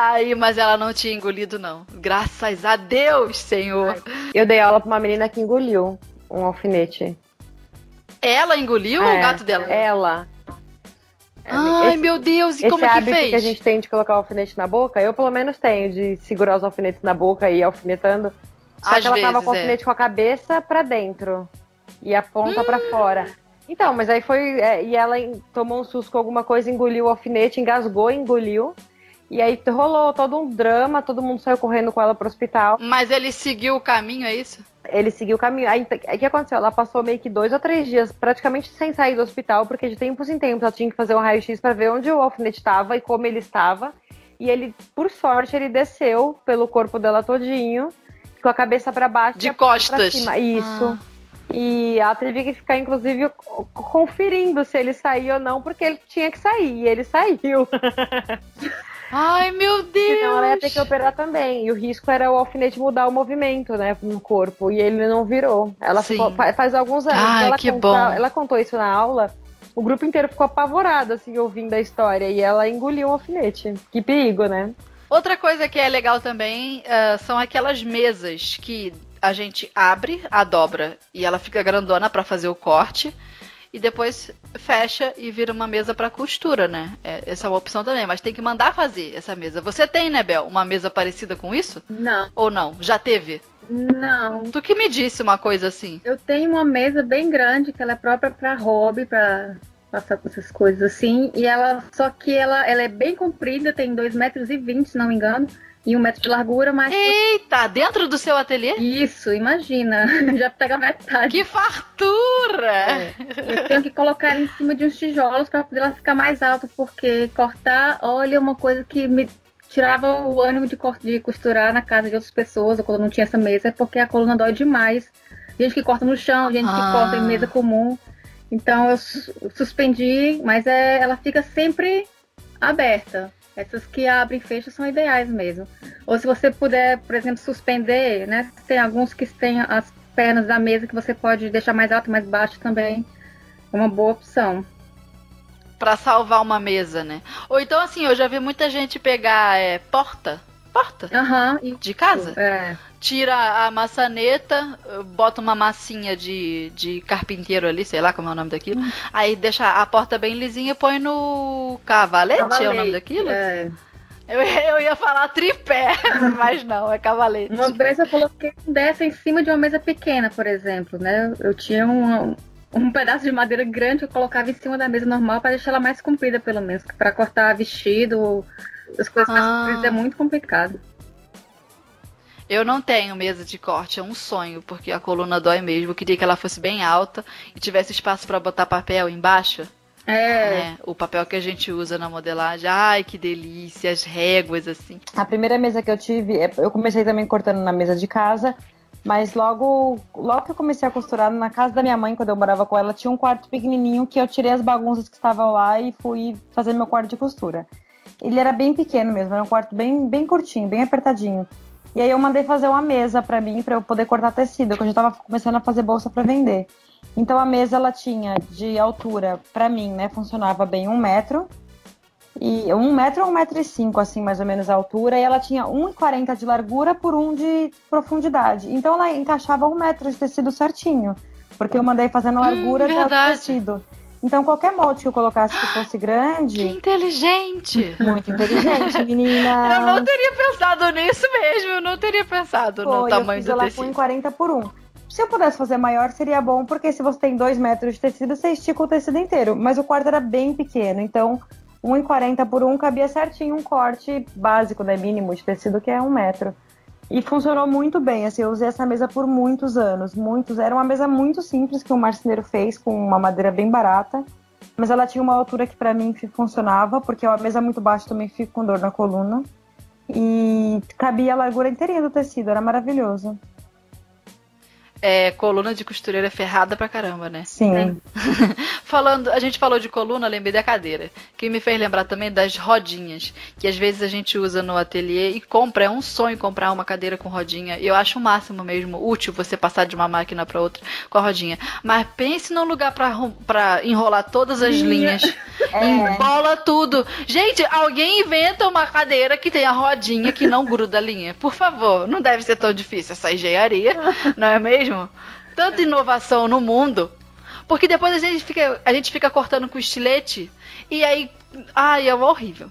Aí, mas ela não tinha engolido, não. Graças a Deus, Senhor. Eu dei aula pra uma menina que engoliu um alfinete. Ela engoliu ou o gato dela? Ela. Ai, meu Deus, e como esse que hábito fez? que a gente tem de colocar o alfinete na boca, eu pelo menos tenho, de segurar os alfinetes na boca e ir alfinetando. Só Às que ela tava vezes, com o alfinete com a cabeça pra dentro e a ponta pra fora. Então, mas aí foi... e ela tomou um susto com alguma coisa, engoliu o alfinete, engasgou, engoliu. E aí rolou todo um drama, todo mundo saiu correndo com ela pro hospital. Mas ele seguiu o caminho, é isso? Ele seguiu o caminho. Aí o que aconteceu? Ela passou meio que 2 ou 3 dias praticamente sem sair do hospital, porque de tempos em tempos ela tinha que fazer um raio-x pra ver onde o alfinete estava e como ele estava. E ele, por sorte, ele desceu pelo corpo dela todinho, com a cabeça pra baixo. De costas. Pra cima. Isso. E ela teve que ficar, inclusive, conferindo se ele saía ou não, porque ele tinha que sair. E ele saiu. Ai, meu Deus! Senão ela ia ter que operar também. E o risco era o alfinete mudar o movimento, né, no corpo. E ele não virou. Ela ficou, faz alguns anos. Ai, ela que bom. Ela contou isso na aula. O grupo inteiro ficou apavorado, assim, ouvindo a história. E ela engoliu o alfinete. Que perigo, né? Outra coisa que é legal também são aquelas mesas que a gente abre a dobra e ela fica grandona pra fazer o corte. E depois fecha e vira uma mesa pra costura, né? Essa é uma opção também, mas tem que mandar fazer essa mesa. Você tem, né, Bel, uma mesa parecida com isso? Não. Ou não? Já teve? Não. Tu que me disse uma coisa assim. Eu tenho uma mesa bem grande, que ela é própria pra hobby, pra passar com essas coisas assim. E só que ela é bem comprida, tem 2,20 m, se não me engano. E 1 metro de largura, mas... Eita, dentro do seu ateliê? Isso, imagina. Já pega metade. Que fartura! Eu tenho que colocar ela em cima de uns tijolos para poder ela ficar mais alta, porque cortar, olha, uma coisa que me tirava o ânimo de costurar na casa de outras pessoas, ou quando não tinha essa mesa, é porque a coluna dói demais. Gente que corta no chão, gente que corta em mesa comum. Então eu suspendi, mas ela fica sempre aberta. Essas que abrem e fecham são ideais mesmo. Ou se você puder, por exemplo, suspender, né? Tem alguns que têm as pernas da mesa que você pode deixar mais alto, mais baixo também. É uma boa opção. Pra salvar uma mesa, né? Ou então, assim, eu já vi muita gente pegar porta de casa. Tira a maçaneta, bota uma massinha de carpinteiro ali, sei lá como é o nome daquilo. Aí deixa a porta bem lisinha e põe no cavalete, é o nome daquilo? É. Eu ia falar tripé, mas não, é cavalete. Uma vez eu coloquei dessa em cima de uma mesa pequena, por exemplo, né? Eu tinha um pedaço de madeira grande que eu colocava em cima da mesa normal para deixar ela mais comprida, pelo menos. Para cortar vestido, as coisas mais compridas é muito complicado. Eu não tenho mesa de corte, é um sonho, porque a coluna dói mesmo. Eu queria que ela fosse bem alta e tivesse espaço para botar papel embaixo. Né? O papel que a gente usa na modelagem. Ai, que delícia, as réguas, assim. A primeira mesa que eu tive, eu comecei também cortando na mesa de casa, mas logo que eu comecei a costurar, na casa da minha mãe, quando eu morava com ela, tinha um quarto pequenininho que eu tirei as bagunças que estavam lá e fui fazer meu quarto de costura. Ele era bem pequeno mesmo, era um quarto bem curtinho, bem apertadinho. E aí eu mandei fazer uma mesa pra mim, pra eu poder cortar tecido, que eu já tava começando a fazer bolsa pra vender. Então a mesa, ela tinha de altura, pra mim, né, funcionava bem 1 metro. E 1 metro ou 1,05 m, assim, mais ou menos a altura. E ela tinha 1,40 m de largura por 1 de profundidade. Então ela encaixava 1 metro de tecido certinho. Porque eu mandei fazer na largura do tecido. Então qualquer molde que eu colocasse que fosse grande... Que inteligente! Muito inteligente, menina! Eu não teria pensado nisso mesmo, eu não teria pensado no tamanho do tecido. Eu fiz ela com 1,40 por 1. Se eu pudesse fazer maior, seria bom, porque se você tem 2 metros de tecido, você estica o tecido inteiro. Mas o quarto era bem pequeno, então 1,40 por 1 cabia certinho um corte básico, né, mínimo de tecido, que é 1 metro. E funcionou muito bem, assim, eu usei essa mesa por muitos anos, Era uma mesa muito simples que o marceneiro fez, com uma madeira bem barata, mas ela tinha uma altura que pra mim funcionava, porque uma mesa muito baixa também fica com dor na coluna, e cabia a largura inteirinha do tecido, era maravilhoso. Coluna de costureira ferrada pra caramba, né? Sim. A gente falou de coluna, lembrei da cadeira. Que me fez lembrar também das rodinhas, que às vezes a gente usa no ateliê e compra. É um sonho comprar uma cadeira com rodinha. E eu acho o máximo mesmo, útil você passar de uma máquina pra outra com a rodinha. Mas pense num lugar pra enrolar todas as linhas Embola tudo. Gente, alguém inventa uma cadeira que tenha rodinha que não gruda a linha. Por favor, não deve ser tão difícil essa engenharia, não é mesmo? Tanta inovação no mundo. Porque depois a gente fica cortando com estilete e aí... Ai, é horrível.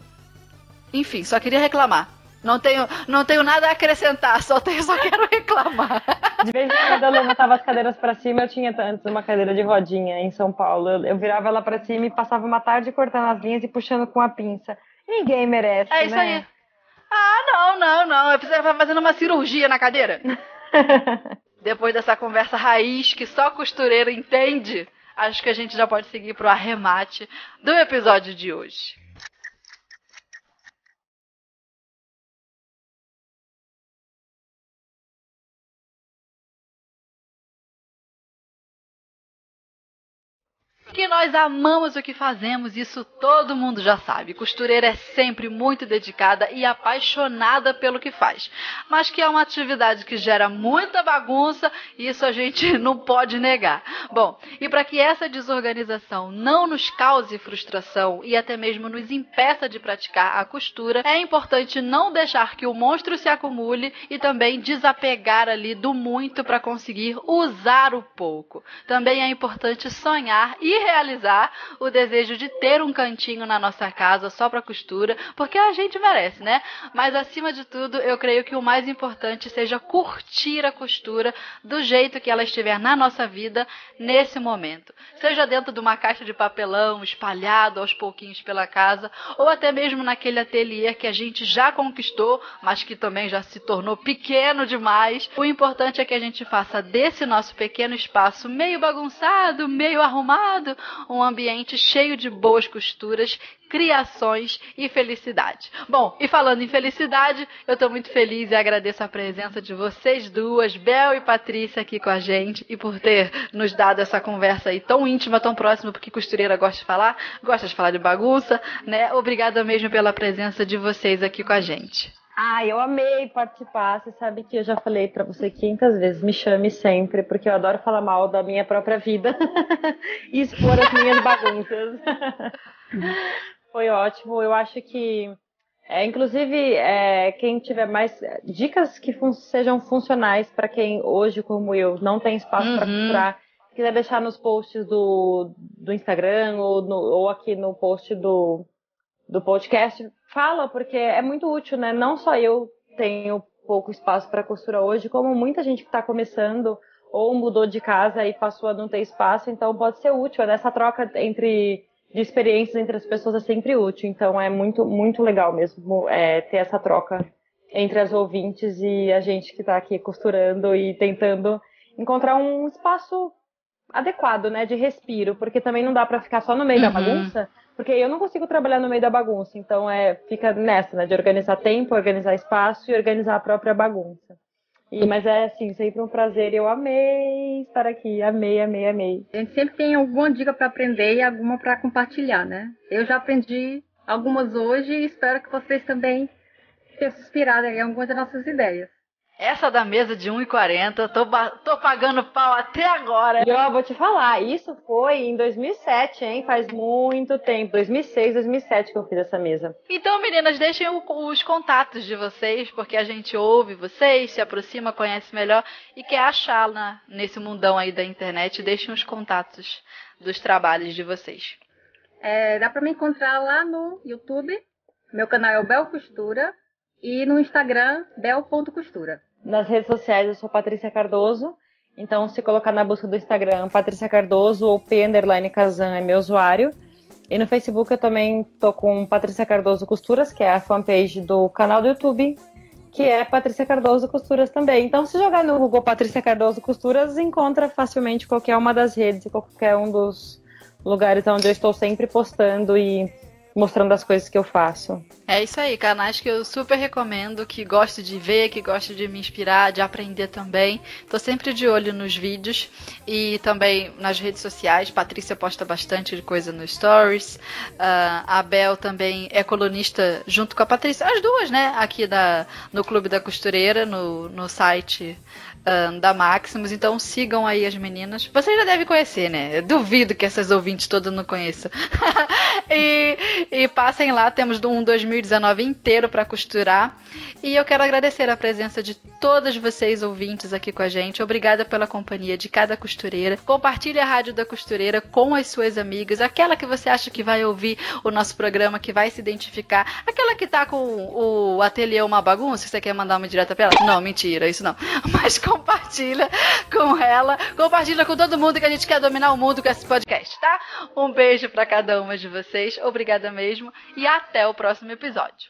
Enfim, só queria reclamar. Não tenho nada a acrescentar, só quero reclamar. De vez em quando eu levantava as cadeiras pra cima, eu tinha antes uma cadeira de rodinha em São Paulo. Eu virava ela pra cima e passava uma tarde cortando as linhas e puxando com a pinça. Ninguém merece, É isso aí. Ah, não. Eu precisava fazendo uma cirurgia na cadeira. Depois dessa conversa raiz que só costureira entende, acho que a gente já pode seguir pro arremate do episódio de hoje. Que nós amamos o que fazemos, isso todo mundo já sabe. Costureira é sempre muito dedicada e apaixonada pelo que faz. Mas que é uma atividade que gera muita bagunça, isso a gente não pode negar. Bom, e para que essa desorganização não nos cause frustração e até mesmo nos impeça de praticar a costura, é importante não deixar que o monstro se acumule e também desapegar ali do muito para conseguir usar o pouco. Também é importante sonhar e realizar o desejo de ter um cantinho na nossa casa só para costura, porque a gente merece, né? Mas acima de tudo, eu creio que o mais importante seja curtir a costura do jeito que ela estiver na nossa vida nesse momento. Seja dentro de uma caixa de papelão espalhado aos pouquinhos pela casa, ou até mesmo naquele ateliê que a gente já conquistou, mas que também já se tornou pequeno demais. O importante é que a gente faça desse nosso pequeno espaço meio bagunçado, meio arrumado, um ambiente cheio de boas costuras, criações e felicidade. Bom, e falando em felicidade, eu estou muito feliz e agradeço a presença de vocês duas, Bel e Patrícia, aqui com a gente, e por ter nos dado essa conversa aí tão íntima, tão próxima, porque costureira gosta de falar de bagunça, né? Obrigada mesmo pela presença de vocês aqui com a gente. Eu amei participar. Você sabe que eu já falei pra você 500 vezes, me chame sempre, porque eu adoro falar mal da minha própria vida e expor as minhas bagunças. Foi ótimo. Eu acho que, inclusive, quem tiver mais dicas que sejam funcionais para quem hoje, como eu, não tem espaço para costurar, quiser deixar nos posts do Instagram ou aqui no post do podcast, fala, porque é muito útil, né? Não só eu tenho pouco espaço para costura hoje, como muita gente que está começando ou mudou de casa e passou a não ter espaço, então pode ser útil. Essa troca de experiências entre as pessoas é sempre útil, então é muito, muito legal mesmo ter essa troca entre as ouvintes e a gente que está aqui costurando e tentando encontrar um espaço adequado, né, de respiro, porque também não dá para ficar só no meio da bagunça, porque eu não consigo trabalhar no meio da bagunça, então fica nessa, né, de organizar tempo, organizar espaço e organizar a própria bagunça. Mas é assim, sempre um prazer, eu amei estar aqui, amei. A gente sempre tem alguma dica para aprender e alguma para compartilhar, né? Eu já aprendi algumas hoje e espero que vocês também tenham se inspirado em algumas das nossas ideias. Essa da mesa de 1,40, tô pagando pau até agora. E eu vou te falar, isso foi em 2007, hein? Faz muito tempo, 2006, 2007 que eu fiz essa mesa. Então, meninas, deixem os contatos de vocês, porque a gente ouve vocês, se aproxima, conhece melhor e quer achá-la nesse mundão aí da internet. Deixem os contatos dos trabalhos de vocês. Dá para me encontrar lá no YouTube, meu canal é o Bel Costura, e no Instagram, bel.costura. Nas redes sociais eu sou Patrícia Cardoso, então se colocar na busca do Instagram Patrícia Cardoso ou P_Kazan é meu usuário. E no Facebook eu também tô com Patrícia Cardoso Costuras, que é a fanpage do canal do YouTube, que é Patrícia Cardoso Costuras também. Então se jogar no Google Patrícia Cardoso Costuras, encontra facilmente qualquer uma das redes e qualquer um dos lugares onde eu estou sempre postando e mostrando as coisas que eu faço. É isso aí, canais que eu super recomendo, que gosto de ver, que gosto de me inspirar, de aprender também. Tô sempre de olho nos vídeos e também nas redes sociais. Patrícia posta bastante de coisa no Stories. A Bel também é colunista junto com a Patrícia, as duas, né? Aqui no Clube da Costureira, no site da Maximus, então sigam aí as meninas. Vocês já devem conhecer, né? Eu duvido que essas ouvintes todas não conheçam. e passem lá, temos um 2019 inteiro para costurar. E eu quero agradecer a presença de todas vocês ouvintes aqui com a gente. Obrigada pela companhia de cada costureira. Compartilhe a Rádio da Costureira com as suas amigas, aquela que você acha que vai ouvir o nosso programa, que vai se identificar, aquela que tá com o ateliê uma bagunça, que você quer mandar uma direta pra ela. Não, mentira, isso não. Mas compartilha com ela, compartilha com todo mundo, que a gente quer dominar o mundo com esse podcast, tá? Um beijo pra cada uma de vocês, obrigada mesmo e até o próximo episódio.